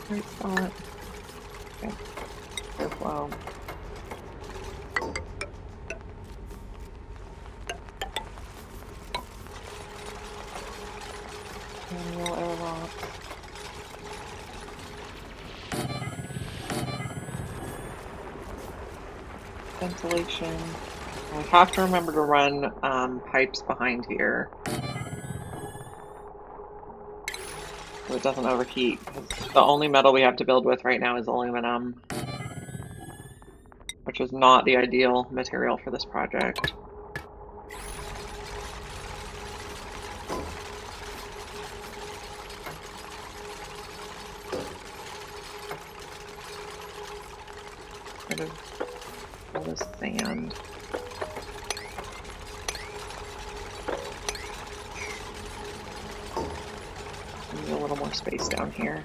Great spot. Okay. Airflow. Manual airlock. Ventilation. We have to remember to run pipes behind here so it doesn't overheat. The only metal we have to build with right now is aluminum, which is not the ideal material for this project. All this sand. Need a little more space down here.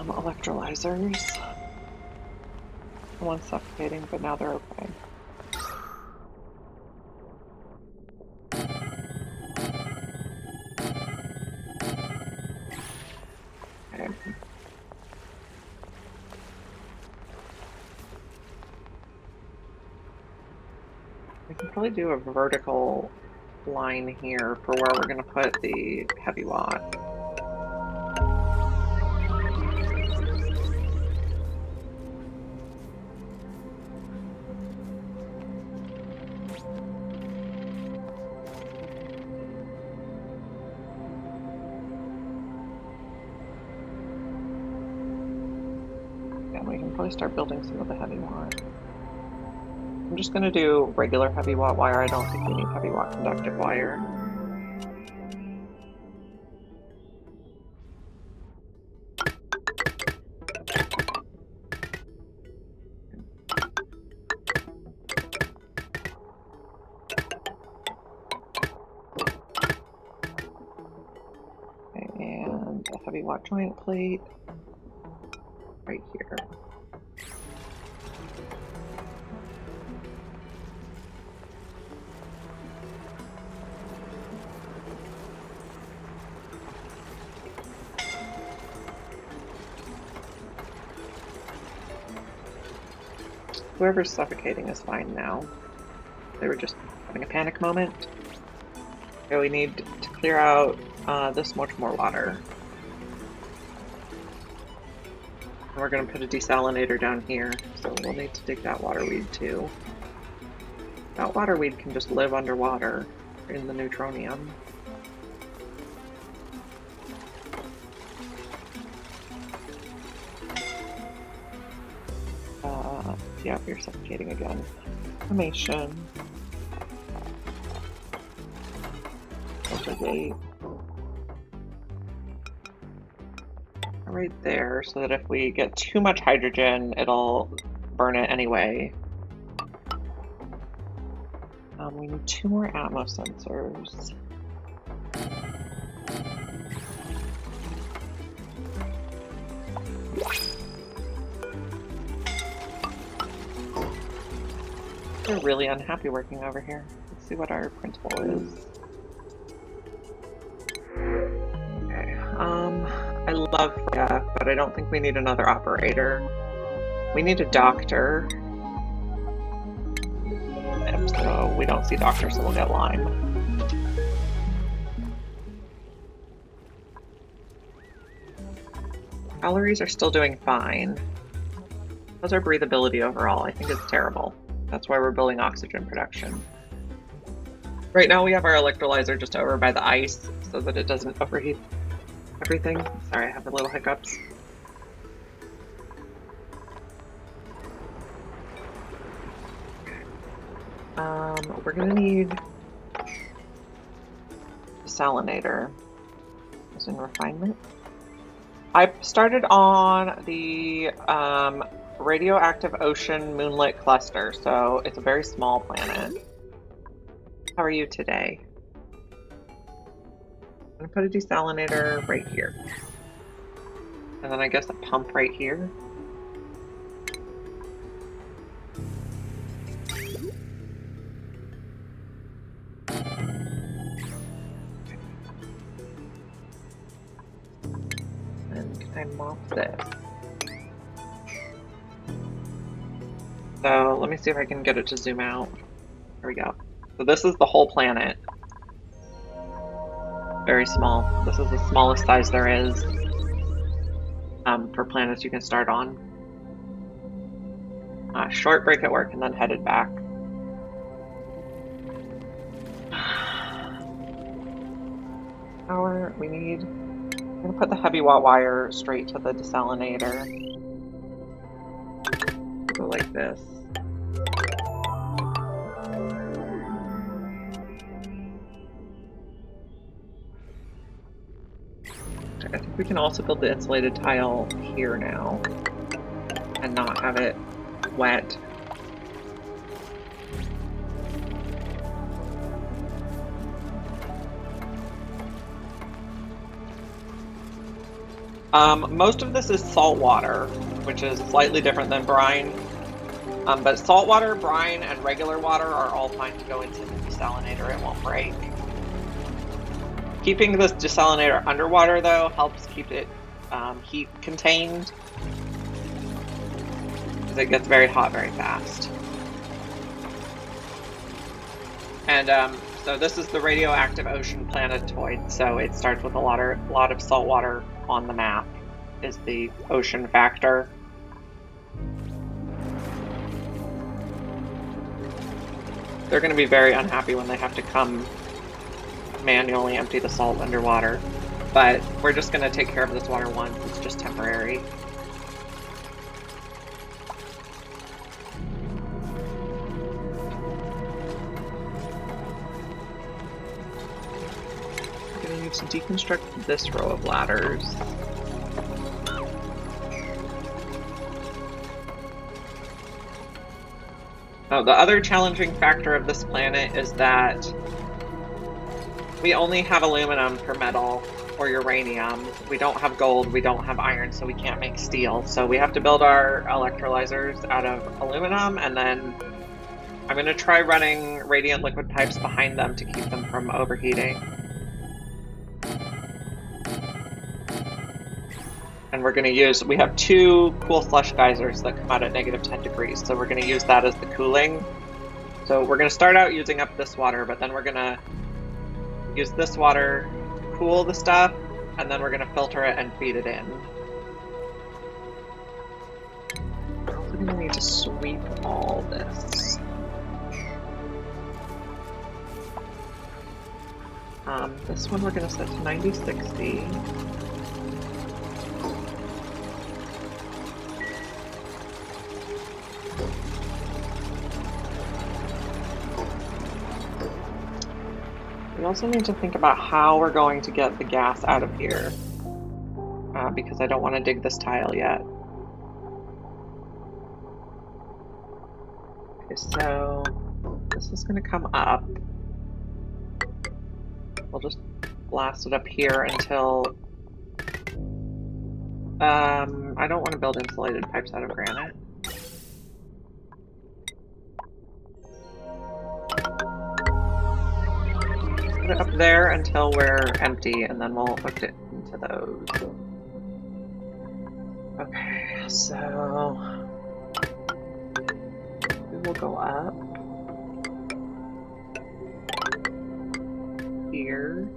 Electrolyzers. One's suffocating, but now they're okay. We can probably do a vertical line here for where we're going to put the heavy watt. And we can probably start building some of the heavy watt. I'm just going to do regular heavy watt wire. I don't think we need heavy watt conductive wire. Okay, and a heavy watt joint plate right here. Whoever's suffocating is fine now. They were just having a panic moment. Okay, we need to clear out this much more water. And we're going to put a desalinator down here, so we'll need to dig that water weed too. That water weed can just live underwater in the neutronium. Yeah, you're suffocating again. Information. Filter gate. Right there, so that if we get too much hydrogen, it'll burn it anyway. We need 2 more Atmos sensors. They're really unhappy working over here. Let's see what our principal is. Okay, I love Freya, but I don't think we need another operator. We need a doctor. Yep, so we don't see doctor, so we'll get lime. Calories are still doing fine. How's our breathability overall? I think it's terrible. That's why we're building oxygen production. Right now we have our electrolyzer just over by the ice so that it doesn't overheat everything. Sorry, I have a little hiccups. We're gonna need desalinator. Is in refinement. I started on the Radioactive Ocean Moonlet Cluster, so it's a very small planet. How are you today? I'm gonna put a desalinator right here. And then I guess a pump right here. And can I mop this? So let me see if I can get it to zoom out. There we go. So this is the whole planet. Very small. This is the smallest size there is for planets you can start on. Short break at work and then headed back. Power, we need... I'm going to put the heavy watt wire straight to the desalinator. Go like this. I think we can also build the insulated tile here now and not have it wet. Most of this is salt water, which is slightly different than brine. But salt water, brine, and regular water are all fine to go into the desalinator. It won't break. Keeping this desalinator underwater, though, helps keep it heat contained, because it gets very hot very fast. And so this is the radioactive ocean planetoid. So it starts with a lot of salt water on the map. Is the ocean factor. They're going to be very unhappy when they have to come manually empty the salt underwater, but we're just going to take care of this water once. It's just temporary. I'm going to need to deconstruct this row of ladders. Oh, the other challenging factor of this planet is that we only have aluminum for metal or uranium. We don't have gold, we don't have iron, so we can't make steel. So we have to build our electrolyzers out of aluminum, and then I'm going to try running radiant liquid pipes behind them to keep them from overheating. And we're going to use, we have 2 cool slush geysers that come out at -10 degrees, so we're going to use that as the cooling. So we're going to start out using up this water, but then we're going to use this water to cool the stuff, and then we're going to filter it and feed it in. We're also going to need to sweep all this. This one we're going to set to 9060. We also need to think about how we're going to get the gas out of here, because I don't want to dig this tile yet. Okay, so this is going to come up. We'll just blast it up here until... I don't want to build insulated pipes out of granite. Put it up there until we're empty, and then we'll hook it into those. Okay, so we will go up here.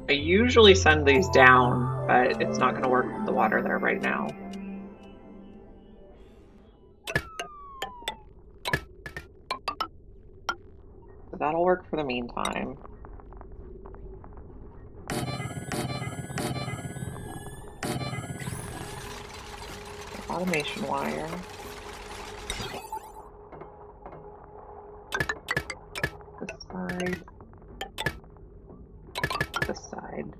I usually send these down, but it's not going to work with the water there right now. So that'll work for the meantime. Automation wire. This side. This side.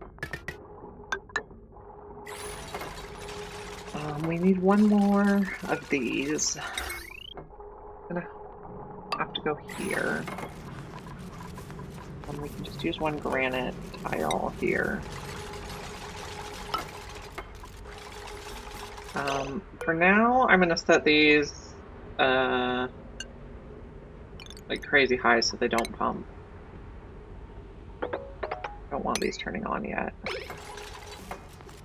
We need one more of these. I'm gonna have to go here. And we can just use one granite tile here. For now, I'm gonna set these like crazy high so they don't pump. Don't want these turning on yet.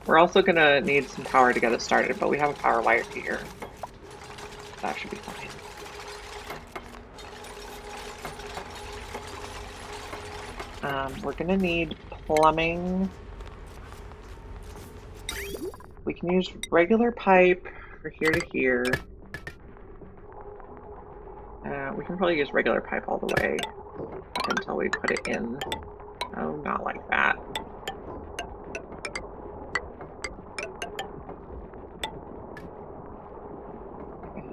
We're also gonna need some power to get it started, but we have a power wire here. That should be fine. We're gonna need plumbing. We can use regular pipe for here to here. We can probably use regular pipe all the way up until we put it in. Oh, not like that. Okay.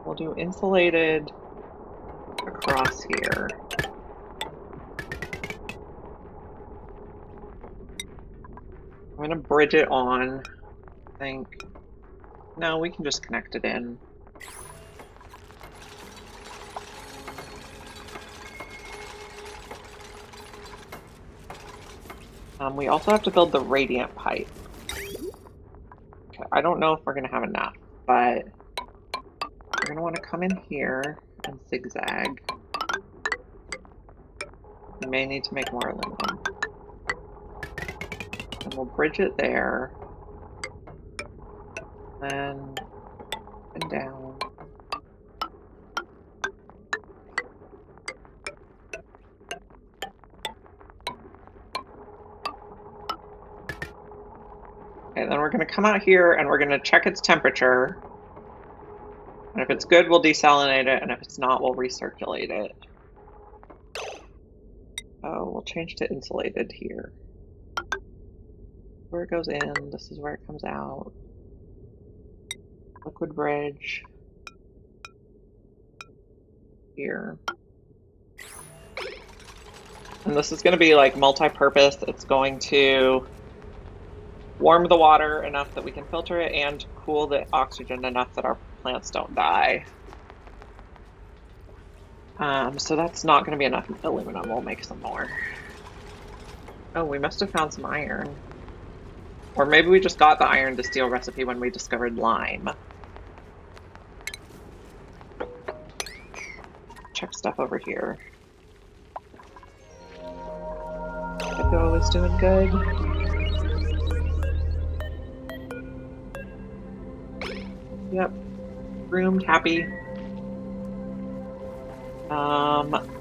We'll do insulated across here. I'm going to bridge it on, I think. No, we can just connect it in. We also have to build the radiant pipe. Okay, I don't know if we're going to have enough, but we're going to want to come in here and zigzag. We may need to make more aluminum. And we'll bridge it there. Then and down. Okay, then we're going to come out here and we're going to check its temperature. And if it's good, we'll desalinate it, and if it's not, we'll recirculate it. Oh, we'll change to insulated here. Where it goes in, this is where it comes out. Liquid bridge. Here. And this is going to be like multi-purpose. It's going to warm the water enough that we can filter it and cool the oxygen enough that our plants don't die. So that's not going to be enough aluminum. We'll make some more. Oh, we must have found some iron. Or maybe we just got the iron to steel recipe when we discovered lime. Check stuff over here. Echo is doing good. Yep. Roomed, happy.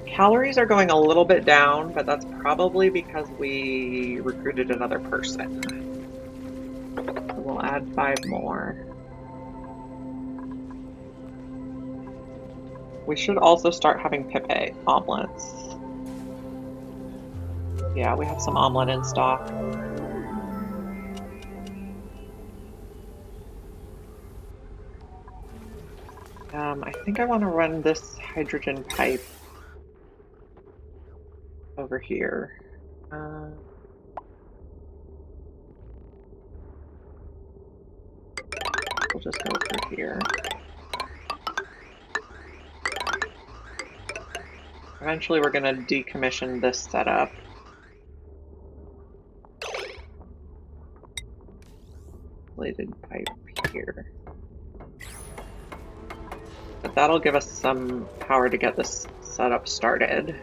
Calories are going a little bit down, but that's probably because we recruited another person. So we'll add 5 more. We should also start having Pepe omelets. Yeah, we have some omelet in stock. I think I want to run this hydrogen pipe over here. We'll just go through here. Eventually we're going to decommission this setup. Insulated pipe here. But that'll give us some power to get this setup started.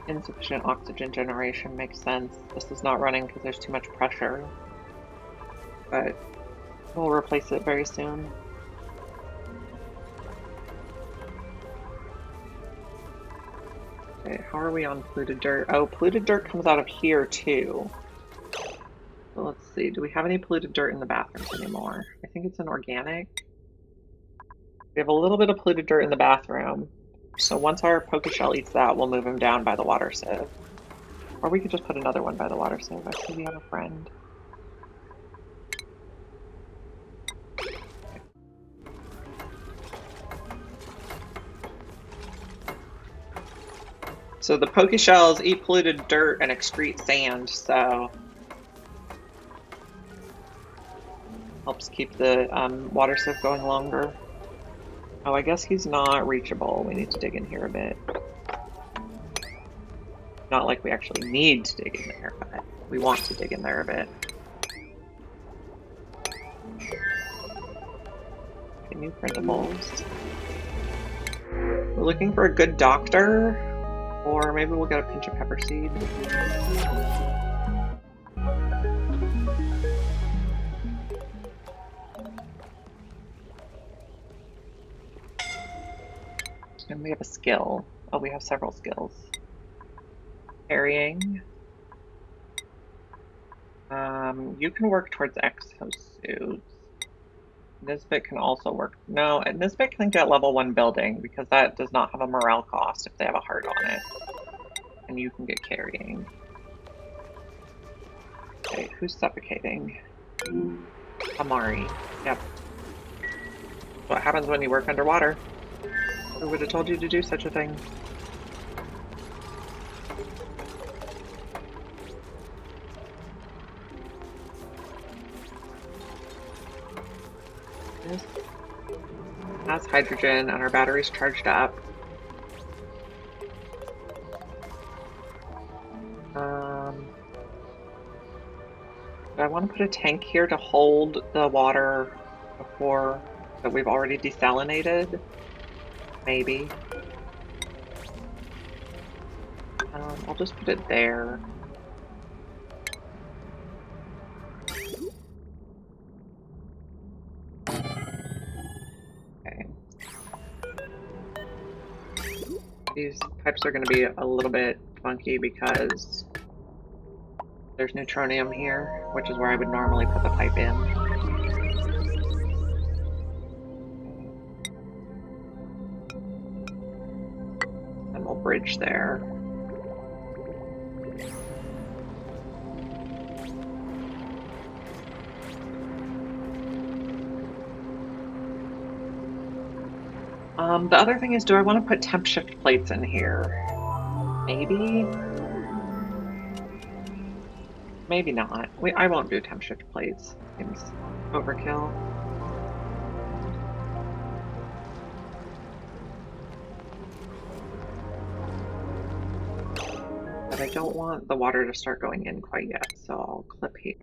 Insufficient oxygen generation makes sense. This is not running because there's too much pressure, but we'll replace it very soon. Okay, how are we on polluted dirt? Oh, polluted dirt comes out of here too. So let's see, do we have any polluted dirt in the bathrooms anymore? I think it's an organic. We have a little bit of polluted dirt in the bathroom. So once our poke shell eats that, we'll move him down by the water sieve. Or we could just put another one by the water sieve. I see we have a friend. So the poke shells eat polluted dirt and excrete sand, so helps keep the water sieve going longer. Oh, I guess he's not reachable. We need to dig in here a bit. Not like we actually need to dig in there, but we want to dig in there a bit. Okay, new printables. We're looking for a good doctor, or maybe we'll get a pinch of pepper seed. And we have a skill. Oh, we have several skills. Carrying. You can work towards exosuits. Nisbet can also work. No, Nisbet can get level 1 building because that does not have a morale cost if they have a heart on it. And you can get carrying. Okay, who's suffocating? Amari. Yep. What happens when you work underwater? Who would have told you to do such a thing? This has hydrogen and our battery's charged up. Do I want to put a tank here to hold the water before that we've already desalinated? Maybe. I'll just put it there. Okay. These pipes are going to be a little bit funky because there's neutronium here, which is where I would normally put the pipe in. And we'll bridge there. The other thing is, do I want to put temp shift plates in here? Maybe? Maybe not. I won't do temp shift plates. Seems overkill. But I don't want the water to start going in quite yet, so I'll clip here.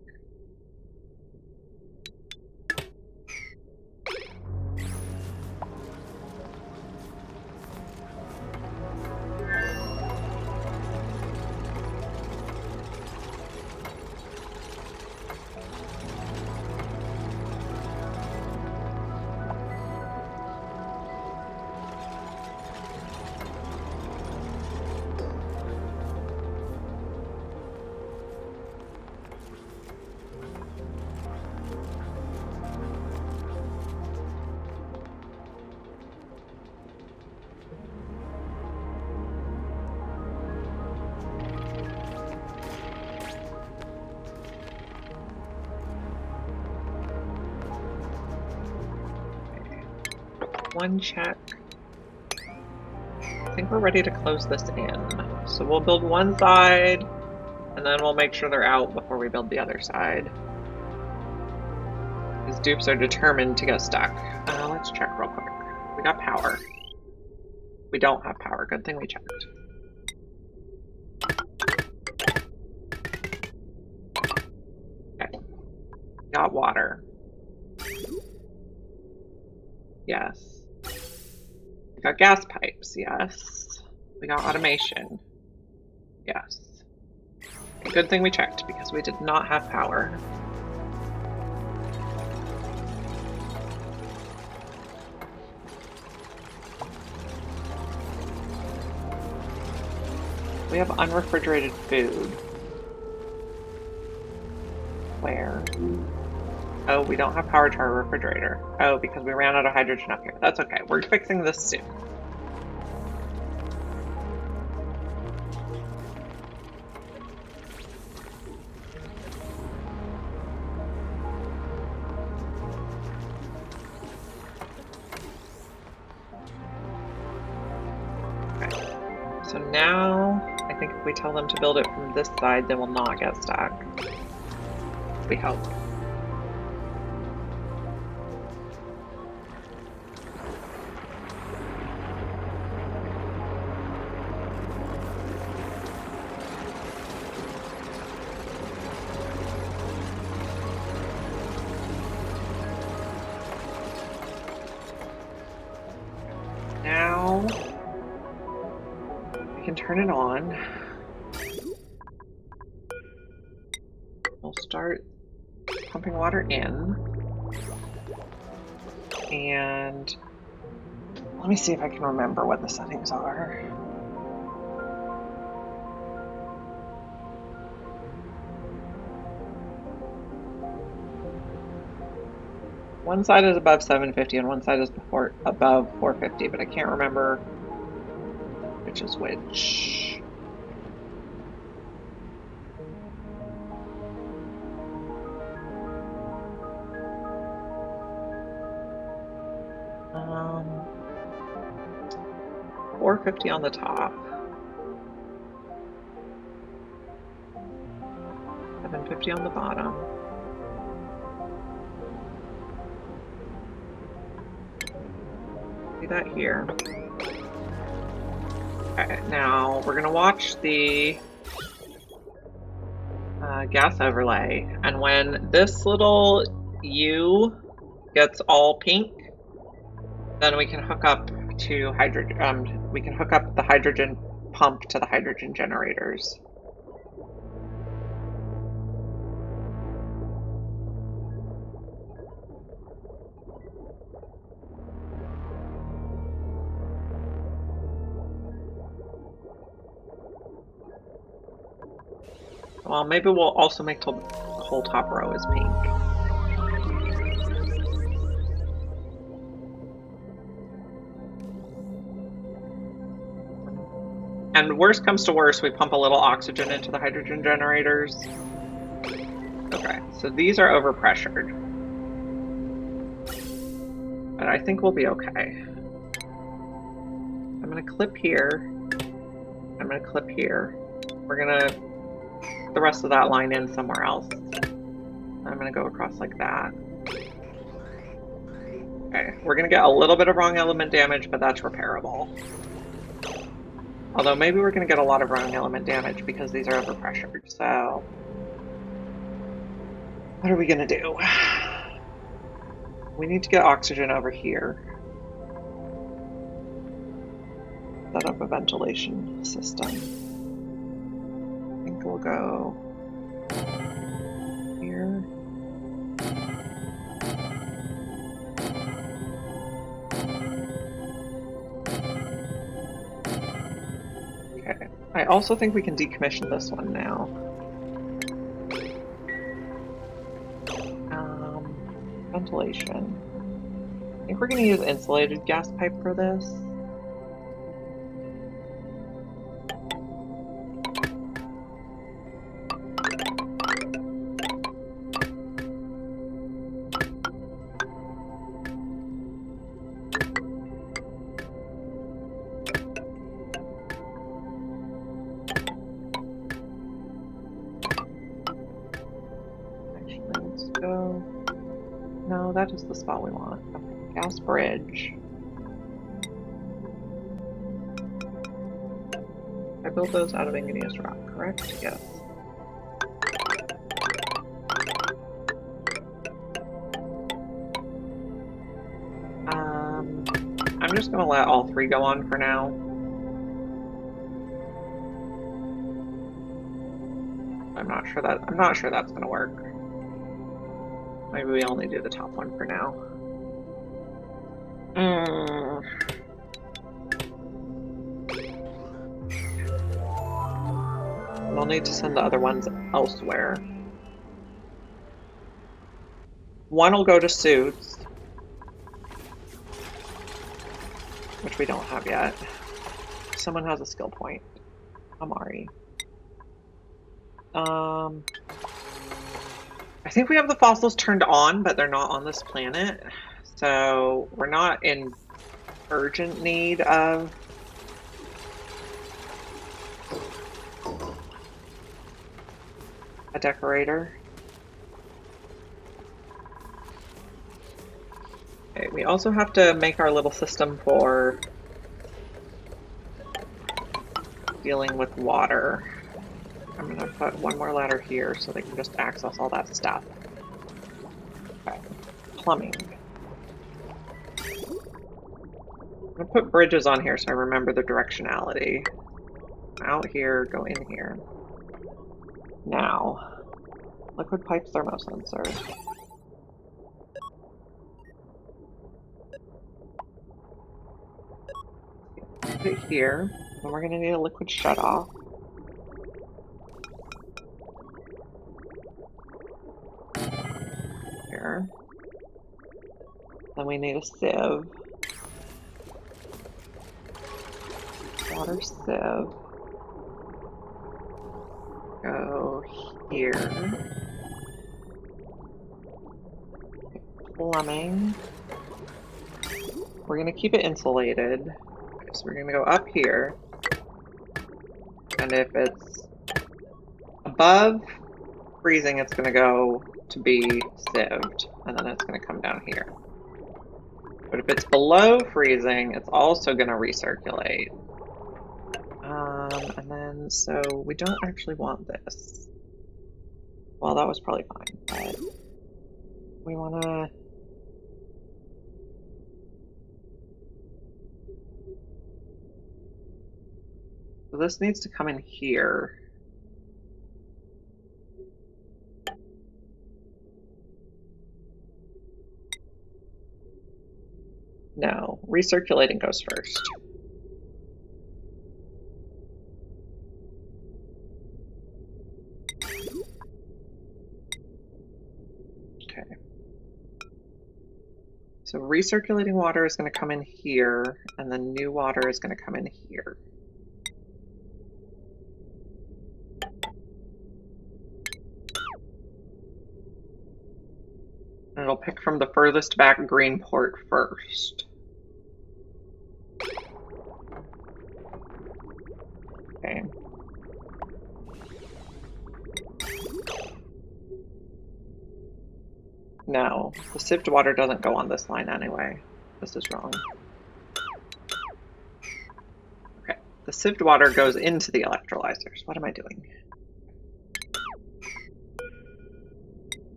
One check. I think we're ready to close this in. So we'll build one side, and then we'll make sure they're out before we build the other side. These dupes are determined to get stuck. Let's check real quick. We got power. We don't have power. Good thing we checked. Okay. Got water. Yes. We got gas pipes, yes. We got automation, yes. Good thing we checked because we did not have power. We have unrefrigerated food. Where? Oh, we don't have power to our refrigerator. Oh, because we ran out of hydrogen up here. That's okay. We're fixing this soon. So now, I think if we tell them to build it from this side, they will not get stuck. We hope. Now, we can turn it on. We'll start pumping water in. And let me see if I can remember what the settings are. One side is above 750 and one side is above 450, but I can't remember which is which. Um, 450 on the top. 750 on the bottom. See that here. Okay, now we're gonna watch the gas overlay, and when this little U gets all pink, then we can hook up to hydrogen. We can hook up the hydrogen pump to the hydrogen generators. Well, maybe we'll also make the whole top row is pink. And worst comes to worst, we pump a little oxygen into the hydrogen generators. Okay, so these are overpressured. But I think we'll be okay. I'm gonna clip here. I'm gonna clip here. We're gonna put the rest of that line in somewhere else. I'm gonna go across like that. Okay, we're gonna get a little bit of wrong element damage, but that's repairable. Although maybe we're gonna get a lot of wrong element damage because these are overpressured, so... What are we gonna do? We need to get oxygen over here. Set up a ventilation system. I think we'll go here. Okay. I also think we can decommission this one now. Ventilation. I think we're going to use insulated gas pipe for this. Actually, let's go. No, that is the spot we want. Okay, gas bridge. I built those out of igneous rock, correct? Yes. I'm just gonna let all three go on for now. I'm not sure that's gonna work. Maybe we only do the top one for now. we'll need to send the other ones elsewhere. One will go to suits, which we don't have yet. Someone has a skill point. Amari. I think we have the fossils turned on, but they're not on this planet. So we're not in urgent need of a decorator. Okay, we also have to make our little system for dealing with water. I'm gonna put one more ladder here so they can just access all that stuff. Okay. Plumbing. I'm gonna put bridges on here so I remember the directionality. Out here, go in here. Now, liquid pipe thermosensor. Put it here, and we're gonna need a liquid shutoff. Here. Then we need a sieve. Water sieve. Go here. Plumbing. We're gonna keep it insulated. So we're gonna go up here. And if it's above freezing, it's gonna go to be sieved. And then it's gonna come down here. But if it's below freezing, it's also gonna recirculate. And then, so we don't actually want this. Well, that was probably fine, but we wanna... So this needs to come in here. No, recirculating goes first. Okay. So recirculating water is going to come in here, and then new water is going to come in here. And it'll pick from the furthest back green port first. Okay. No, the sieved water doesn't go on this line anyway. This is wrong. Okay, the sieved water goes into the electrolyzers. What am I doing?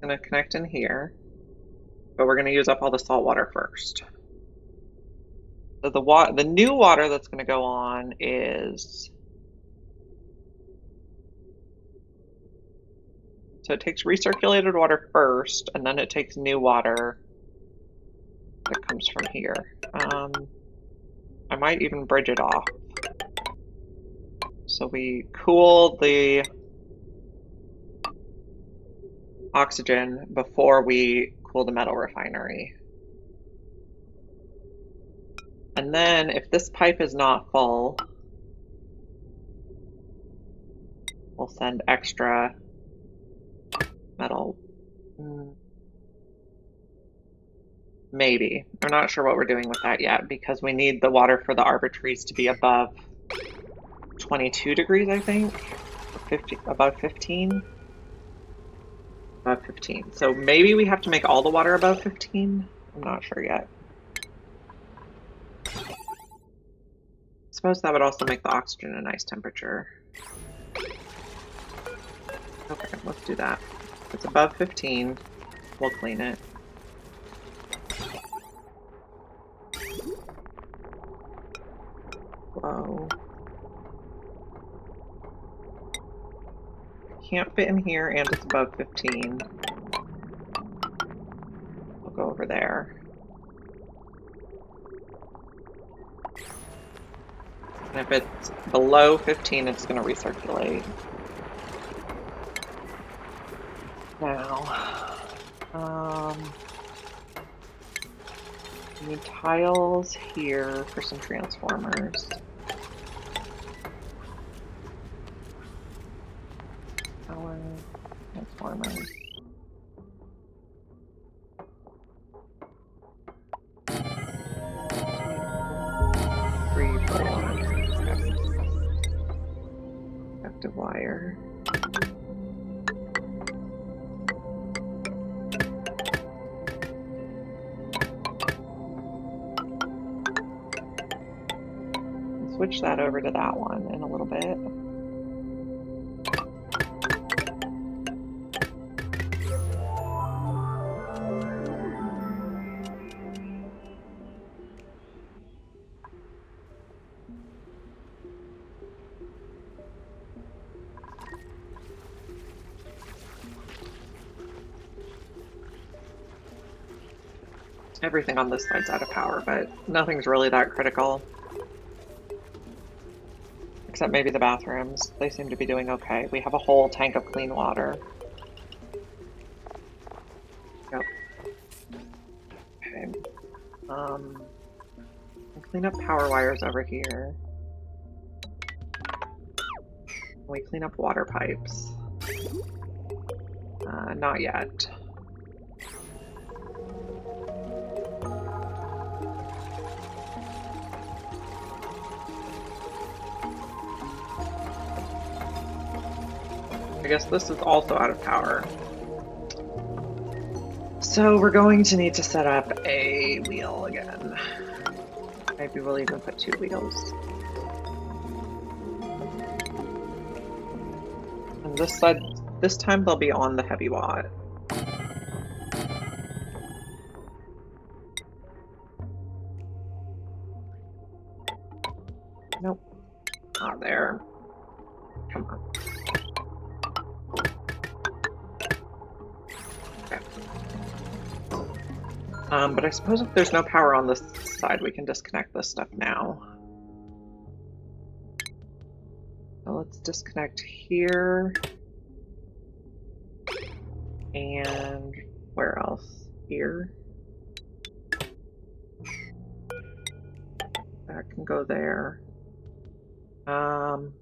I'm gonna connect in here, but we're gonna use up all the salt water first. So the new water that's gonna go on is... So it takes recirculated water first, and then it takes new water that comes from here. I might even bridge it off. So we cool the oxygen before we cool the metal refinery. And then if this pipe is not full, we'll send extra metal. Maybe. I'm not sure what we're doing with that yet because we need the water for the arbitraries to be above 22 degrees, I think. 50, above 15. Above 15. So maybe we have to make all the water above 15. I'm not sure yet. I suppose that would also make the oxygen a nice temperature. Okay, let's do that. If it's above 15, we'll clean it. Whoa. Can't fit in here and it's above 15. We'll go over there. And if it's below 15, it's going to recirculate. Now, we need tiles here for some transformers. Power, transformers. Active wire. Switch that over to that one in a little bit. Everything on this side's out of power, but nothing's really that critical. Except maybe the bathrooms. They seem to be doing okay. We have a whole tank of clean water. Yep. Okay. Clean up power wires over here. We clean up water pipes. Not yet. I guess this is also out of power. So we're going to need to set up a wheel again. Maybe we'll even put 2 wheels. And this side, this time they'll be on the heavy watt. Nope. Not there. Come on. But I suppose if there's no power on this side, we can disconnect this stuff now. So let's disconnect here. And where else? Here. That can go there. Then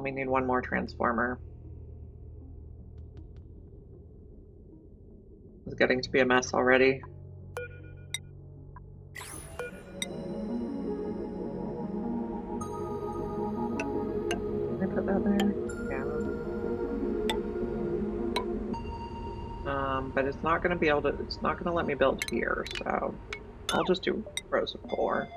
we need one more transformer. It's getting to be a mess already. Can I put that there? Yeah. But it's not going to be able to, it's not going to let me build here, so I'll just do rows of 4.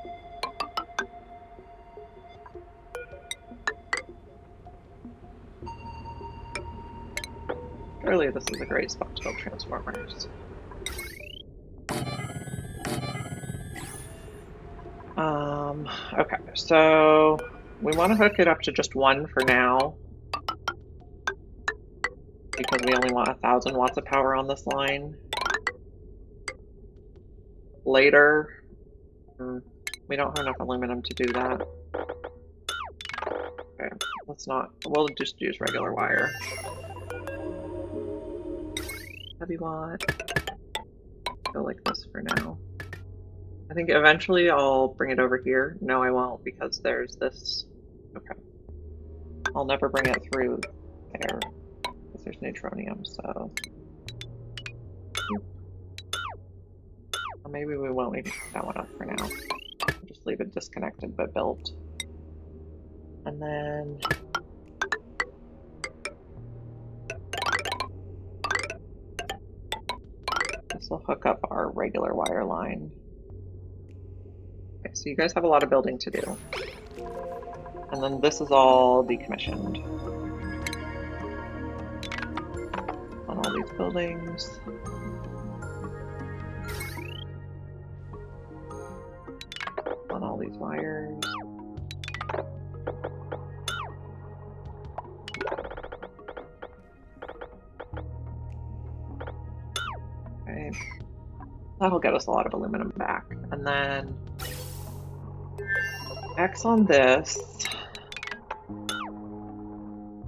Surely this is a great spot to build transformers. Okay, so we want to hook it up to just 1 for now, because we only want 1,000 watts of power on this line. Later, we don't have enough aluminum to do that. Okay, let's not, we'll just use regular wire. Heavy watt. Go like this for now. I think eventually I'll bring it over here. No, I won't, because there's this. Okay. I'll never bring it through there, because there's neutronium, so. Or maybe we won't even pick that one up for now. We'll just leave it disconnected but built. And then. This will hook up our regular wire line. Okay, so you guys have a lot of building to do. And then this is all decommissioned. On all these buildings. On all these wires. Okay. That'll get us a lot of aluminum back. And then X on this.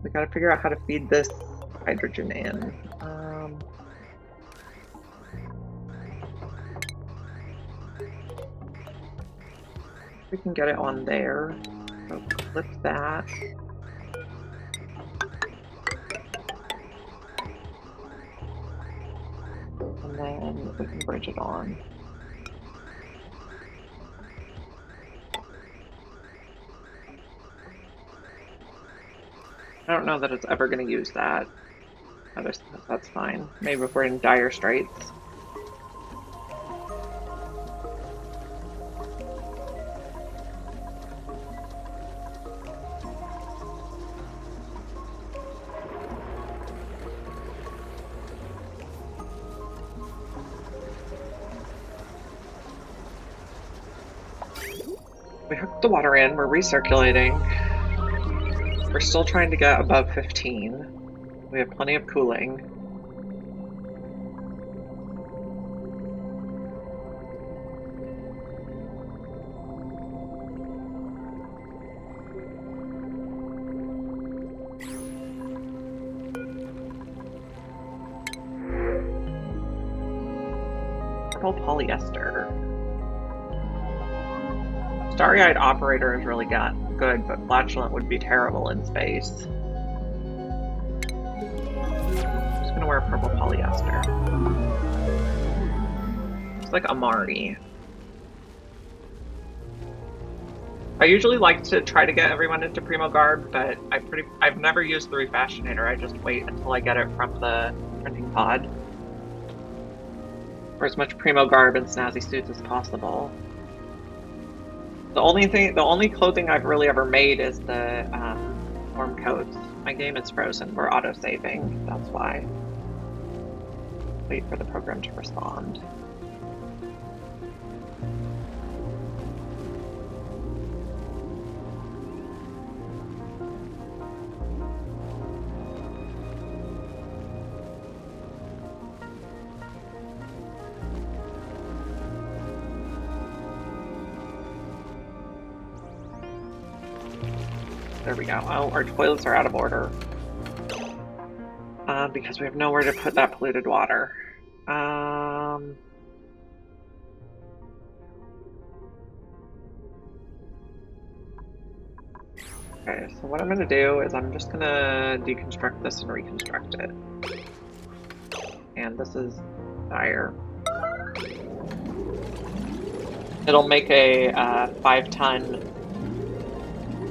We gotta figure out how to feed this hydrogen in. We can get it on there. So flip that. And then we can bridge it on. I don't know that it's ever going to use that. That's fine. Maybe if we're in dire straits. We hooked the water in, we're recirculating. We're still trying to get above 15. We have plenty of cooling. Purple polyester. Starry-eyed operator is really good, but flatulent would be terrible in space. I'm just gonna wear purple polyester. It's like Amari. I usually like to try to get everyone into Primo Garb, but I've never used the refashionator. I just wait until I get it from the printing pod. For as much Primo Garb and snazzy suits as possible. The only clothing I've really ever made is the warm coats. My game is frozen. We're auto-saving. That's why. Wait for the program to respond. There we go. Oh, our toilets are out of order. Because we have nowhere to put that polluted water. Okay, so what I'm going to do is I'm just going to deconstruct this and reconstruct it. And this is dire. It'll make a 5-ton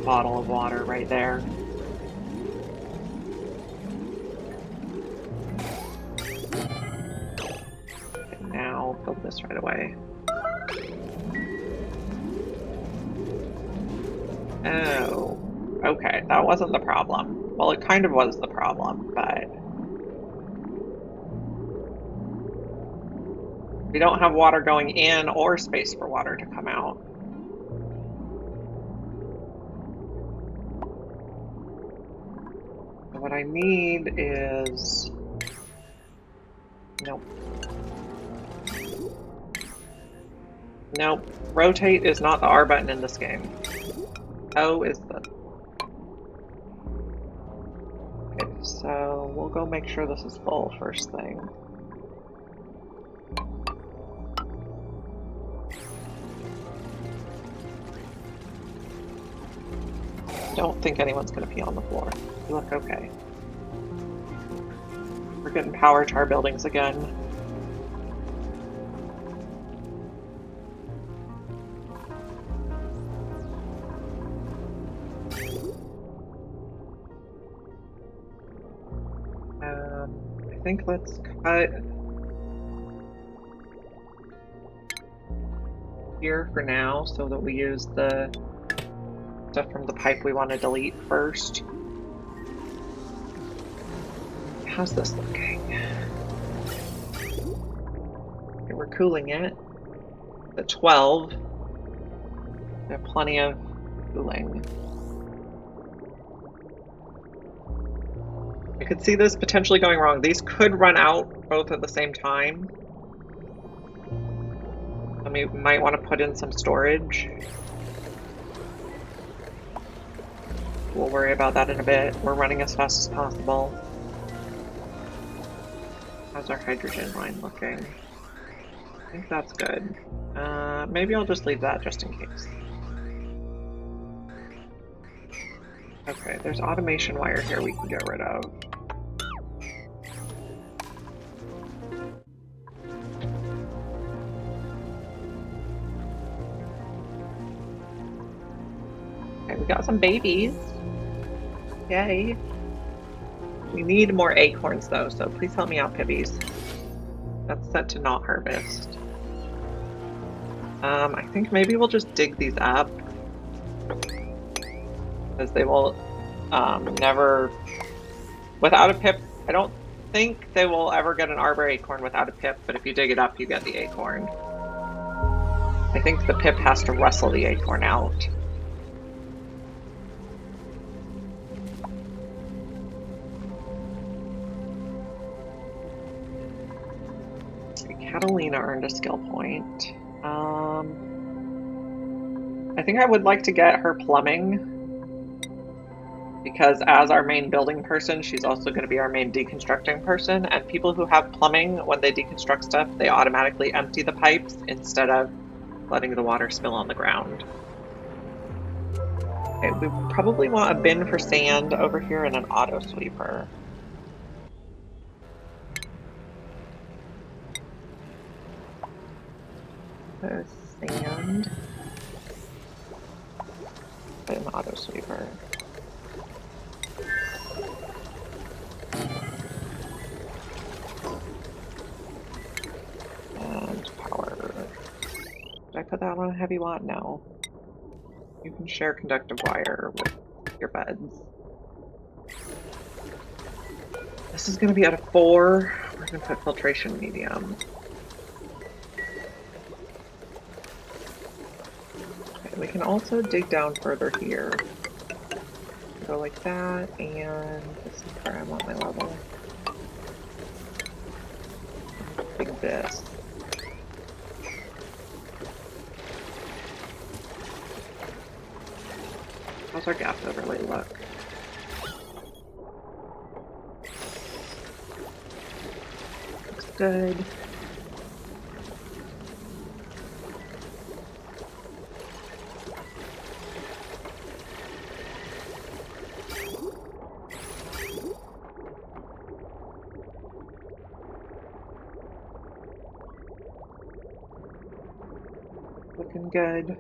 bottle of water right there. And now fill this right away. Oh, okay, that wasn't the problem. Well, it kind of was the problem, but we don't have water going in or space for water to come out. What I need is... Nope. Nope. Rotate is not the R button in this game. O is the... Okay, so we'll go make sure this is full first thing. Don't think anyone's gonna pee on the floor. You look okay. We're getting power to our buildings again. I think let's cut here for now so that we use the stuff from the pipe we want to delete first. How's this looking? Okay, we're cooling it. At 12. We have plenty of cooling. I could see this potentially going wrong. These could run out both at the same time. And we might want to put in some storage. We'll worry about that in a bit. We're running as fast as possible. How's our hydrogen line looking? I think that's good. Maybe I'll just leave that just in case. Okay, there's automation wire here we can get rid of. Okay, we got some babies. Yay. We need more acorns though, so please help me out, Pibbies. That's set to not harvest. I think maybe we'll just dig these up. Because they will never... Without a pip, I don't think they will ever get an arbor acorn without a pip, but if you dig it up, you get the acorn. I think the pip has to wrestle the acorn out. Catalina earned a skill point. I think I would like to get her plumbing, because as our main building person, she's also going to be our main deconstructing person, and people who have plumbing, when they deconstruct stuff, they automatically empty the pipes instead of letting the water spill on the ground. Okay, we probably want a bin for sand over here and an auto sweeper. There's sand. Put an auto sweeper. And power. Did I put that on a heavy watt? No. You can share conductive wire with your beds. This is going to be out of 4. We're going to put filtration medium. Okay, we can also dig down further here. Go like that, and this is where I want my level. Dig this. How's our gas overlay look? Looks good. Looking good.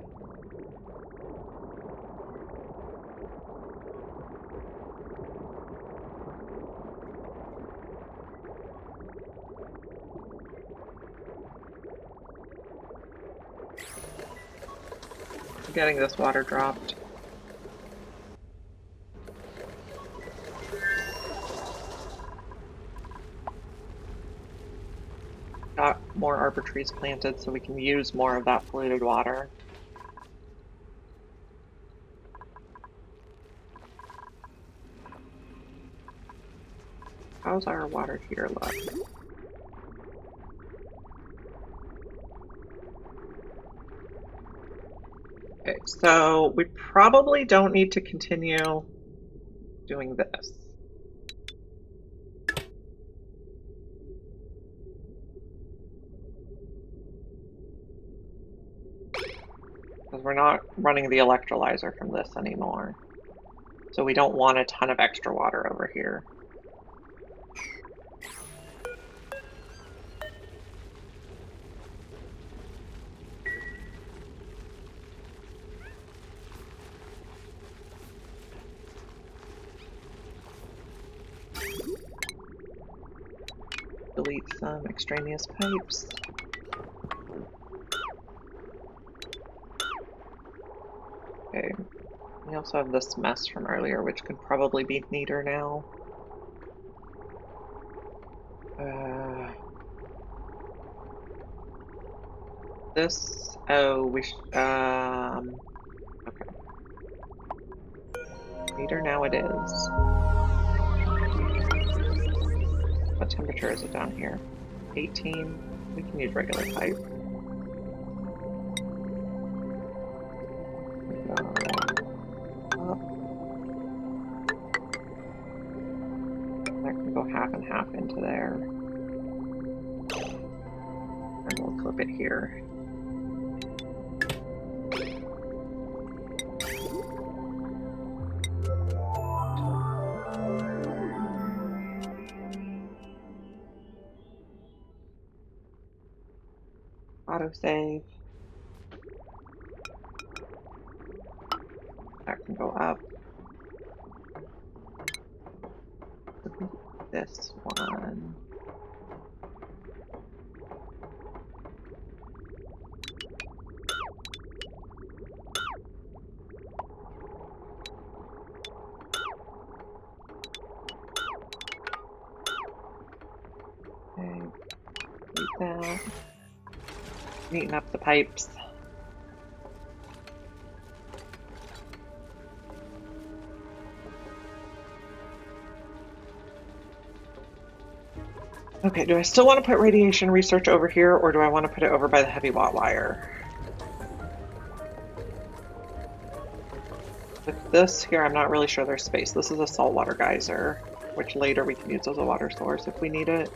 Getting this water dropped. Got more arbor trees planted so we can use more of that polluted water. How's our water heater look? Okay, so we probably don't need to continue doing this. Because we're not running the electrolyzer from this anymore. So we don't want a ton of extra water over here. Delete some extraneous pipes. Okay, we also have this mess from earlier, which could probably be neater now. This, oh, we okay. Neater now it is. What temperature is it down here? 18. We can use regular pipe. Up. and half into there. And we'll clip it here. Autosave. That can go up. This one. Okay, eat that. Neaten up the pipes. Okay, do I still want to put radiation research over here, or do I want to put it over by the heavy watt wire? With this here, I'm not really sure there's space. This is a saltwater geyser, which later we can use as a water source if we need it.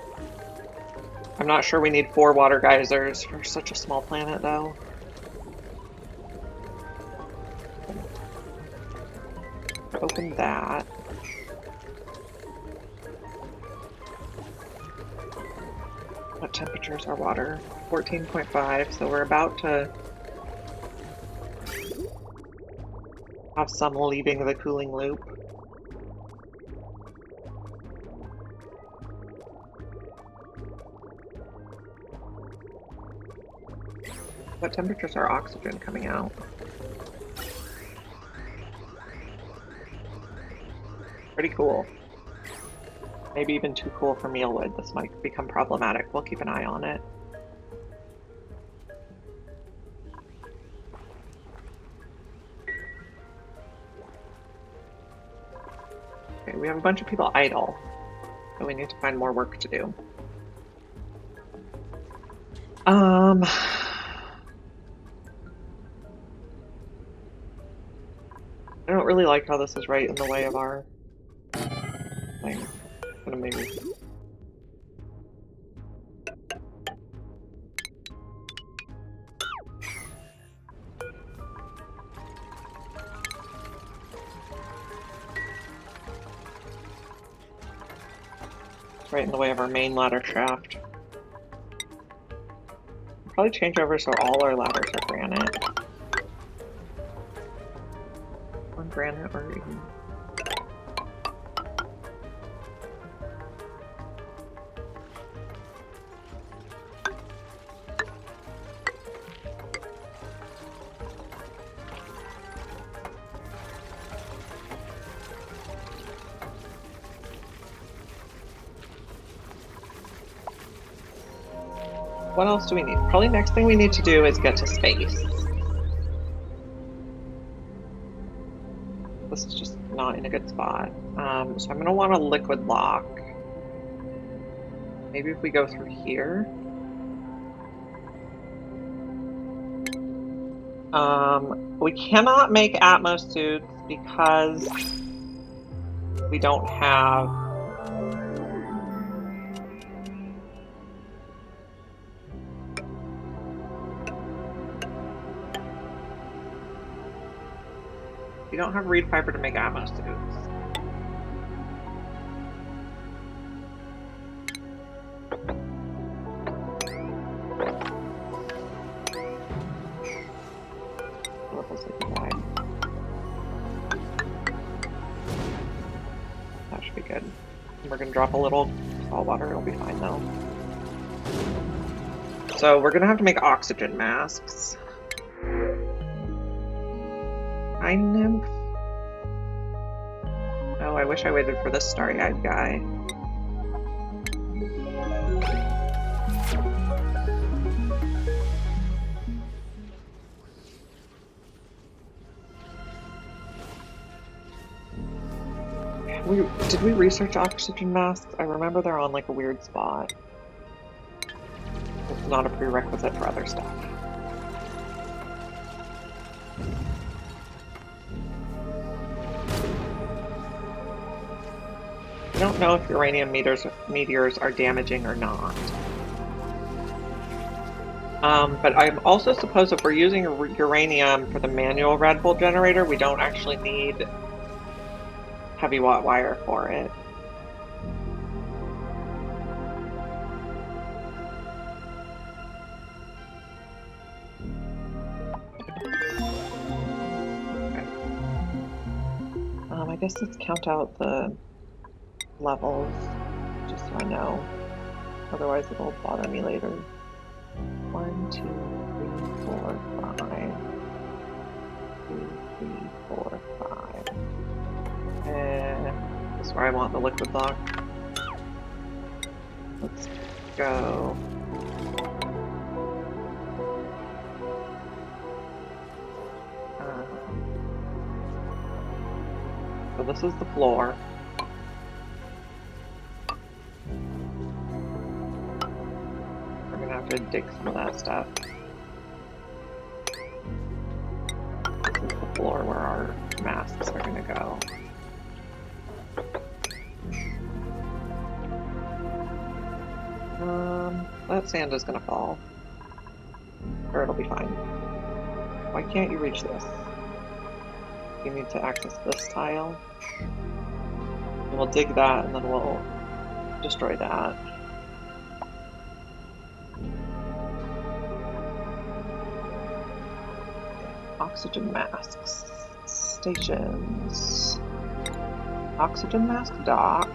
I'm not sure we need 4 water geysers for such a small planet, though. Open that. What temperature is our water? 14.5, so we're about to have some leaving the cooling loop. What temperature is our oxygen coming out? Pretty cool. Maybe even too cool for mealwood. This might become problematic. We'll keep an eye on it. Okay, we have a bunch of people idle, so we need to find more work to do. I don't really like how this is right in the way of our thing. I'm gonna maybe... It's right in the way of our main ladder shaft. Probably change over so all our ladders are granite. On granite or even... What else do we need? Probably next thing we need to do is get to space. This is just not in a good spot. So I'm going to want a liquid lock. Maybe if we go through here. We cannot make Atmos suits because we don't have... We don't have reed fiber to make Atmos suits. That should be good. We're gonna drop a little salt water, it'll be fine though. So we're gonna have to make oxygen masks. Hi, nymph. Oh, I wish I waited for this starry-eyed guy. Did we research oxygen masks? I remember they're on like a weird spot. It's not a prerequisite for other stuff. I don't know if uranium meteors are damaging or not. But I also suppose if we're using uranium for the manual Red Bull generator, we don't actually need heavy watt wire for it. Okay. I guess let's count out the levels, just so I know. Otherwise it'll bother me later. 1, 2, 3, 4, 5. 2, 3, 4, 5. This is where I want the liquid lock. Let's go. So this is the floor. We're gonna have to dig some of that stuff. This is the floor where our masks are gonna go. That sand is gonna fall. Or it'll be fine. Why can't you reach this? You need to access this tile. And we'll dig that and then we'll destroy that. Oxygen masks. Stations. Oxygen mask dock.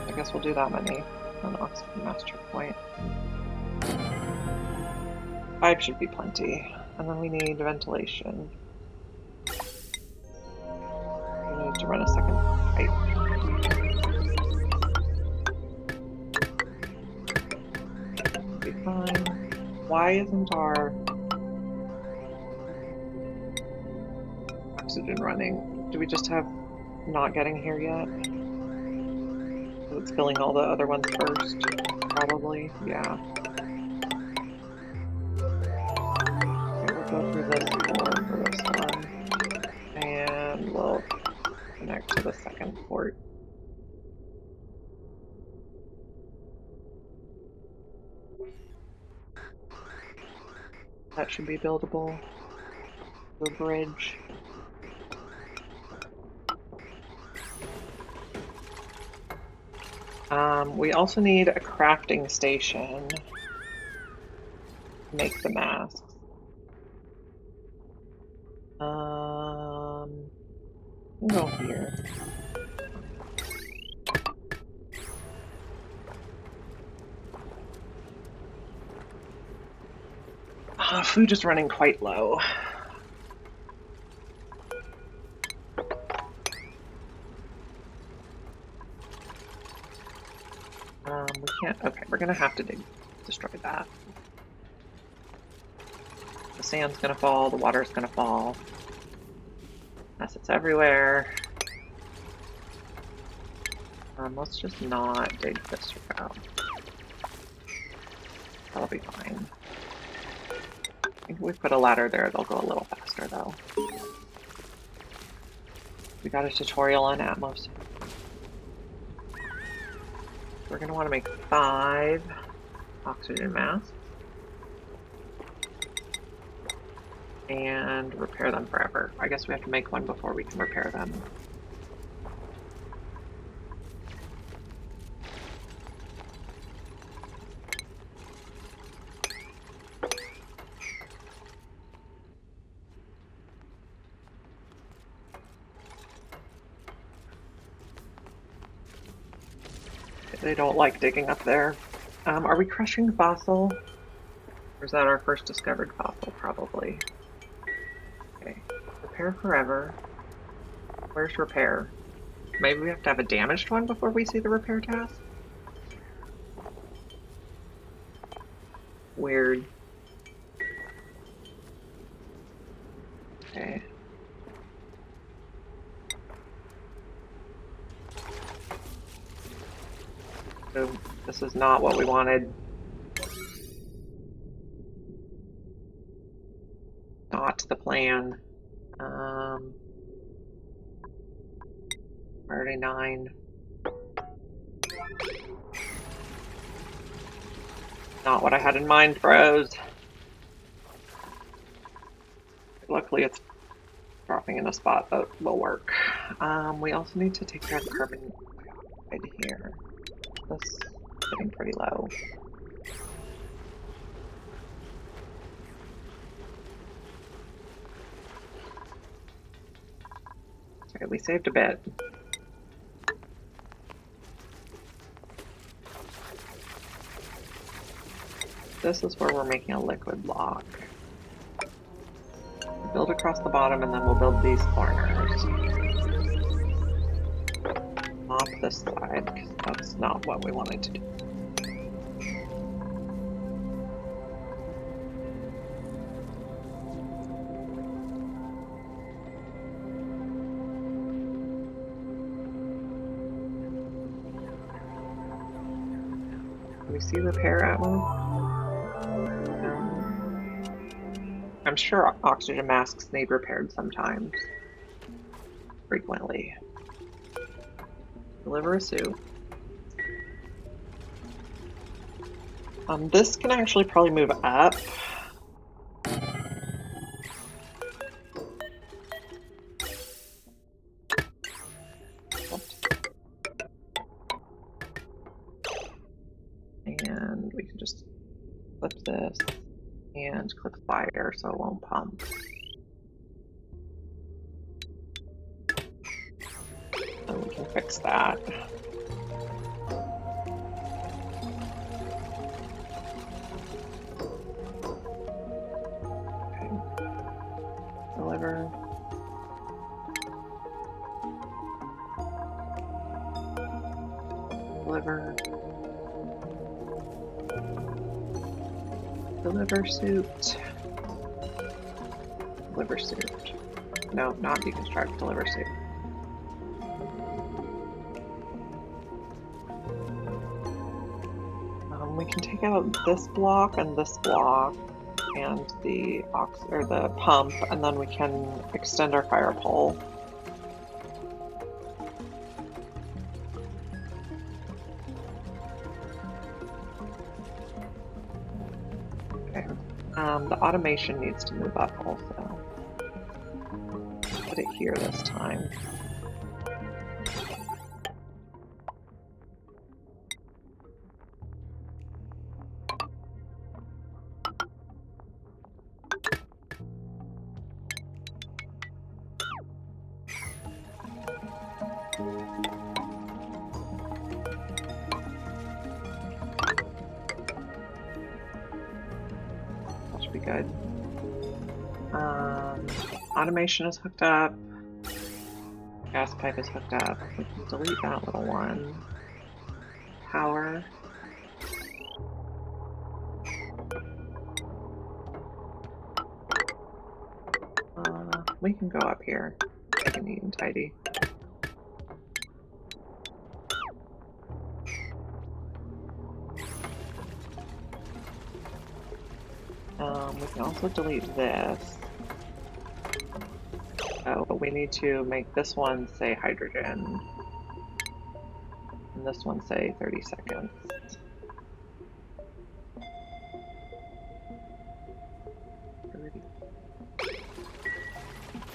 I guess we'll do that many on oxygen mask checkpoint. 5 should be plenty. And then we need ventilation. We need to run a second pipe. Be fine. Why isn't our oxygen running? Do we just have not getting here yet? So it's filling all the other ones first? Probably, yeah. Go through this port for this one, and we'll connect to the second port. That should be buildable. The bridge. We also need a crafting station to make the masks. We'll go here. Food is running quite low. We can't, okay, we're gonna have to destroy that. The sand's gonna fall, the water's gonna fall. Acids everywhere. Let's just not dig this route. That'll be fine. If we put a ladder there, they'll go a little faster though. We got a tutorial on Atmos. We're gonna want to make 5 oxygen masks. And repair them forever. I guess we have to make one before we can repair them. They don't like digging up there. Are we crushing fossil? Or is that our first discovered fossil? Probably. Okay. Repair forever. Where's repair? Maybe we have to have a damaged one before we see the repair task? Weird. Okay. So this is not what we wanted. Not the plan. Priority 9. Not what I had in mind, bros. Luckily, it's dropping in a spot that will work. We also need to take care of carbon right here. This is getting pretty low. Okay, we saved a bit. This is where we're making a liquid block. We'll build across the bottom and then we'll build these corners. Off this side, because that's not what we wanted to do. Do we see repair ammo? I'm sure oxygen masks need repaired sometimes. Frequently. Deliver a suit. This can actually probably move up. And we can just flip this and click fire so it won't pump. And we can fix that. Okay. Deliver. Deliver. Deliver suit. Deliver suit. No, not deconstruct, deliver suit. We can take out this block and the pump, and then we can extend our fire pole. Okay. The automation needs to move up also. Put it here this time. Be good. Automation is hooked up. Gas pipe is hooked up. We can delete that little one. Power. We can go up here. Make it neat and tidy. We can also delete this. Oh, but we need to make this one say hydrogen. And this one say 30 seconds.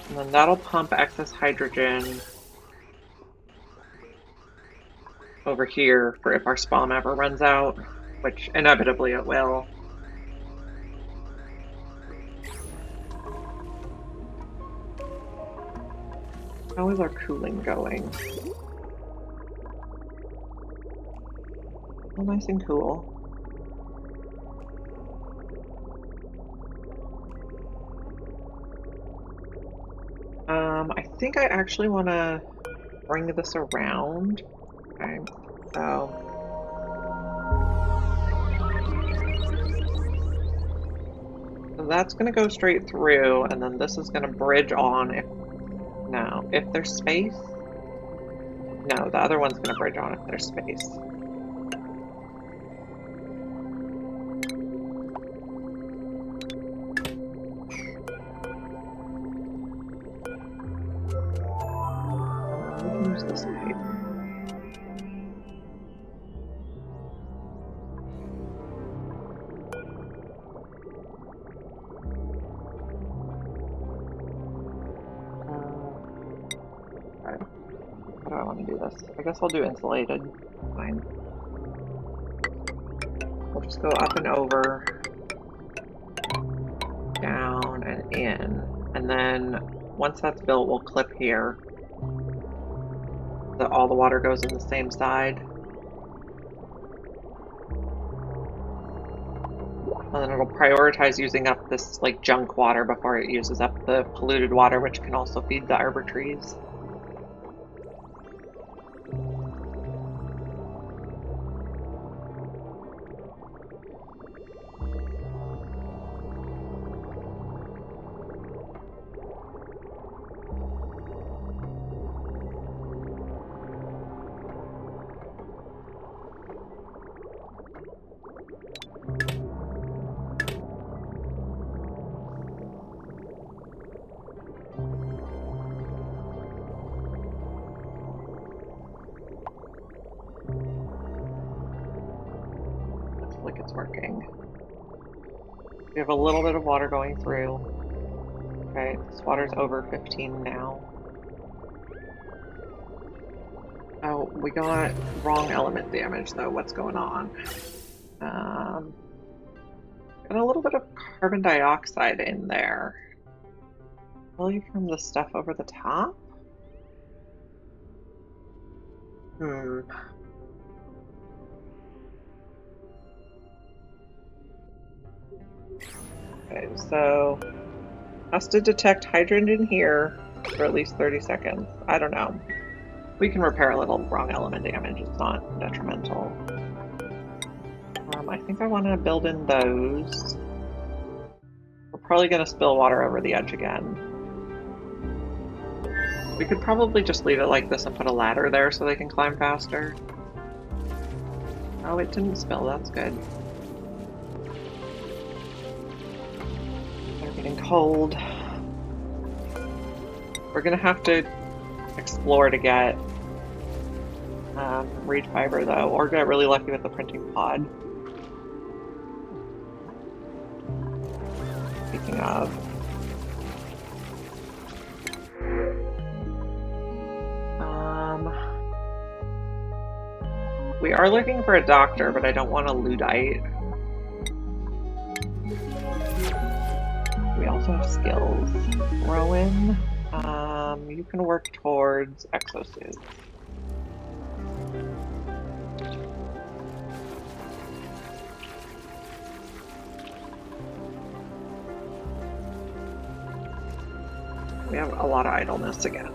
And then that'll pump excess hydrogen over here for if our spawn ever runs out, which inevitably it will. How is our cooling going? Oh, nice and cool. I think I actually want to bring this around. Okay, so that's going to go straight through, and then this is going to bridge on if there's space. No, the other one's going to bridge on if there's space. this pipe. Okay. How do I want to do this? I guess I'll do insulated. Fine. We'll just go up and over, down and in, and then once that's built, we'll clip here so that all the water goes in the same side. And then it'll prioritize using up this like junk water before it uses up the polluted water, which can also feed the arbor trees. Like it's working. We have a little bit of water going through. Okay, this water's over 15 now. Oh, we got wrong element damage though. What's going on? Got a little bit of carbon dioxide in there. Really from the stuff over the top? Okay, so has to detect hydrogen here for at least 30 seconds. I don't know. We can repair a little wrong element damage. It's not detrimental. I think I want to build in those. We're probably going to spill water over the edge again. We could probably just leave it like this and put a ladder there so they can climb faster. Oh, it didn't spill. That's good. They're getting cold. We're going to have to explore to get reed fiber though, or get really lucky with the printing pod. Speaking of, we are looking for a doctor, but I don't want a Luddite. We also have skills. Rowan, you can work towards exosuits. We have a lot of idleness again.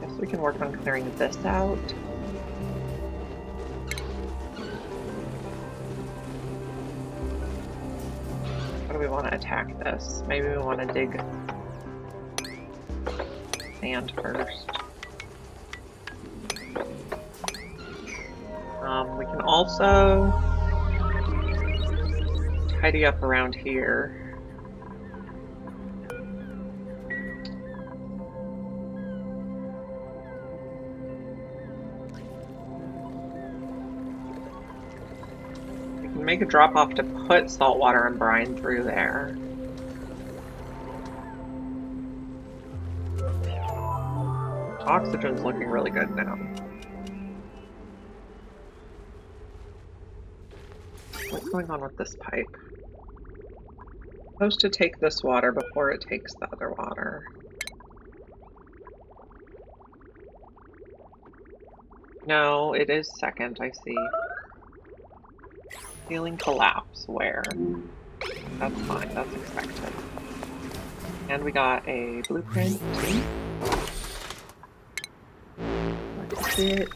Guess we can work on clearing this out. How do we want to attack this? Maybe we want to dig sand first. We can also tidy up around here. We can make a drop off to put salt water and brine through there. Oxygen's looking really good now. What's going on with this pipe? It's supposed to take this water before it takes the other water. No, it is second, I see. Ceiling collapse, where? That's fine, that's expected. And we got a blueprint. What's it?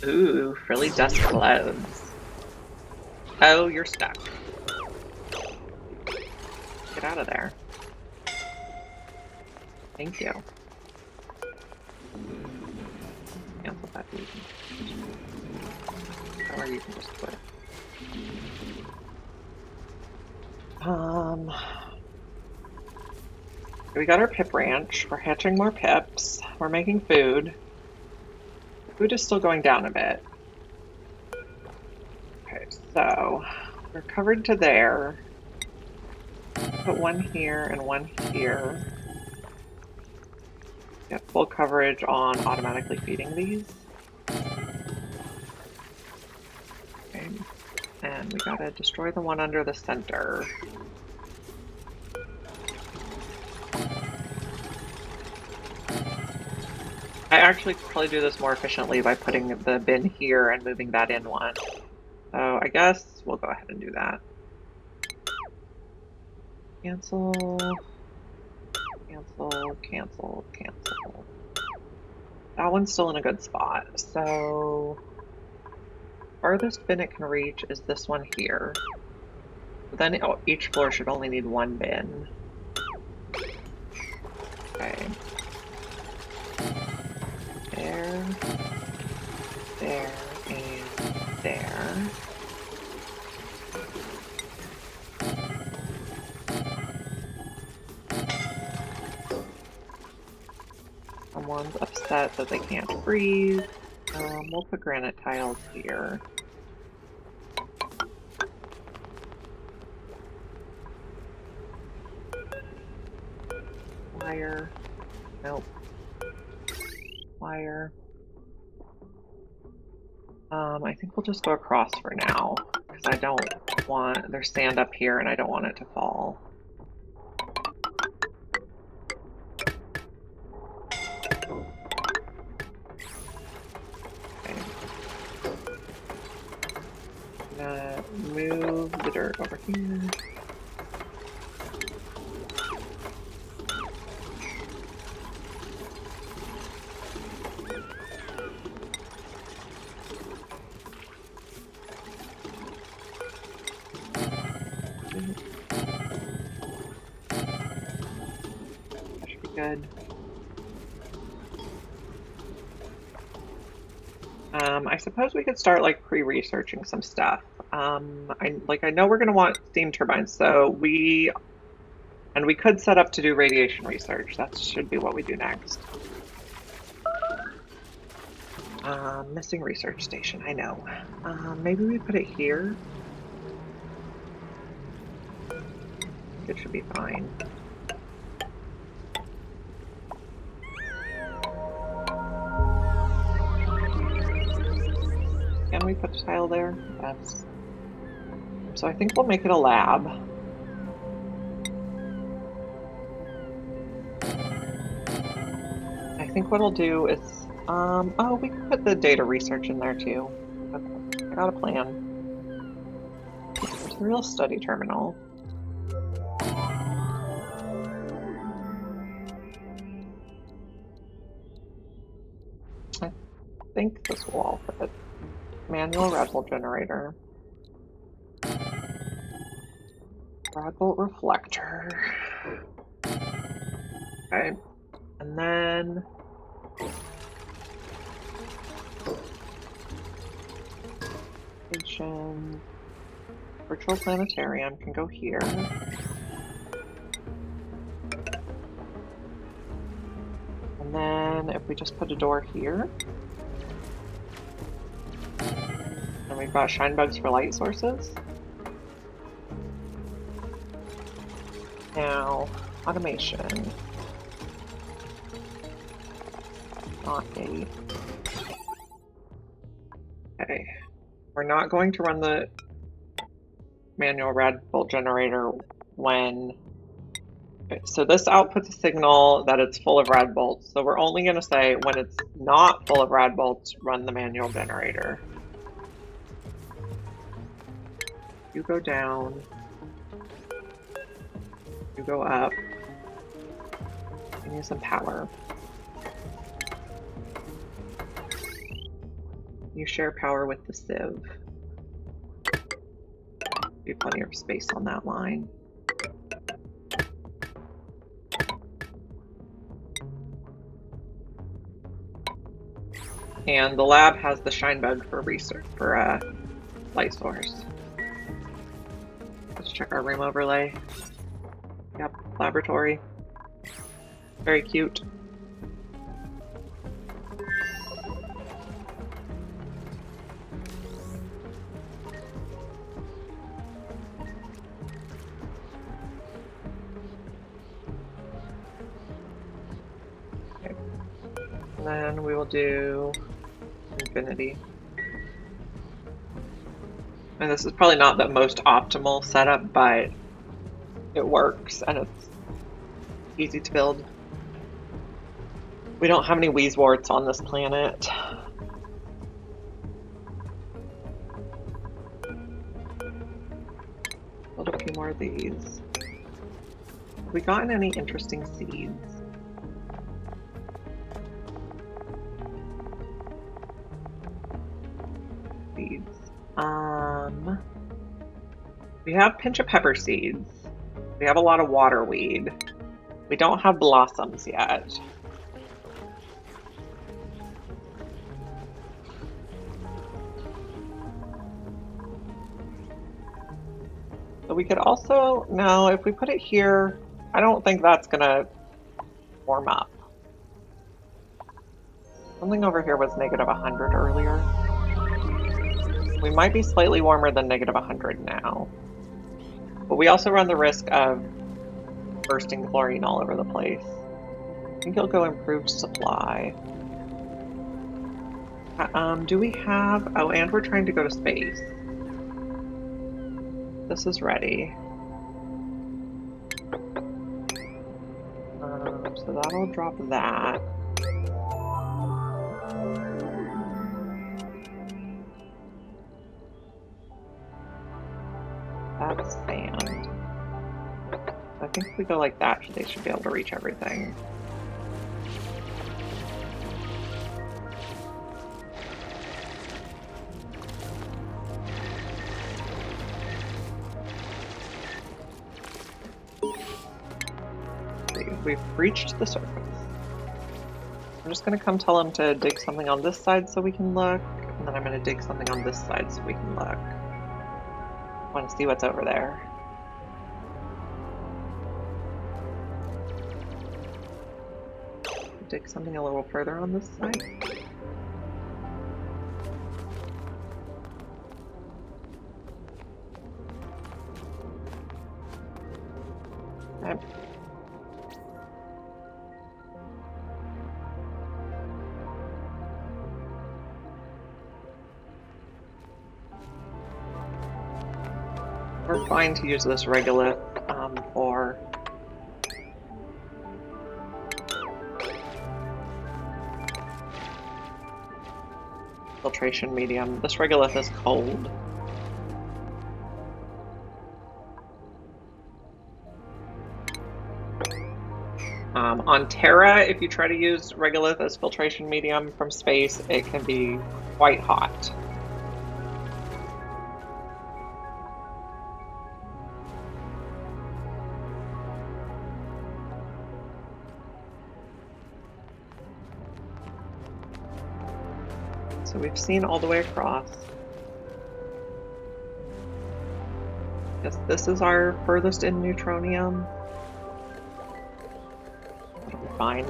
Ooh, frilly dust clouds. Oh, you're stuck. Get out of there. Thank you. Cancel that reason. Or you can just quit. We got our pip ranch. We're hatching more pips. We're making food. Food is still going down a bit. Okay, so we're covered to there. Put one here and one here. Get full coverage on automatically feeding these. Okay. And we gotta destroy the one under the center. I actually could probably do this more efficiently by putting the bin here and moving that in one. So I guess we'll go ahead and do that. Cancel, cancel, cancel, cancel. That one's still in a good spot. So farthest bin it can reach is this one here. But then each floor should only need one bin. Okay. There, there, and there. Someone's upset that they can't breathe. We'll put granite tiles here. Wire. Nope. Wire. I think we'll just go across for now, because I don't want, there's sand up here and I don't want it to fall. Okay. I'm gonna move the dirt over here. That should be good. I suppose we could start like pre-researching some stuff. I know we're gonna want steam turbines, so we could set up to do radiation research. That should be what we do next. Missing research station, I know. Maybe we put it here. It should be fine. Can we put a tile there? Yes. So I think we'll make it a lab. I think what I'll do is, oh, we can put the data research in there too. Okay, I got a plan. Material study terminal. I think this will all fit. Manual rad bolt generator. Rad bolt reflector. Okay. And then station virtual planetarium can go here. And then if we just put a door here, and we've got shine bugs for light sources. Now, automation. Not 8. Okay. We're not going to run the manual rad bolt generator when... Okay, so this outputs a signal that it's full of rad bolts. So we're only going to say when it's not full of rad bolts, run the manual generator. You go down. You go up. I need some power. You share power with the sieve. Be plenty of space on that line. And the lab has the shine bug for research for light source. check our room overlay. Yep, laboratory. Very cute. Okay. And then we will do infinity. And this is probably not the most optimal setup, but it works and it's easy to build. We don't have any wheezeworts on this planet. Build a few more of these. Have we gotten any interesting seeds? Seeds. We have pinch of pepper seeds. We have a lot of waterweed. We don't have blossoms yet. So we could also, no, if we put it here, I don't think that's gonna warm up. Something over here was negative 100 earlier. We might be slightly warmer than negative 100 now. But we also run the risk of bursting chlorine all over the place. I think you'll go improved supply. Do we have... Oh, and we're trying to go to space. This is ready. So that'll drop that. That's sand. I think if we go like that, they should be able to reach everything. We've reached the surface. I'm just going to come tell them to dig something on this side so we can look, and then I'm going to dig something on this side so we can look. I want to see what's over there. Dig something a little further on this side. Okay. We're fine to use this regolith for filtration medium. This regolith is cold. On Terra, if you try to use regolith as filtration medium from space, it can be quite hot. So we've seen all the way across. Yes, this is our furthest in neutronium. That'll be fine.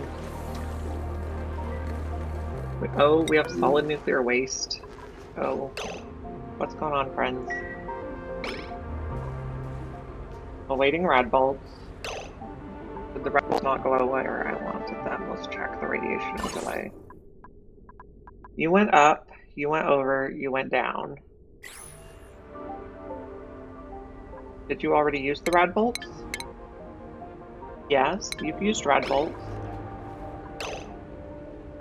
Oh, we have solid nuclear waste. Oh, what's going on, friends? Awaiting rad bolts. Did the rad bolts not go away where I wanted them? Let's check the radiation delay. You went up, you went over, you went down. Did you already use the rad bolts? Yes, you've used rad bolts.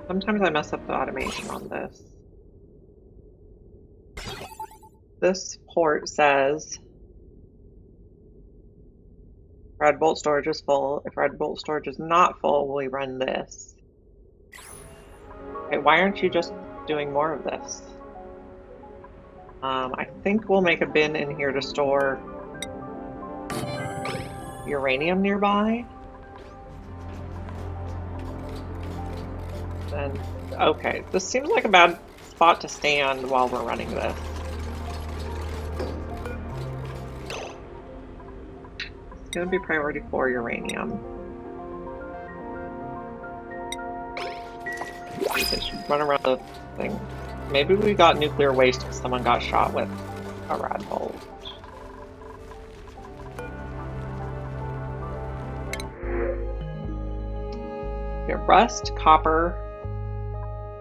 Sometimes I mess up the automation on this. This port says rad bolt storage is full. If rad bolt storage is not full, we run this. Okay, why aren't you just doing more of this? I think we'll make a bin in here to store uranium nearby. And okay, this seems like a bad spot to stand while we're running this. gonna be priority 4 uranium. They should run around the thing. Maybe we got nuclear waste because someone got shot with a rad bolt. Get rust, copper.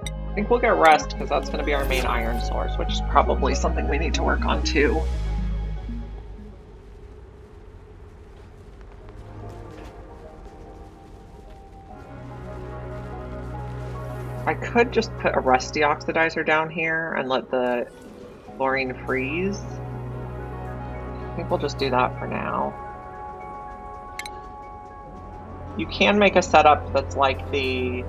I think we'll get rust because that's going to be our main iron source, which is probably something we need to work on too. I could just put a rusty oxidizer down here and let the chlorine freeze. I think we'll just do that for now. You can make a setup that's like the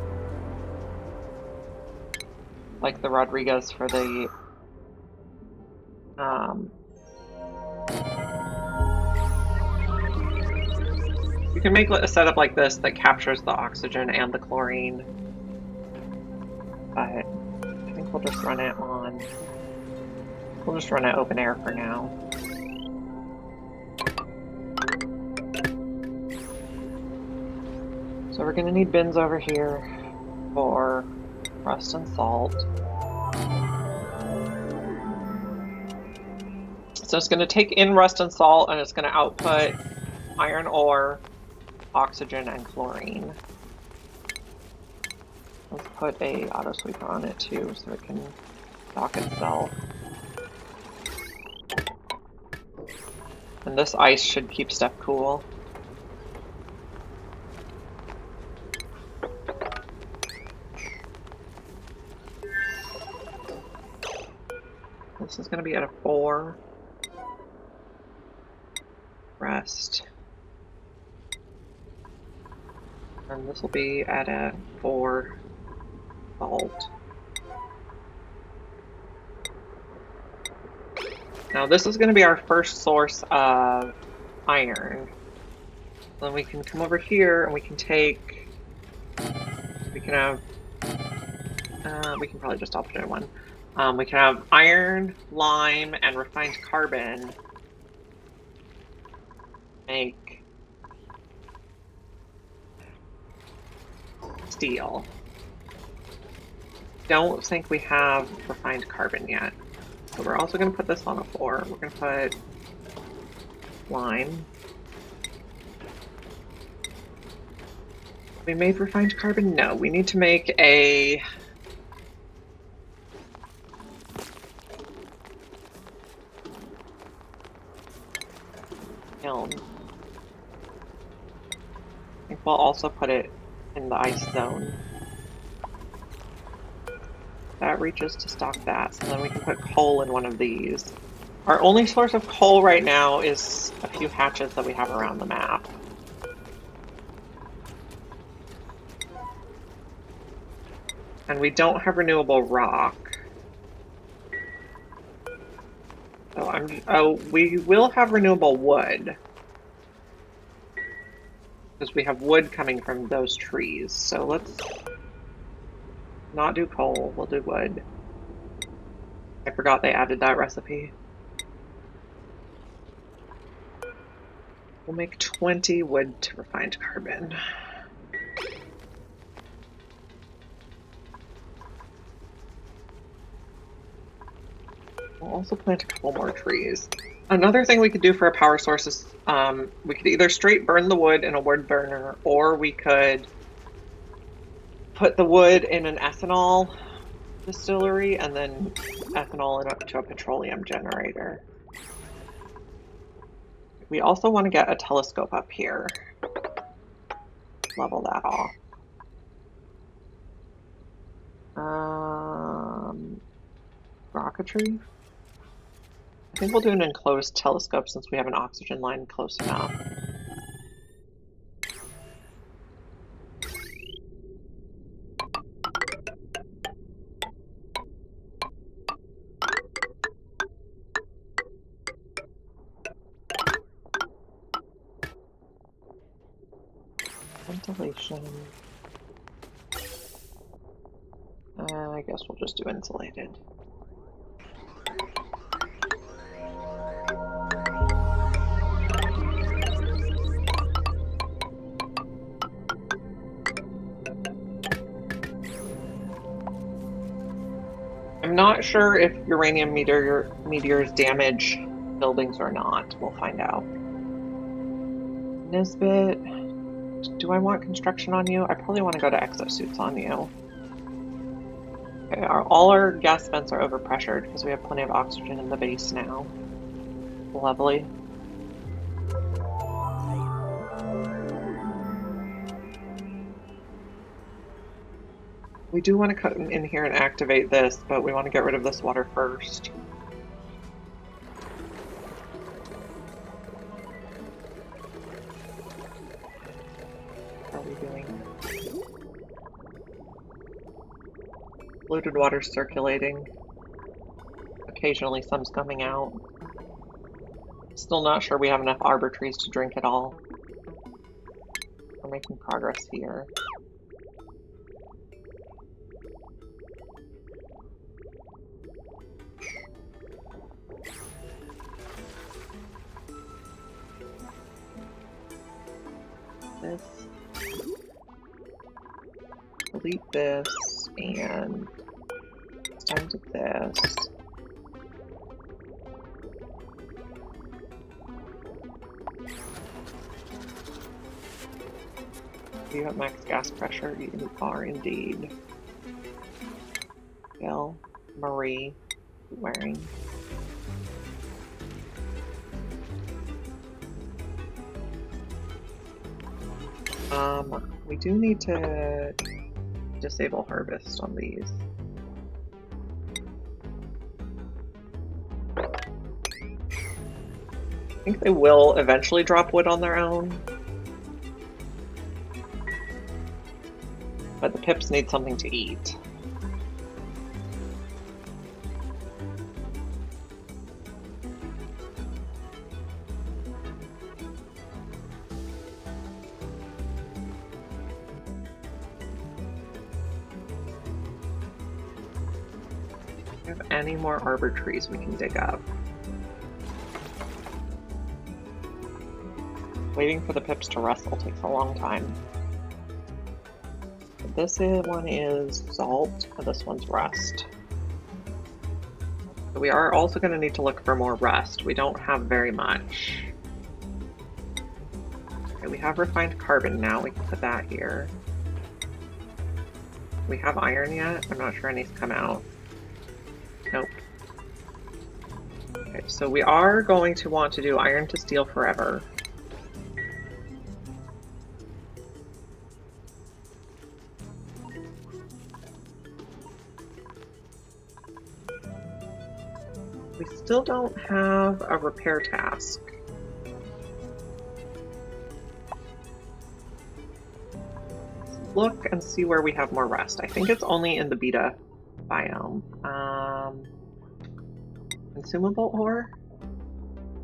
Rodriguez for the you can make a setup like this that captures the oxygen and the chlorine. But I think we'll just run it on. We'll just run it open air for now. So we're gonna need bins over here for rust and salt. So it's gonna take in rust and salt and it's gonna output iron ore, oxygen, and chlorine. Let's put a auto sweeper on it too so it can dock itself. And this ice should keep stuff cool. This is going to be at a 4. Rest. And this will be at a 4. Salt. Now this is going to be our first source of iron. Then we can come over here and we can take, we can have, we can probably just put in one. We can have iron, lime, and refined carbon make steel. Don't think we have refined carbon yet. So we're also going to put this on a 4. We're going to put lime. We made refined carbon? No, we need to make a kiln. I think we'll also put it in the ice zone. That reaches to stock that, so then we can put coal in one of these. Our only source of coal right now is a few hatches that we have around the map. And we don't have renewable rock. So we will have renewable wood. Because we have wood coming from those trees. So let's not do coal, we'll do wood. I forgot they added that recipe. We'll make 20 wood to refined carbon. We'll also plant a couple more trees. Another thing we could do for a power source is we could either straight burn the wood in a wood burner, or we could put the wood in an ethanol distillery and then ethanol into a petroleum generator. We also want to get a telescope up here. Level that off. Rocketry? I think we'll do an enclosed telescope since we have an oxygen line close enough. Ventilation. I guess we'll just do insulated. I'm not sure if uranium meteors damage buildings or not. We'll find out. Nisbet, do I want construction on you? I probably want to go to exosuits on you. Okay, all our gas vents are overpressured because we have plenty of oxygen in the base now. Lovely. We do want to come in here and activate this, but we want to get rid of this water first. How are we doing? Polluted water circulating. Occasionally some's coming out. Still not sure we have enough arbor trees to drink it all. We're making progress here. This. Delete this, and it's time to this. You have max gas pressure, you are indeed. Bill, Marie, wearing. We do need to disable harvest on these. I think they will eventually drop wood on their own. But the pips need something to eat. Do we have any more arbor trees we can dig up? Waiting for the pips to rustle takes a long time. This one is salt, and this one's rust. We are also going to need to look for more rust. We don't have very much. Okay, we have refined carbon now. We can put that here. Do we have iron yet? I'm not sure any's come out. Nope. Okay, so we are going to want to do iron to steel forever. We still don't have a repair task. Let's look and see where we have more rust. I think it's only in the beta biome. Consumable ore?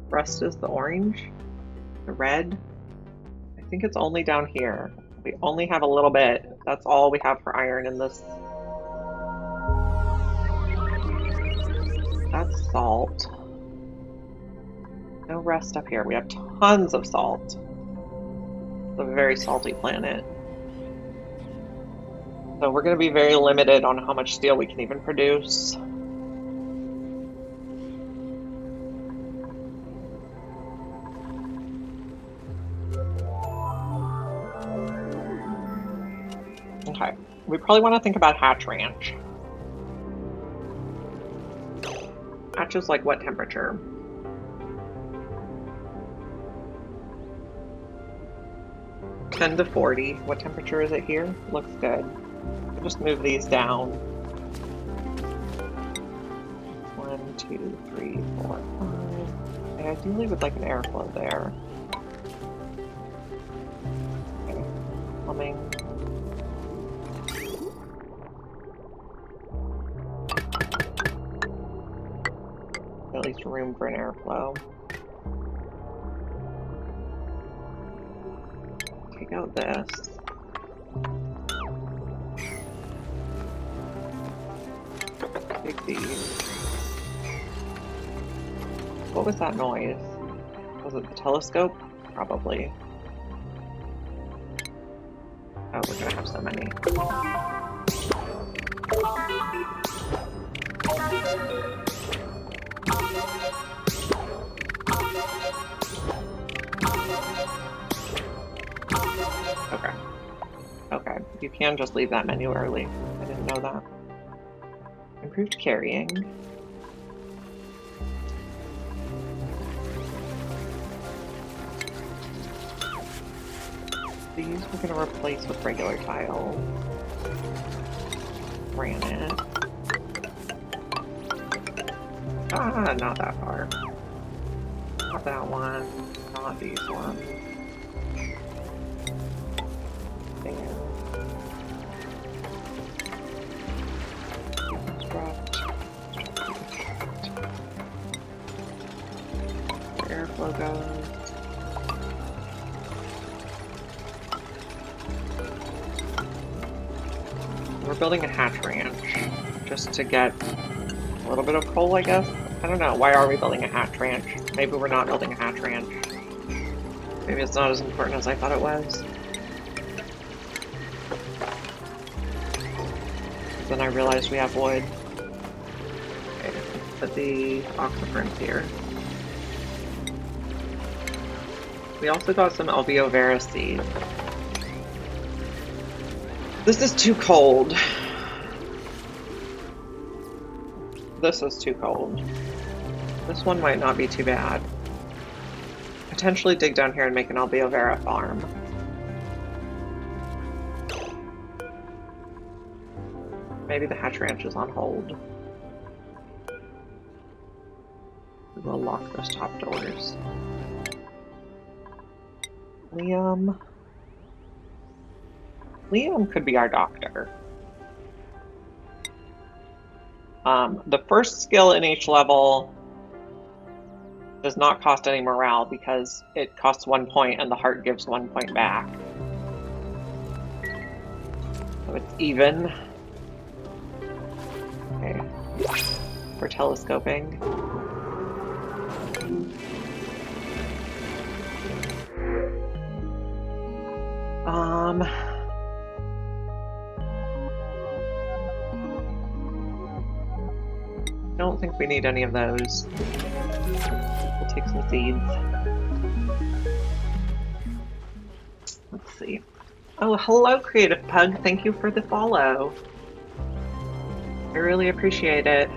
Rust is the orange. The red? I think it's only down here. We only have a little bit. That's all we have for iron in this. That's salt. No rust up here. We have tons of salt. It's a very salty planet. So we're going to be very limited on how much steel we can even produce. Okay, we probably want to think about Hatch Ranch. Hatch is like what temperature? (10 to 40). What temperature is it here? Looks good. We'll just move these down. 1, 2, 3, 4, 5. I ideally would like an airflow there. Okay. Plumbing. At least room for an airflow. Take out this. Take these. What was that noise? Was it the telescope? Probably. Oh, we're gonna have so many. Okay. Okay. You can just leave that menu early. I didn't know that. Improved carrying. These we're going to replace with regular tiles. Granite. Ah, not that far. Not that one. Not these ones. There. Where airflow goes. We're building a hatch ranch just to get a little bit of coal, I guess. I don't know. Why are we building a hatch ranch? Maybe we're not building a hatch ranch. Maybe it's not as important as I thought it was. Then I realized we have wood. Okay, let's put the oxyferns here. We also got some alveo vera seeds. This is too cold. This is too cold. This one might not be too bad. Potentially dig down here and make an alveo vera farm. Maybe the hatch ranch is on hold. We'll lock those top doors. Liam could be our doctor. The first skill in each level does not cost any morale because it costs 1 point and the heart gives 1 point back. So it's even. Okay. We're telescoping. Don't think we need any of those. We'll take some seeds. Let's see. Oh, hello, Creative Pug. Thank you for the follow. I really appreciate it.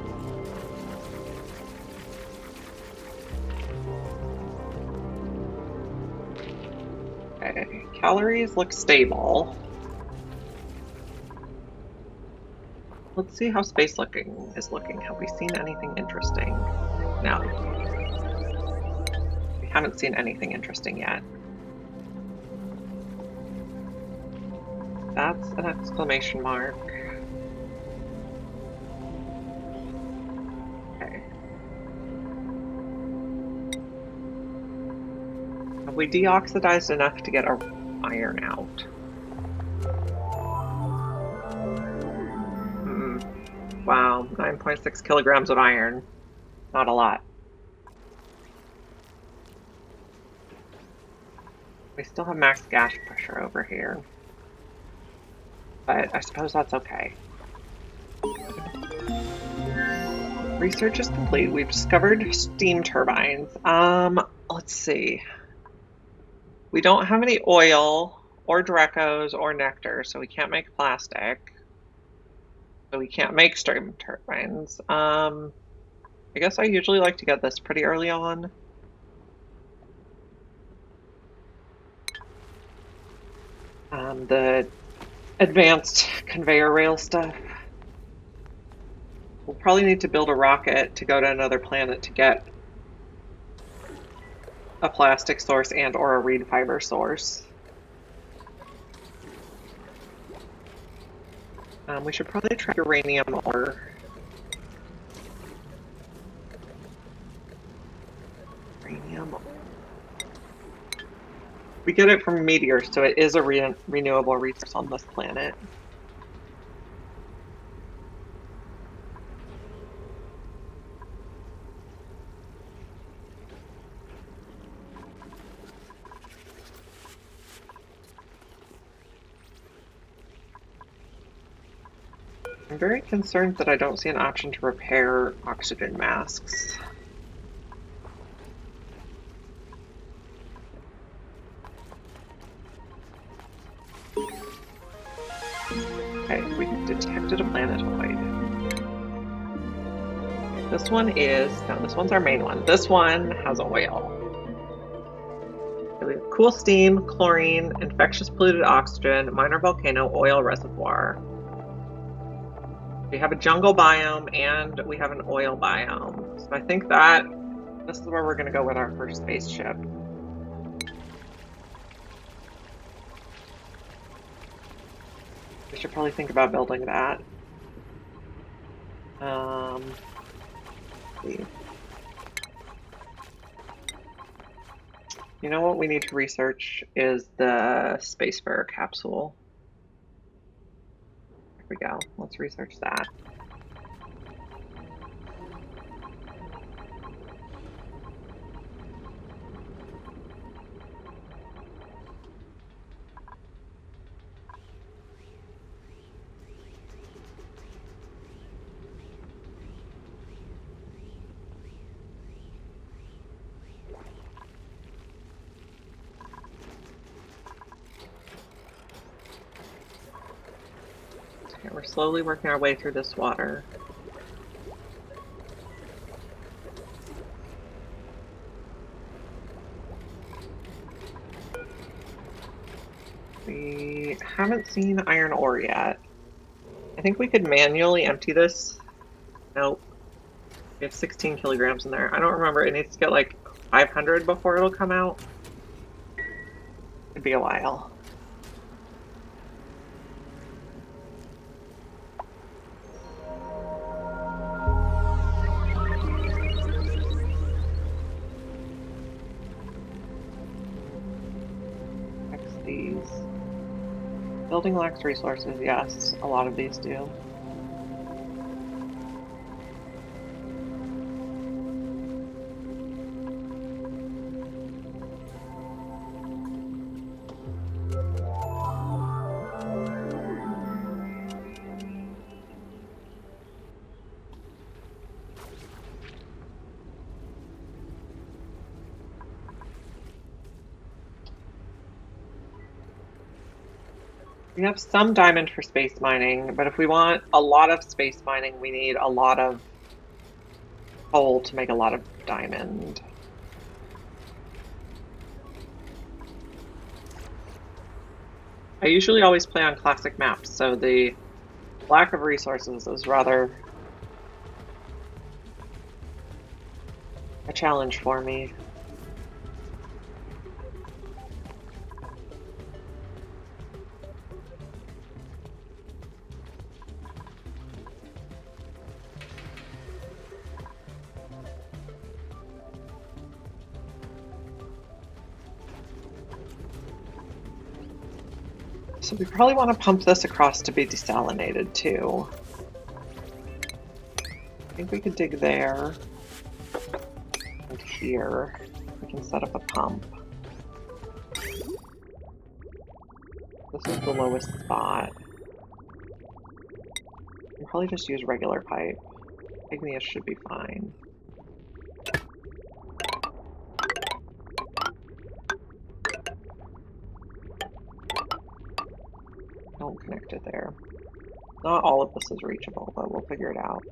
Okay, calories look stable. Let's see how space is looking. Have we seen anything interesting? No. We haven't seen anything interesting yet. That's an exclamation mark. Okay. Have we deoxidized enough to get our iron out? Wow, 9.6 kilograms of iron. Not a lot. We still have max gas pressure over here. But I suppose that's okay. Research is complete. We've discovered steam turbines. Let's see. We don't have any oil or Drecos or nectar, so we can't make plastic. So we can't make steam turbines. I guess I usually like to get this pretty early on. The advanced conveyor rail stuff. We'll probably need to build a rocket to go to another planet to get a plastic source and or a reed fiber source. We should probably try uranium ore. Uranium. We get it from meteors, so it is a renewable resource on this planet. I'm very concerned that I don't see an option to repair oxygen masks. Okay, we detected a planetoid. This one is, no, this one's our main one. This one has oil. We have cool steam, chlorine, infectious polluted oxygen, minor volcano, oil reservoir. We have a jungle biome and we have an oil biome. So I think that this is where we're going to go with our first spaceship. We should probably think about building that. Let's see. You know what we need to research is the Spacefarer capsule. There we go. Let's research that. Okay, we're slowly working our way through this water. We haven't seen iron ore yet. I think we could manually empty this. Nope. We have 16 kilograms in there. I don't remember. It needs to get like 500 before it'll come out. It'd be a while. Fix these. Building lacks resources. Yes, a lot of these do. We have some diamond for space mining, but if we want a lot of space mining, we need a lot of coal to make a lot of diamond. I usually always play on classic maps, so the lack of resources is rather a challenge for me. So we probably want to pump this across to be desalinated too. I think we could dig there and here. We can set up a pump. This is the lowest spot. We'll probably just use regular pipe. Igneous should be fine. Don't connect it there. Not all of this is reachable, but we'll figure it out.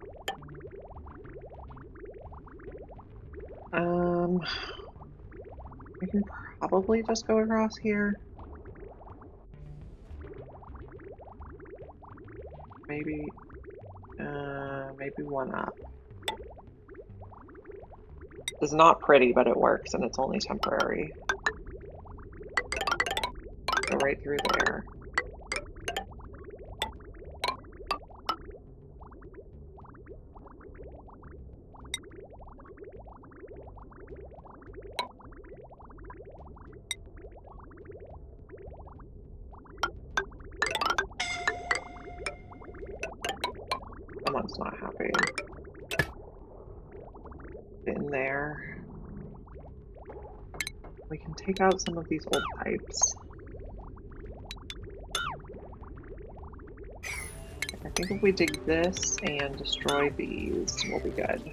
We can probably just go across here. Maybe one up. It's not pretty, but it works, and it's only temporary. Go right through there. Someone's not happy. In there. We can take out some of these old pipes. I think if we dig this and destroy these, we'll be good.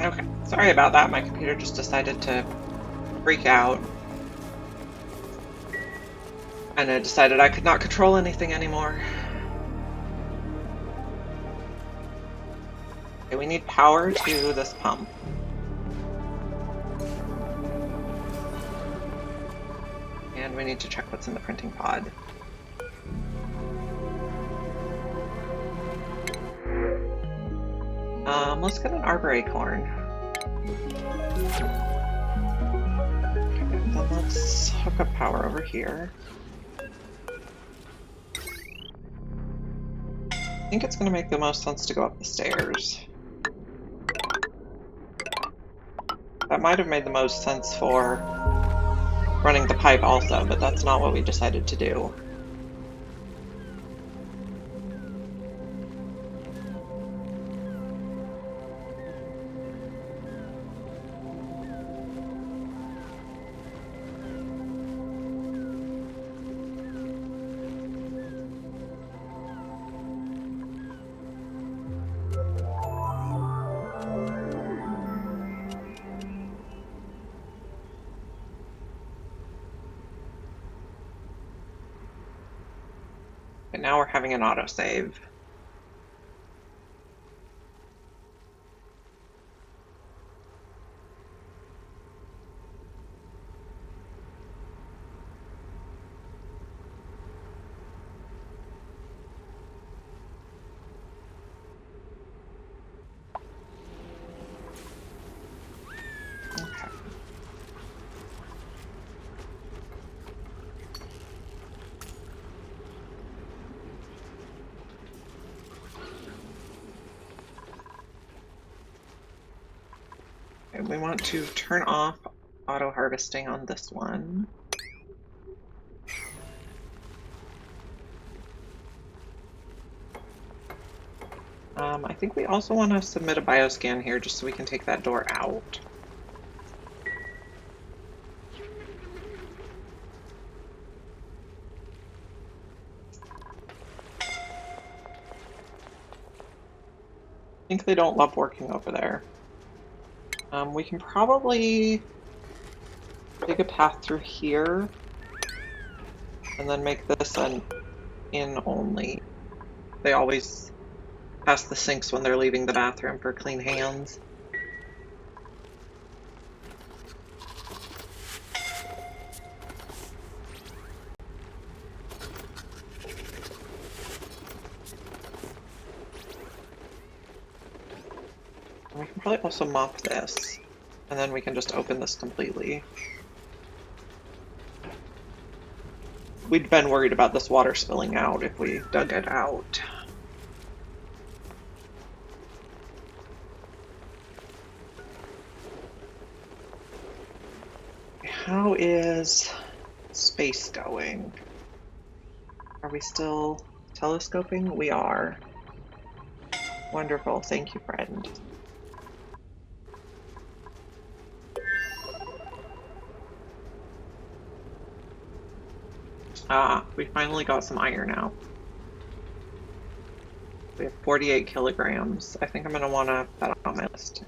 Okay, sorry about that. My computer just decided to freak out. And it decided I could not control anything anymore. Okay, we need power to this pump. And we need to check what's in the printing pod. Let's get an arbor acorn. Okay, then let's hook up power over here. I think it's going to make the most sense to go up the stairs. That might have made the most sense for running the pipe also, but that's not what we decided to do. And now we're having an autosave. And we want to turn off auto harvesting on this one. I think we also want to submit a bioscan here just so we can take that door out. I think they don't love working over there. We can probably dig a path through here and then make this an in only. They always pass the sinks when they're leaving the bathroom for clean hands. And we can probably also mop this, and then we can just open this completely. We'd been worried about this water spilling out if we dug it out. How is space going? Are we still telescoping? We are. Wonderful. Thank you, friend. Ah, we finally got some iron out. We have 48 kilograms. I think I'm going to want to put that on my list.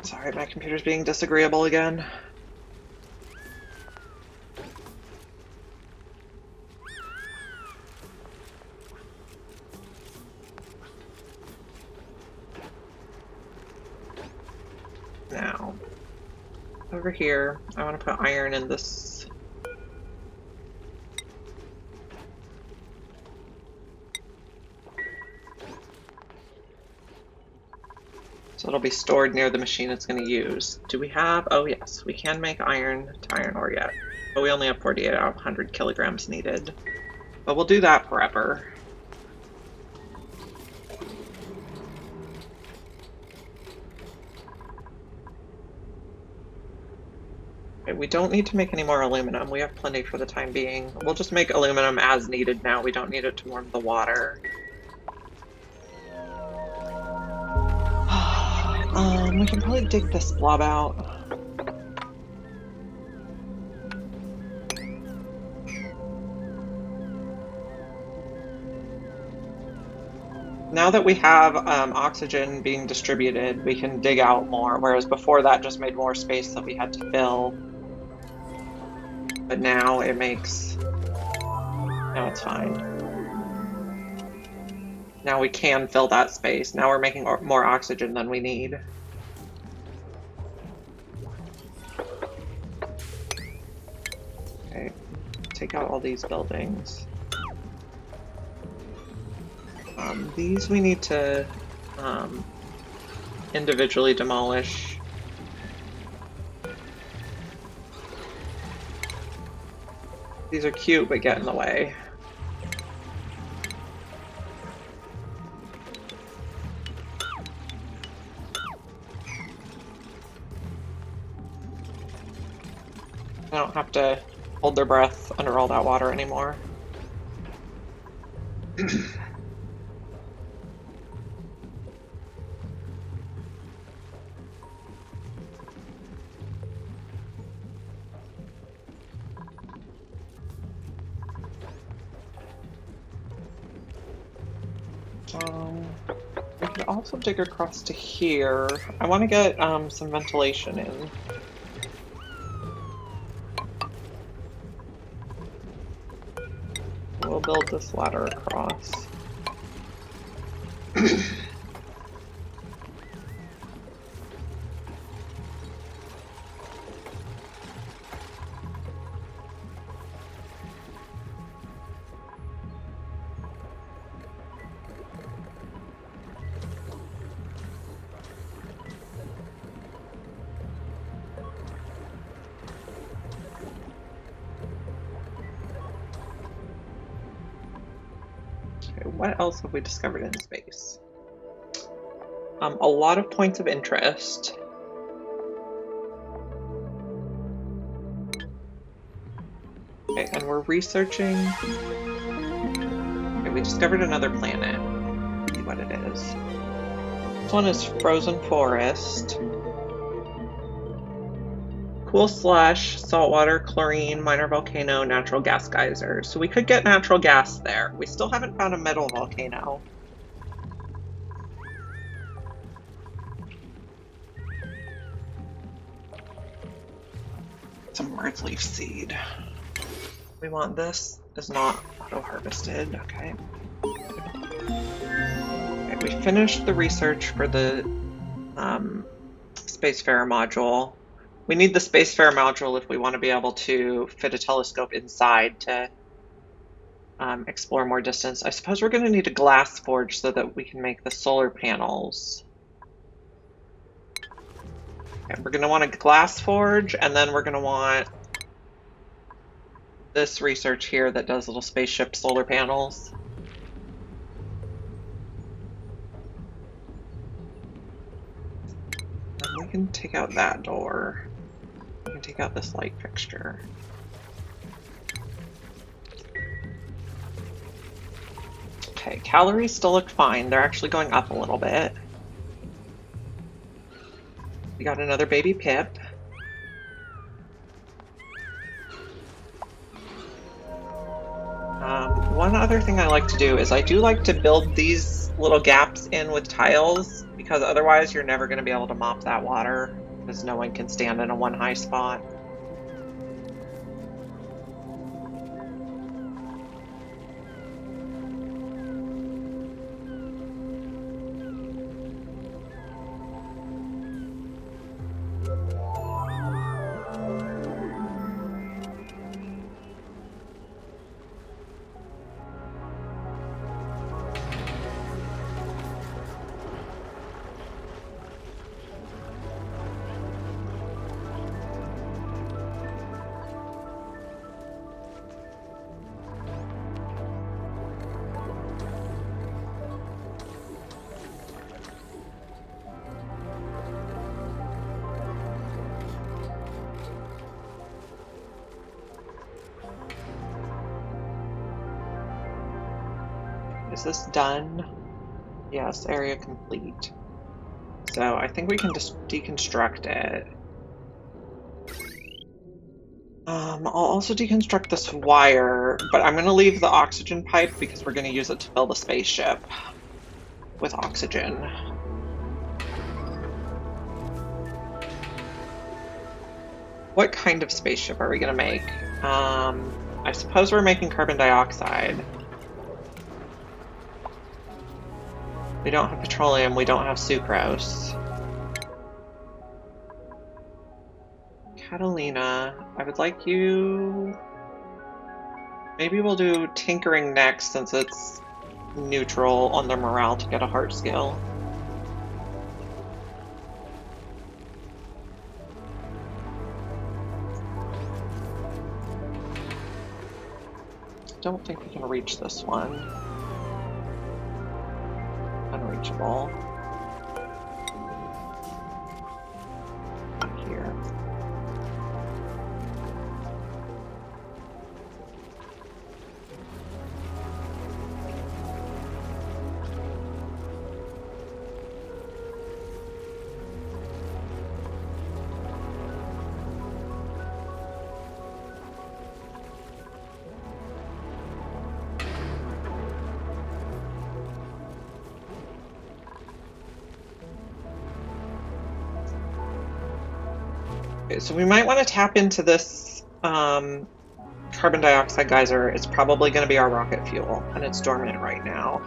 Sorry, my computer's being disagreeable again. Now, over here, I want to put iron in this. So it'll be stored near the machine it's going to use. Do we have, oh yes, we can make iron to iron ore yet. But we only have 48 out of 100 kilograms needed. But we'll do that forever. Okay, we don't need to make any more aluminum. We have plenty for the time being. We'll just make aluminum as needed now. We don't need it to warm the water. We can probably dig this blob out. Now that we have oxygen being distributed, we can dig out more, whereas before that just made more space that we had to fill. But now it makes... Now it's fine. Now we can fill that space. Now we're making more oxygen than we need. Okay, take out all these buildings. These we need to individually demolish. These are cute, but get in the way. I don't have to hold their breath under all that water anymore. We could also dig across to here. I want to get some ventilation in. We'll build this ladder across. Okay, what else have we discovered in space? A lot of points of interest. Okay, and we're researching. Okay, we discovered another planet. Let's see what it is. This one is frozen forest. Cool slush, saltwater, chlorine, minor volcano, natural gas geysers. So we could get natural gas there. We still haven't found a metal volcano. Some earthleaf seed. We want this. Is not auto-harvested. Okay. Okay. We finished the research for the Spacefarer module. We need the Spacefarer module if we want to be able to fit a telescope inside to explore more distance. I suppose we're going to need a glass forge so that we can make the solar panels. Okay, we're going to want a glass forge, and then we're going to want this research here that does little spaceship solar panels. And we can take out that door. We can take out this light fixture. Okay, calories still look fine. They're actually going up a little bit. We got another baby Pip. One other thing I like to do is I do like to build these little gaps in with tiles, because otherwise you're never going to be able to mop that water, because no one can stand in a one high spot. Is this done? Yes, area complete. So I think we can just deconstruct it. I'll also deconstruct this wire, but I'm going to leave the oxygen pipe because we're going to use it to fill the spaceship with oxygen. What kind of spaceship are we going to make? I suppose we're making carbon dioxide. We don't have petroleum, we don't have sucrose. Catalina, I would like you... Maybe we'll do tinkering next since it's neutral on the morale to get a heart skill. Don't think we can reach this one. Unreachable. Back here. Okay, so we might want to tap into this carbon dioxide geyser. It's probably going to be our rocket fuel, and it's dormant right now.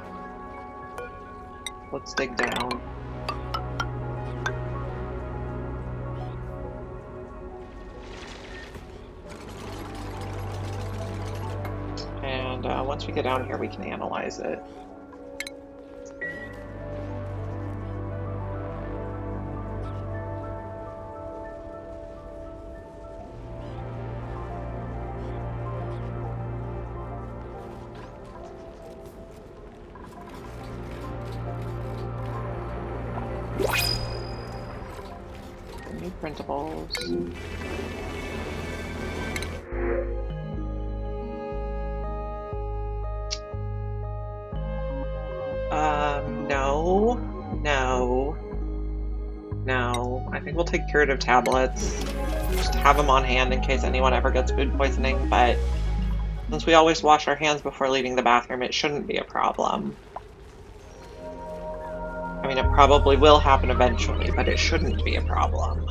Let's dig down. And once we get down here, we can analyze it. New printables. No. I think we'll take curative tablets. Just have them on hand in case anyone ever gets food poisoning, but since we always wash our hands before leaving the bathroom, it shouldn't be a problem. I mean, it probably will happen eventually, but it shouldn't be a problem.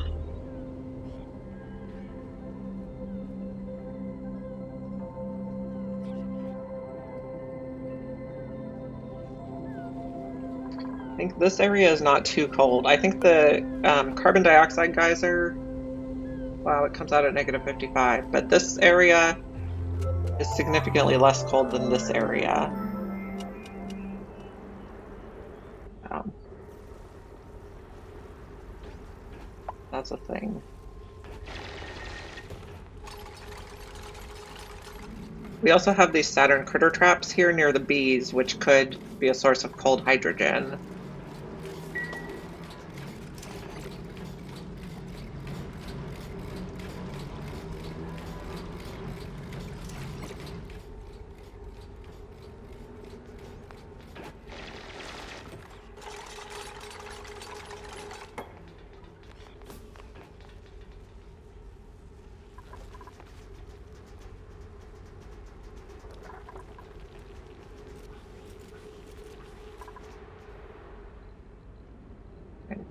I think this area is not too cold. I think the carbon dioxide geyser, wow, it comes out at -55, but this area is significantly less cold than this area. That's a thing. We also have these Saturn critter traps here near the bees, which could be a source of cold hydrogen.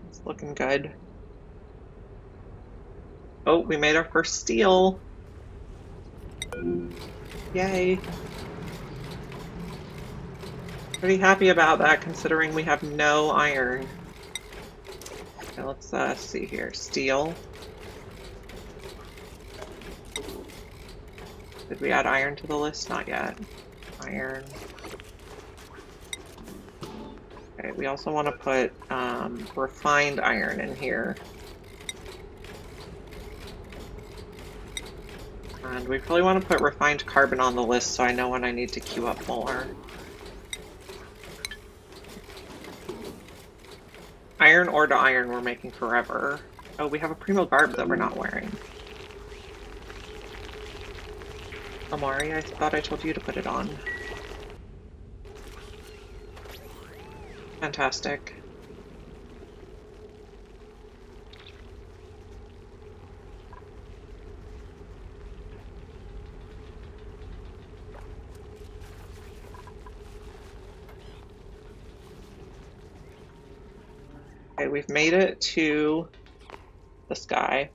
It's looking good. Oh, we made our first steel. Yay. Pretty happy about that considering we have no iron. Okay, let's see here. Steel. Did we add iron to the list? Not yet. Iron. Okay, we also want to put refined iron in here. And we probably want to put refined carbon on the list so I know when I need to queue up more. Iron ore to iron we're making forever. Oh, we have a Primo garb that we're not wearing. Amari, I thought I told you to put it on. Fantastic. Okay, we've made it to the sky.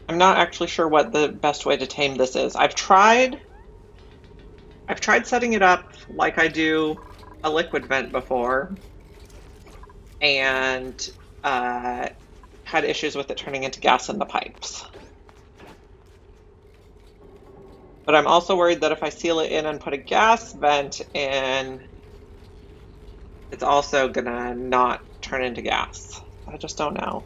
I'm not actually sure what the best way to tame this is. I've tried setting it up like I do a liquid vent before, and had issues with it turning into gas in the pipes. But I'm also worried that if I seal it in and put a gas vent in, it's also gonna not turn into gas. I just don't know.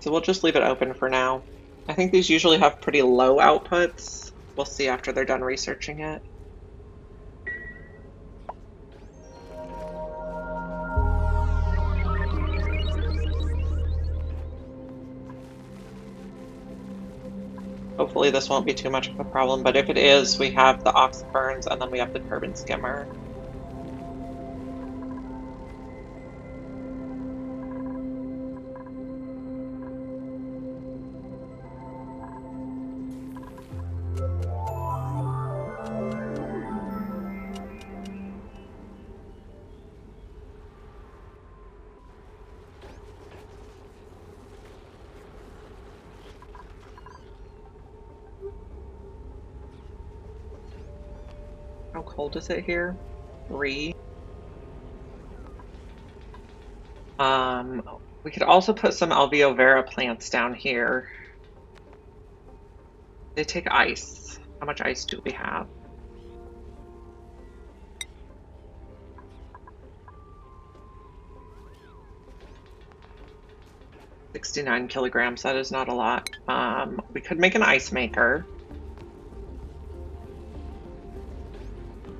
So we'll just leave it open for now. I think these usually have pretty low outputs. We'll see after they're done researching it. Hopefully this won't be too much of a problem, but if it is, we have the oxyburns and then we have the carbon skimmer. How cold is it here? 3. We could also put some Alveo Vera plants down here. They take ice. How much ice do we have? 69 kilograms, that is not a lot. We could make an ice maker.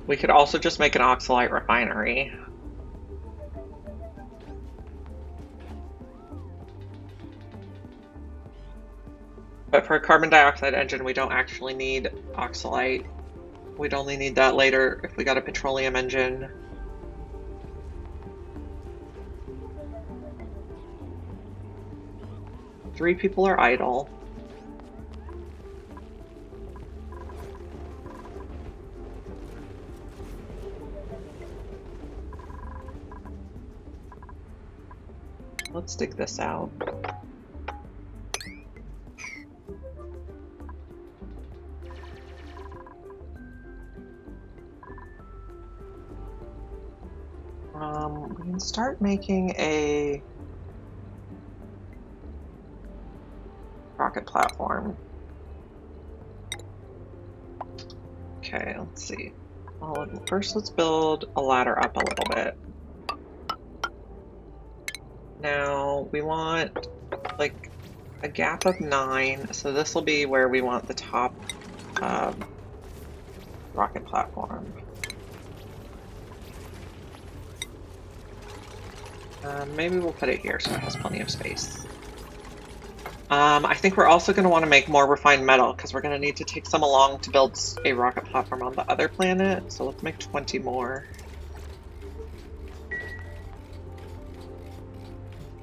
We could also just make an oxalite refinery. But for a carbon dioxide engine, we don't actually need oxalite. We'd only need that later if we got a petroleum engine. Three people are idle. Let's dig this out. We can start making a rocket platform. Okay, let's see. Well, first let's build a ladder up a little bit. Now we want like a gap of 9, so this will be where we want the top rocket platform. Maybe we'll put it here so it has plenty of space. I think we're also going to want to make more refined metal because we're going to need to take some along to build a rocket platform on the other planet. So let's make 20 more.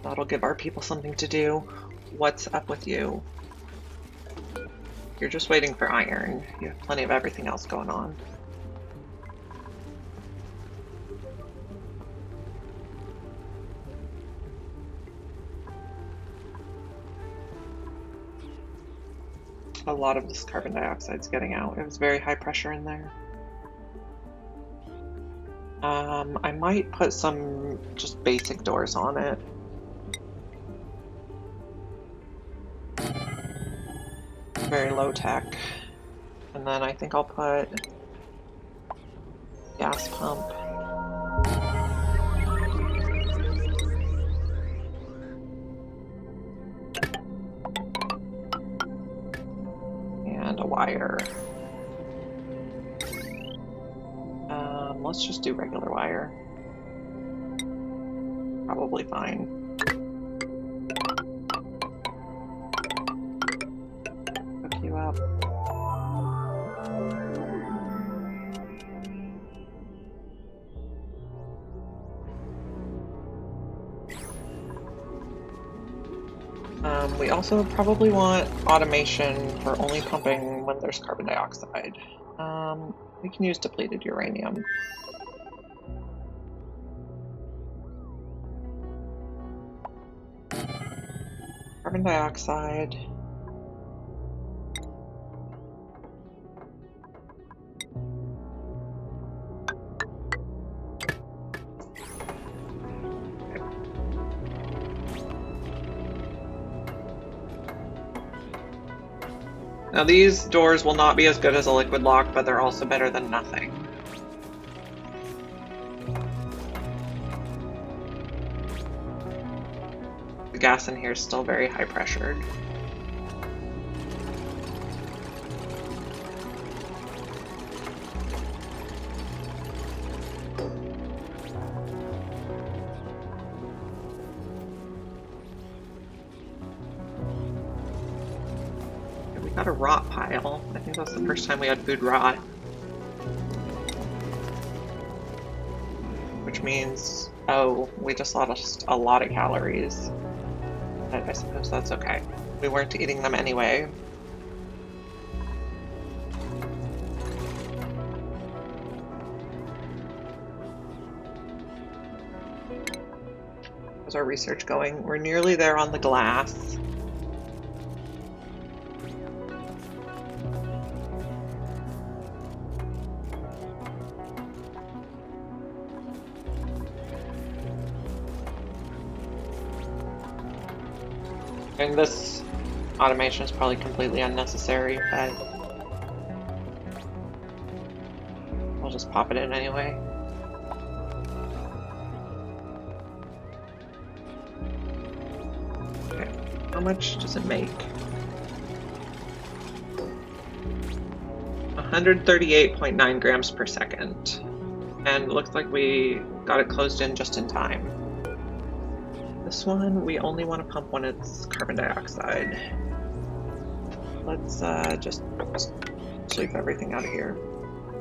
That'll give our people something to do. What's up with you? You're just waiting for iron. You have plenty of everything else going on. A lot of this carbon dioxide's getting out. It was very high pressure in there. I might put some just basic doors on it. Very low tech. And then I think I'll put gas pump. And a wire. Let's just do regular wire. Probably fine. Hook you up. We also probably want automation for only pumping when there's carbon dioxide. We can use depleted uranium. Carbon dioxide. Now these doors will not be as good as a liquid lock, but they're also better than nothing. The gas in here is still very high pressured. Got a rot pile. I think that's the first time we had food rot. Which means, oh, we just lost a lot of calories. But I suppose that's okay. We weren't eating them anyway. How's our research going? We're nearly there on the glass. And this automation is probably completely unnecessary, but I'll just pop it in anyway. Okay. How much does it make? 138.9 grams per second. And it looks like we got it closed in just in time. This one, we only want to pump when it's carbon dioxide. Let's just sweep everything out of here.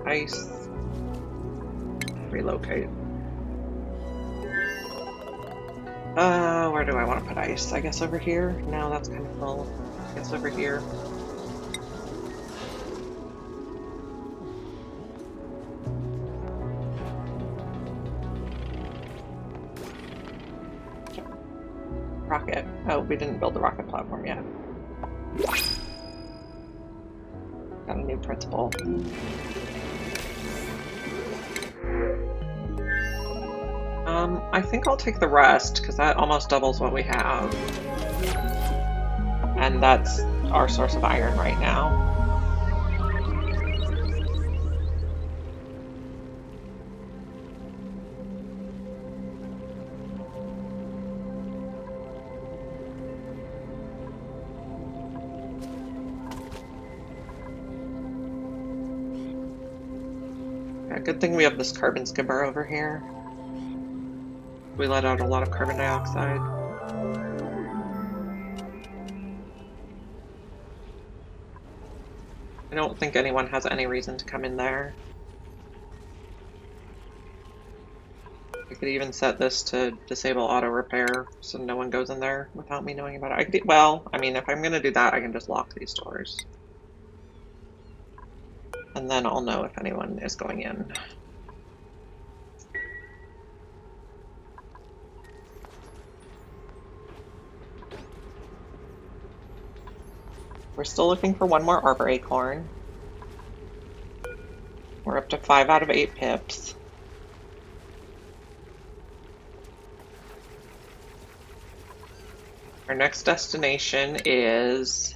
Ice. Relocate. Where do I want to put ice? I guess over here? No, that's kind of full. I guess over here. Rocket. Oh, we didn't build the rocket platform yet. Got a new principal. I think I'll take the rest, because that almost doubles what we have. And that's our source of iron right now. Yeah, good thing we have this carbon skimmer over here. We let out a lot of carbon dioxide. I don't think anyone has any reason to come in there. I could even set this to disable auto repair so no one goes in there without me knowing about it. Well, I mean, if I'm gonna do that, I can just lock these doors. And then I'll know if anyone is going in. We're still looking for one more arbor acorn. We're up to 5 out of 8 pips. Our next destination is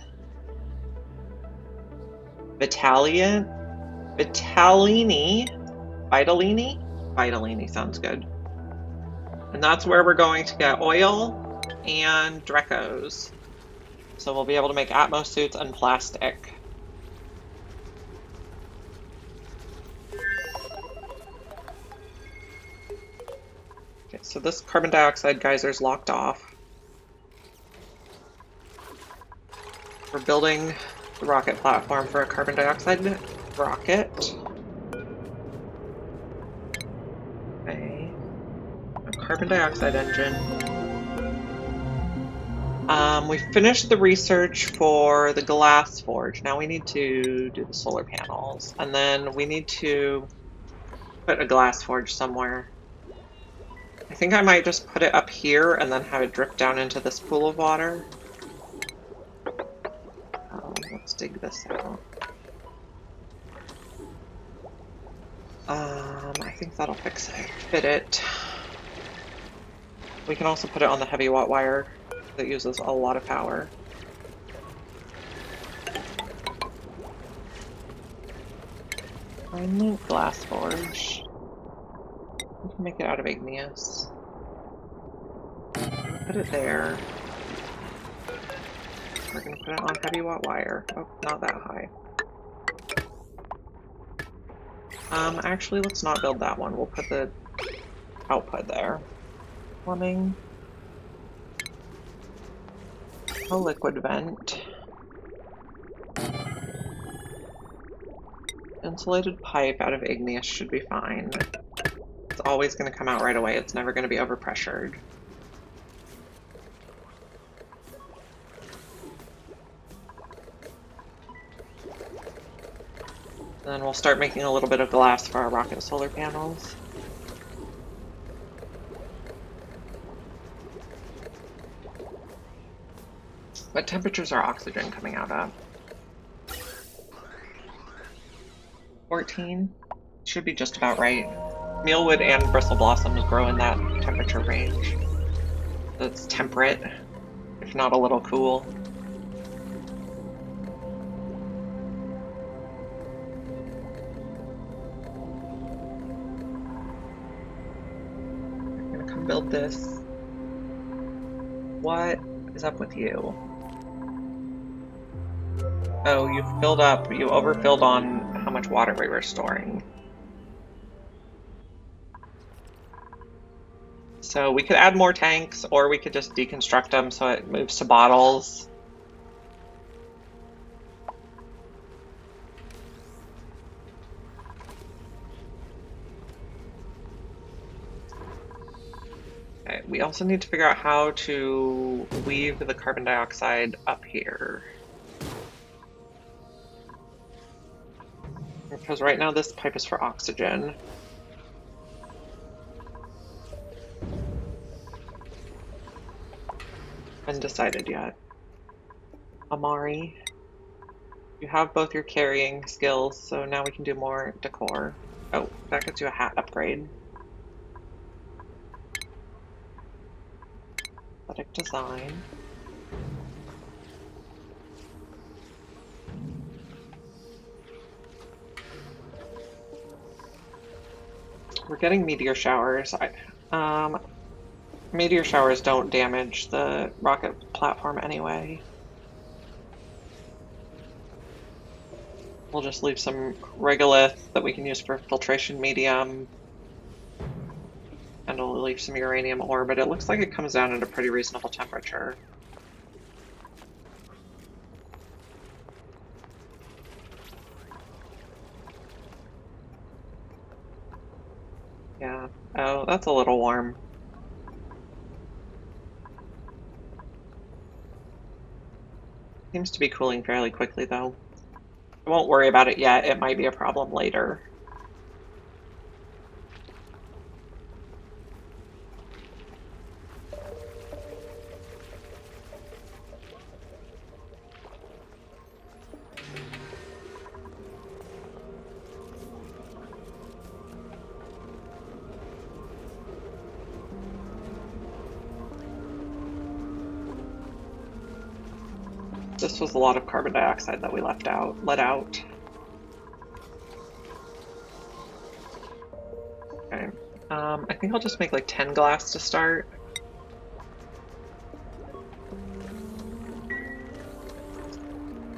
Vitalini. Vitalini sounds good. And that's where we're going to get oil and Drecos. So we'll be able to make Atmos suits and plastic. Okay, so this carbon dioxide geyser's locked off. We're building the rocket platform for a carbon dioxide rocket. Okay. A carbon dioxide engine. We finished the research for the glass forge. Now we need to do the solar panels. And then we need to put a glass forge somewhere. I think I might just put it up here and then have it drip down into this pool of water. Let's dig this out. I think that'll fit it. We can also put it on the heavy watt wire that uses a lot of power. Remnant glass forge. We can make it out of igneous. Put it there. We're going to put it on heavy watt wire. Oh, not that high. Actually, let's not build that one. We'll put the output there. Plumbing. A liquid vent. Insulated pipe out of igneous should be fine. It's always going to come out right away. It's never going to be overpressured. Then we'll start making a little bit of glass for our rocket solar panels. What temperatures are oxygen coming out at? 14? Should be just about right. Mealwood and bristle blossoms grow in that temperature range. It's temperate, if not a little cool. I'm gonna come build this. What is up with you? Oh, you filled up. You overfilled on how much water we were storing. So we could add more tanks, or we could just deconstruct them so it moves to bottles. Okay, we also need to figure out how to weave the carbon dioxide up here. Because right now this pipe is for oxygen. Undecided yet. Amari, you have both your carrying skills, so now we can do more decor. Oh, that gets you a hat upgrade. Aesthetic design. We're getting meteor showers. Meteor showers don't damage the rocket platform anyway. We'll just leave some regolith that we can use for filtration medium. And we'll leave some uranium ore, but it looks like it comes down at a pretty reasonable temperature. Yeah. Oh, that's a little warm. Seems to be cooling fairly quickly, though. I won't worry about it yet. It might be a problem later. This was a lot of carbon dioxide that we let out. Okay. I think I'll just make like 10 glass to start.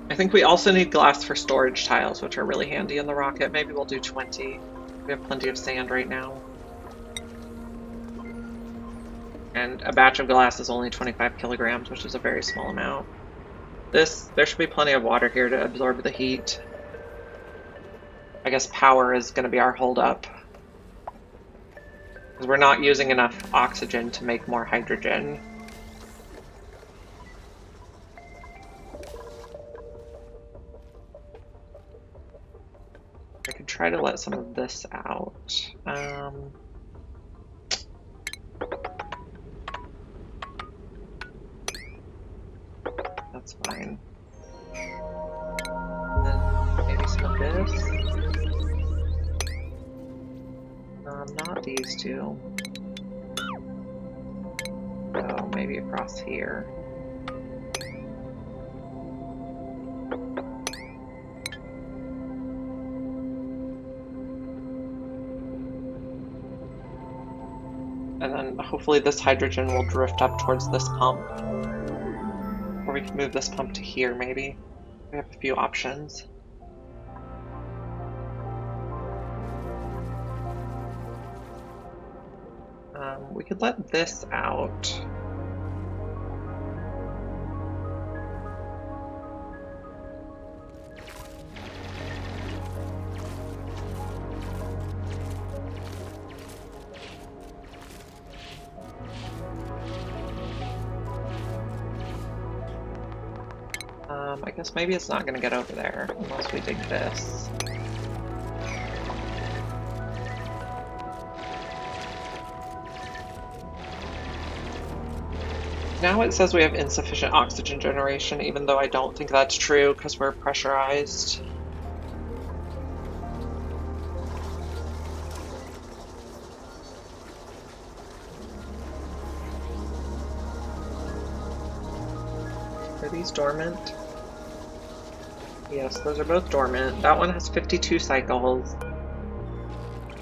I think we also need glass for storage tiles, which are really handy in the rocket. Maybe we'll do 20. We have plenty of sand right now. And a batch of glass is only 25 kilograms, which is a very small amount. There should be plenty of water here to absorb the heat. I guess power is going to be our holdup. Because we're not using enough oxygen to make more hydrogen. I could try to let some of this out. That's fine. And then maybe some of this. Not these two. Oh, maybe across here. And then hopefully this hydrogen will drift up towards this pump. Or we can move this pump to here, maybe. We have a few options. We could let this out. I guess maybe it's not going to get over there unless we dig this. Now it says we have insufficient oxygen generation, even though I don't think that's true because we're pressurized. Are these dormant? Yes, those are both dormant. That one has 52 cycles.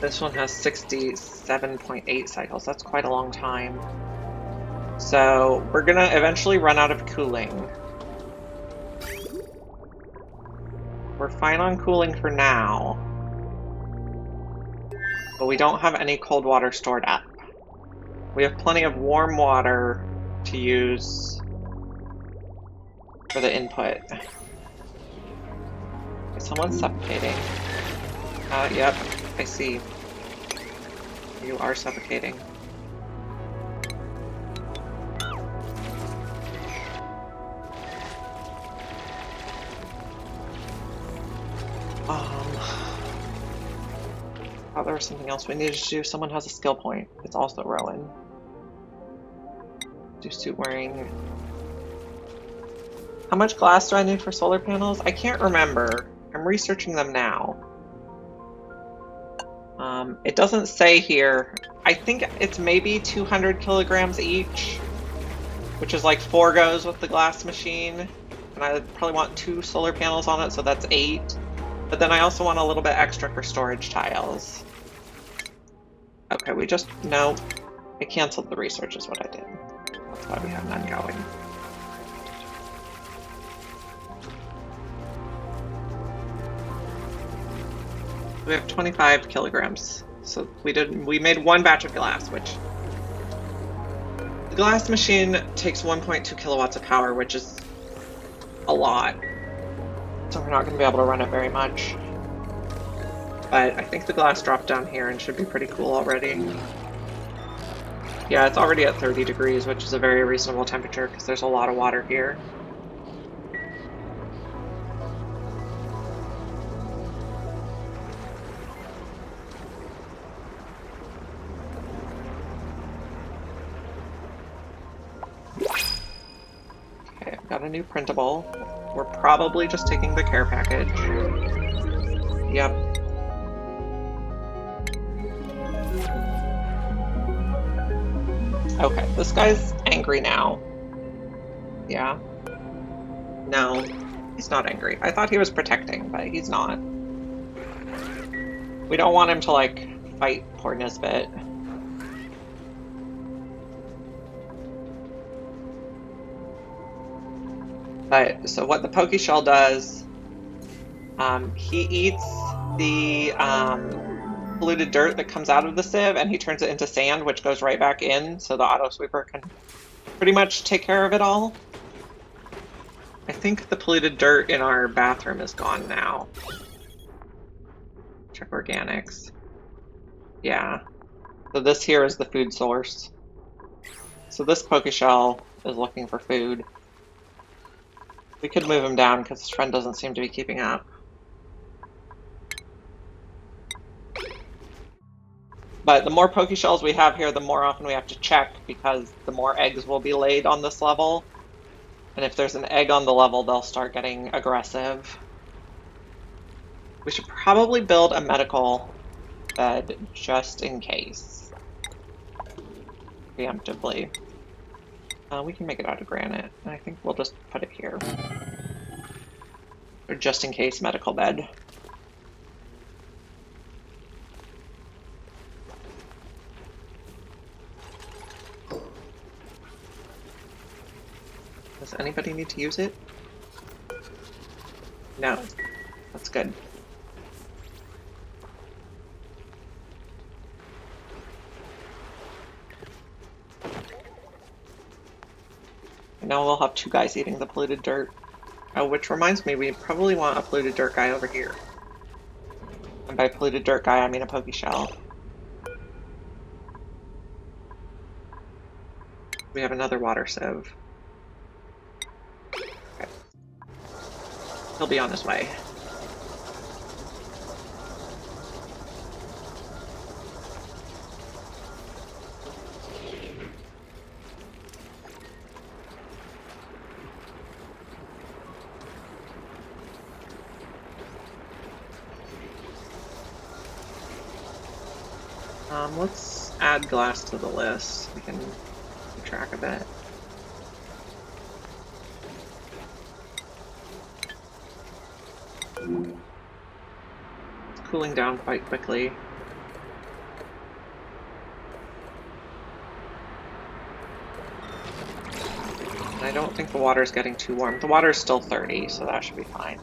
This one has 67.8 cycles. That's quite a long time. So we're gonna eventually run out of cooling. we're fine on cooling for now. But we don't have any cold water stored up. We have plenty of warm water to use for the input. Is someone suffocating? Yep, I see. You are suffocating. Oh, there was something else we needed to do. Someone has a skill point. It's also Rowan. Do suit wearing. How much glass do I need for solar panels? I can't remember. I'm researching them now. It doesn't say here. I think it's maybe 200 kilograms each, which is like 4 goes with the glass machine. And I probably want 2 solar panels on it, so that's 8. But then I also want a little bit extra for storage tiles. Okay, no. I canceled the research is what I did. That's why we have none going. We have 25 kilograms. So we made 1 batch of glass, which the glass machine takes 1.2 kilowatts of power, which is a lot. So we're not going to be able to run it very much. But I think the glass dropped down here and should be pretty cool already. Yeah, it's already at 30 degrees, which is a very reasonable temperature because there's a lot of water here. Okay, I've got a new printable. We're probably just taking the care package. Yep. Okay, this guy's angry now. Yeah. No, he's not angry. I thought he was protecting, but he's not. We don't want him to, like, fight poor Nisbet. But, so what the Pokeshell does, he eats the polluted dirt that comes out of the sieve and he turns it into sand, which goes right back in, so the auto sweeper can pretty much take care of it all. I think the polluted dirt in our bathroom is gone now. Check organics. Yeah. So this here is the food source. So this Pokeshell is looking for food. We could move him down because his friend doesn't seem to be keeping up. But the more Pokeshells we have here, the more often we have to check because the more eggs will be laid on this level. And if there's an egg on the level, they'll start getting aggressive. We should probably build a medical bed just in case. Preemptively. We can make it out of granite. I think we'll just put it here. Or just in case medical bed. Does anybody need to use it? No. That's good. Now we'll have 2 guys eating the polluted dirt. Oh, which reminds me, we probably want a polluted dirt guy over here. And by polluted dirt guy, I mean a Pokeshell. We have another water sieve. Okay. He'll be on his way. Let's add glass to the list. We can keep track of it. It's cooling down quite quickly. And I don't think the water's getting too warm. The water's still 30, so that should be fine.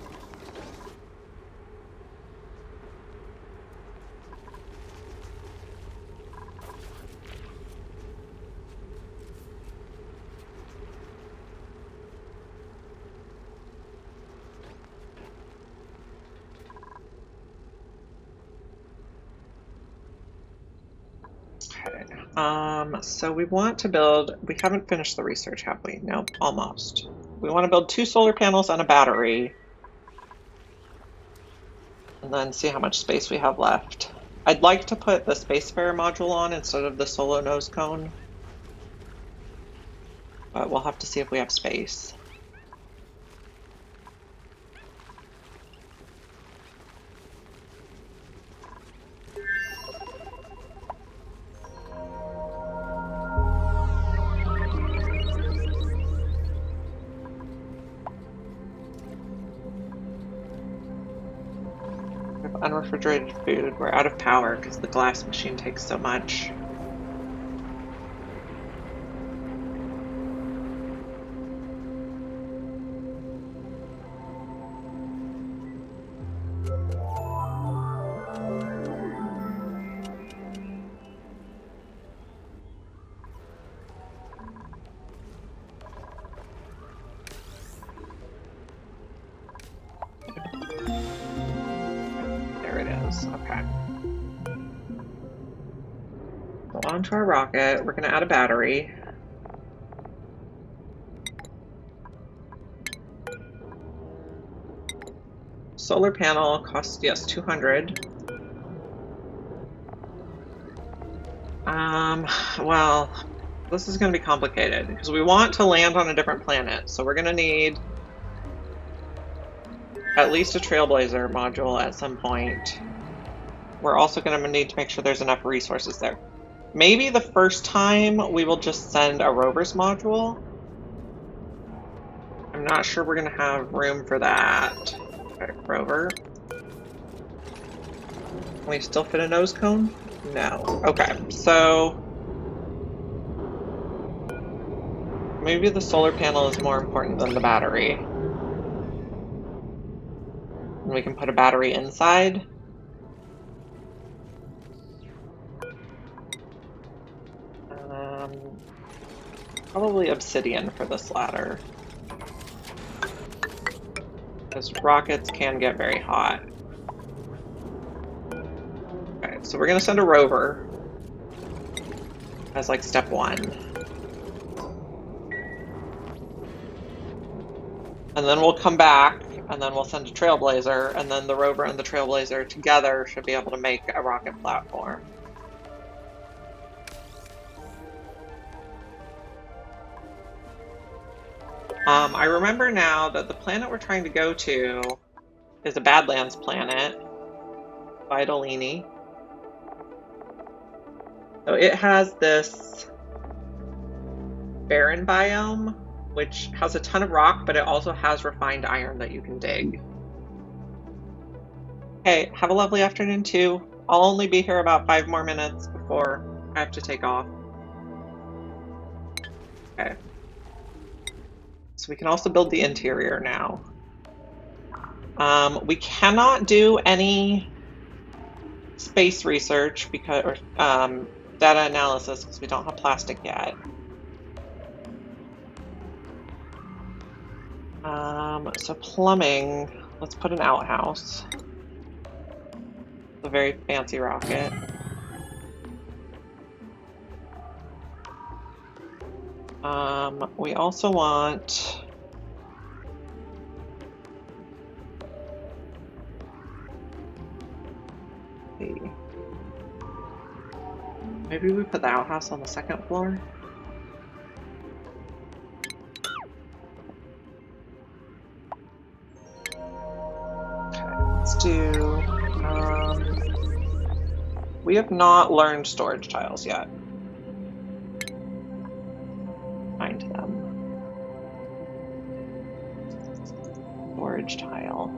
So we want to build, we haven't finished the research, have we? Nope, almost. We want to build 2 solar panels and a battery. And then see how much space we have left. I'd like to put the Spacefarer module on instead of the Solo Nose Cone. But we'll have to see if we have space. Unrefrigerated food. We're out of power because the glass machine takes so much. Okay. Go on to our rocket. We're going to add a battery. Solar panel costs, yes, 200. Well, this is going to be complicated because we want to land on a different planet. So we're going to need at least a Trailblazer module at some point. We're also going to need to make sure there's enough resources there. Maybe the first time we will just send a rover's module. I'm not sure we're going to have room for that. Okay, rover. Can we still fit a nose cone? No. Okay, so maybe the solar panel is more important than the battery. And we can put a battery inside. Probably obsidian for this ladder. Because rockets can get very hot. Okay, so we're going to send a rover as like step 1. And then we'll come back, and then we'll send a Trailblazer, and then the rover and the Trailblazer together should be able to make a rocket platform. I remember now that the planet we're trying to go to is a Badlands planet, Vitolini. So it has this barren biome, which has a ton of rock, but it also has refined iron that you can dig. Hey, have a lovely afternoon too. I'll only be here about 5 more minutes before I have to take off. Okay. So we can also build the interior now. We cannot do any space research because, or data analysis because we don't have plastic yet. So plumbing, let's put an outhouse. A very fancy rocket. We also want maybe we put the outhouse on the 2nd floor. Okay, let's do we have not learned storage tiles yet. Find them. Storage tile.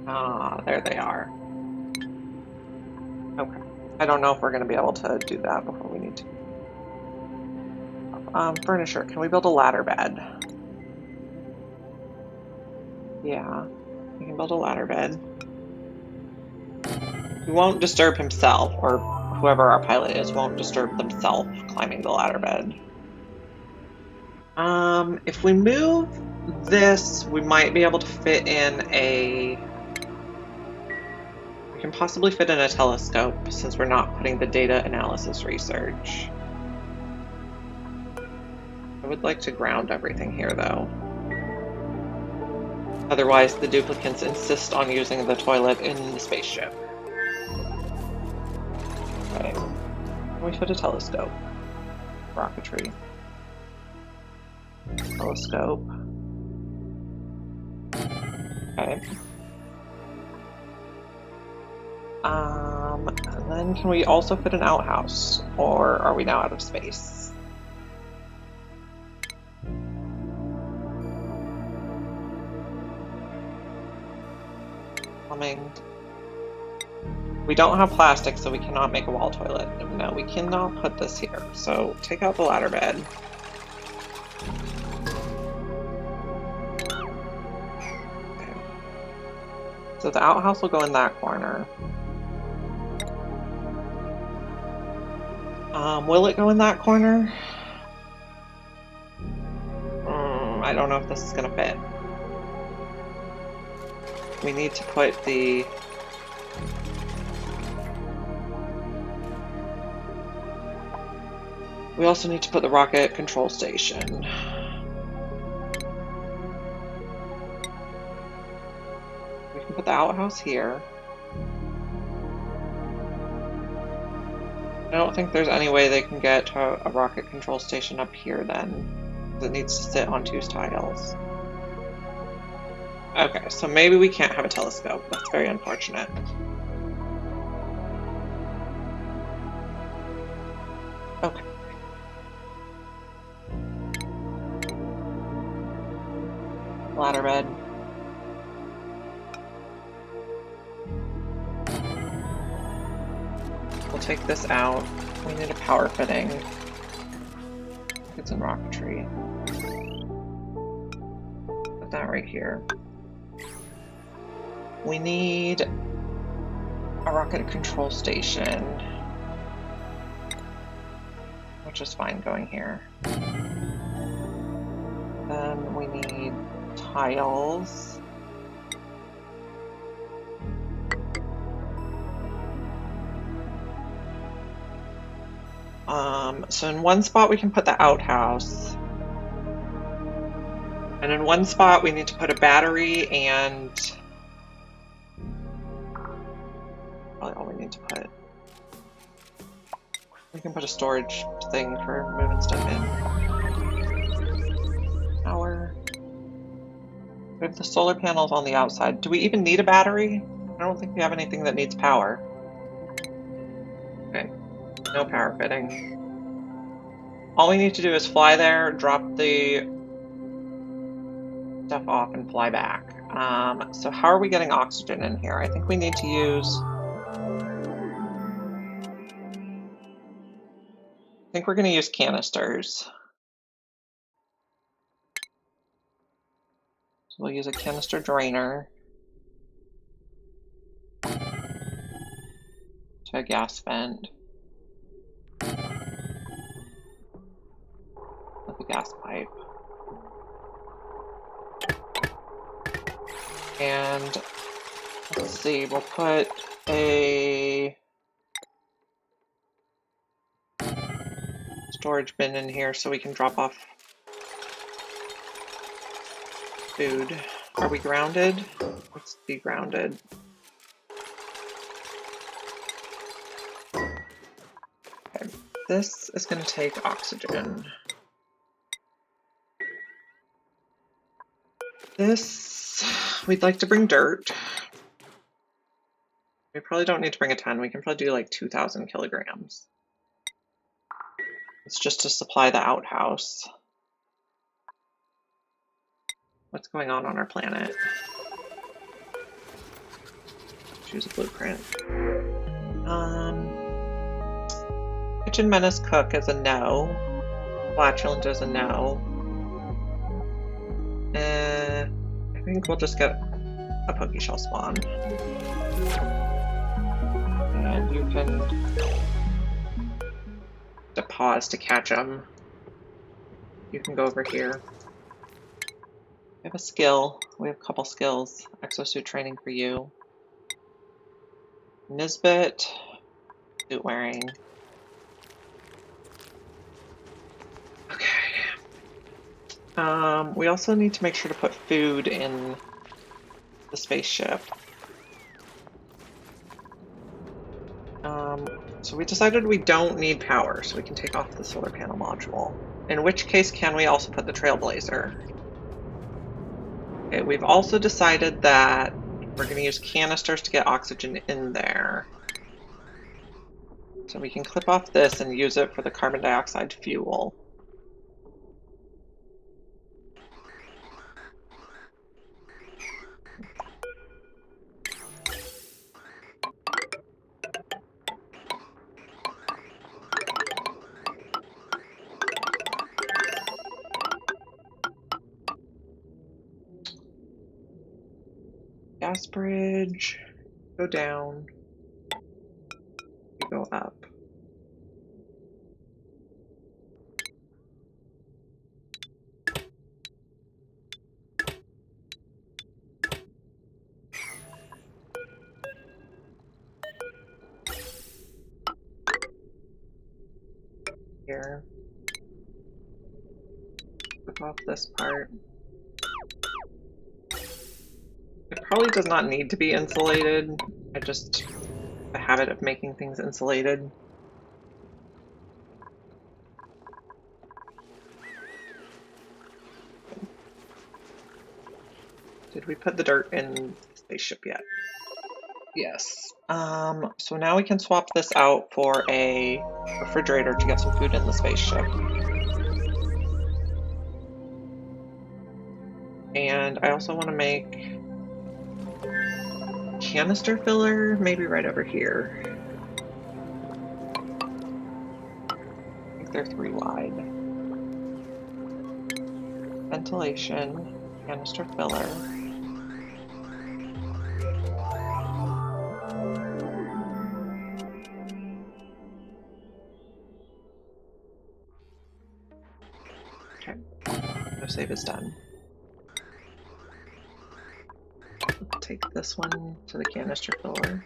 Ah, there they are. Okay. I don't know if we're going to be able to do that before we need to. Furniture. Can we build a ladder bed? Yeah, we can build a ladder bed. He won't disturb himself, or whoever our pilot is won't disturb themselves climbing the ladder bed. If we move this, we might be able to fit in a We can possibly fit in a telescope since we're not putting the data analysis research. I would like to ground everything here though. Otherwise, the duplicants insist on using the toilet in the spaceship. Okay. Can we fit a telescope? Rocketry. Telescope. Okay. And then can we also fit an outhouse? Or are we now out of space? Plumbing. We don't have plastic, so we cannot make a wall toilet. No, we cannot put this here. So take out the ladder bed. Okay. So the outhouse will go in that corner. Will it go in that corner? I don't know if this is gonna fit. We need to put the... We also need to put the rocket control station. We can put the outhouse here. I don't think there's any way they can get to a rocket control station up here then, because it needs to sit on 2 tiles. Okay, so maybe we can't have a telescope. That's very unfortunate. Okay. Ladder bed. We'll take this out. We need a power fitting. It's in rocketry. Put that right here. We need a rocket control station, which is fine going here. Then we need tiles. So in one spot we can put the outhouse. And in one spot we need to put a battery and... probably all we need to put. We can put a storage thing for moving stuff in. Power. We have the solar panels on the outside. Do we even need a battery? I don't think we have anything that needs power. Okay, no power fitting. All we need to do is fly there, drop the stuff off, and fly back. So how are we getting oxygen in here? I think we need to use... I think we're going to use canisters. So we'll use a canister drainer to a gas vent with a gas pipe. And let's see, we'll put a storage bin in here so we can drop off food. Are we grounded? Let's be grounded. Okay, this is going to take oxygen. This, we'd like to bring dirt. We probably don't need to bring a ton. We can probably do like 2,000 kilograms. It's just to supply the outhouse. What's going on our planet? Choose a blueprint. Kitchen Menace Cook is a no. Flatulent is a no. I think we'll just get a Pokeshell spawn. And you can pause to catch them. You can go over here. We have a skill. We have a couple skills. Exosuit training for you. Nisbet suit wearing. Okay. We also need to make sure to put food in the spaceship. So we decided we don't need power, so we can take off the solar panel module. In which case, can we also put the Trailblazer? Okay, we've also decided that we're going to use canisters to get oxygen in there. So we can clip off this and use it for the carbon dioxide fuel. Gas bridge, go down, you go up. Here. Clip off this part. It probably does not need to be insulated. I just have a habit of making things insulated. Did we put the dirt in the spaceship yet? Yes. So now we can swap this out for a refrigerator to get some food in the spaceship. And I also want to make canister filler, maybe right over here. I think they're 3 wide. Ventilation, canister filler. Okay, no save is done. Take this one to the canister filler.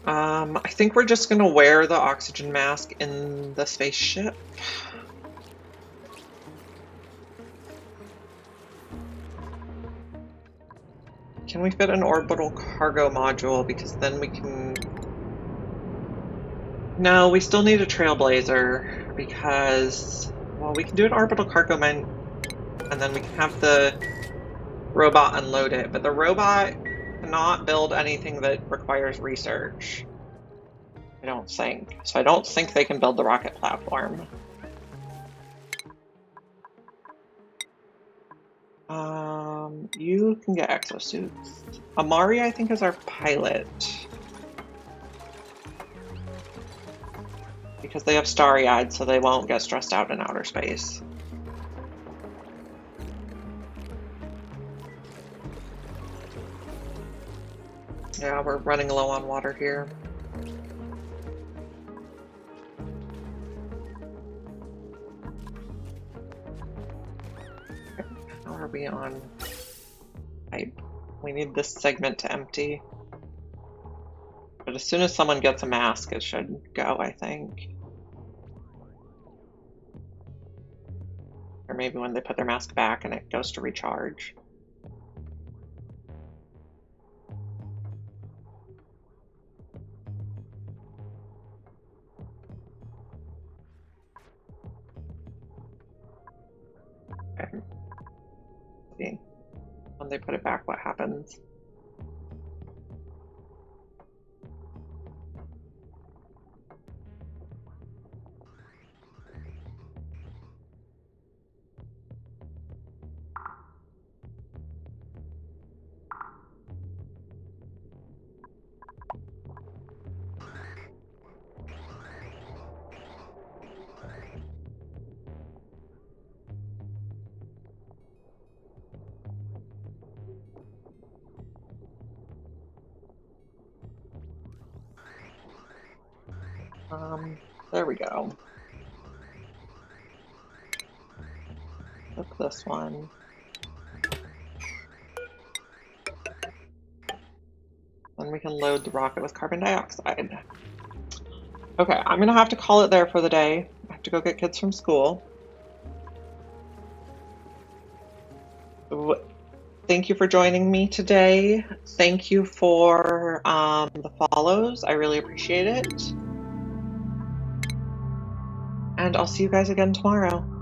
I think we're just gonna wear the oxygen mask in the spaceship. Can we fit an orbital cargo module? Because then we can... No, we still need a Trailblazer because, well, we can do an orbital cargo and then we can have the robot unload it, but the robot cannot build anything that requires research. I don't think. So I don't think they can build the rocket platform. You can get exosuits. Amari, I think, is our pilot. Because they have starry-eyed, so they won't get stressed out in outer space. Yeah, we're running low on water here. How are we on pipe? We need this segment to empty. But as soon as someone gets a mask, it should go, I think. Or maybe when they put their mask back and it goes to recharge. Okay. See. When they put it back, what happens? There we go. Flip this one. Then we can load the rocket with carbon dioxide. Okay, I'm gonna have to call it there for the day. I have to go get kids from school. Thank you for joining me today. Thank you for the follows. I really appreciate it. And I'll see you guys again tomorrow.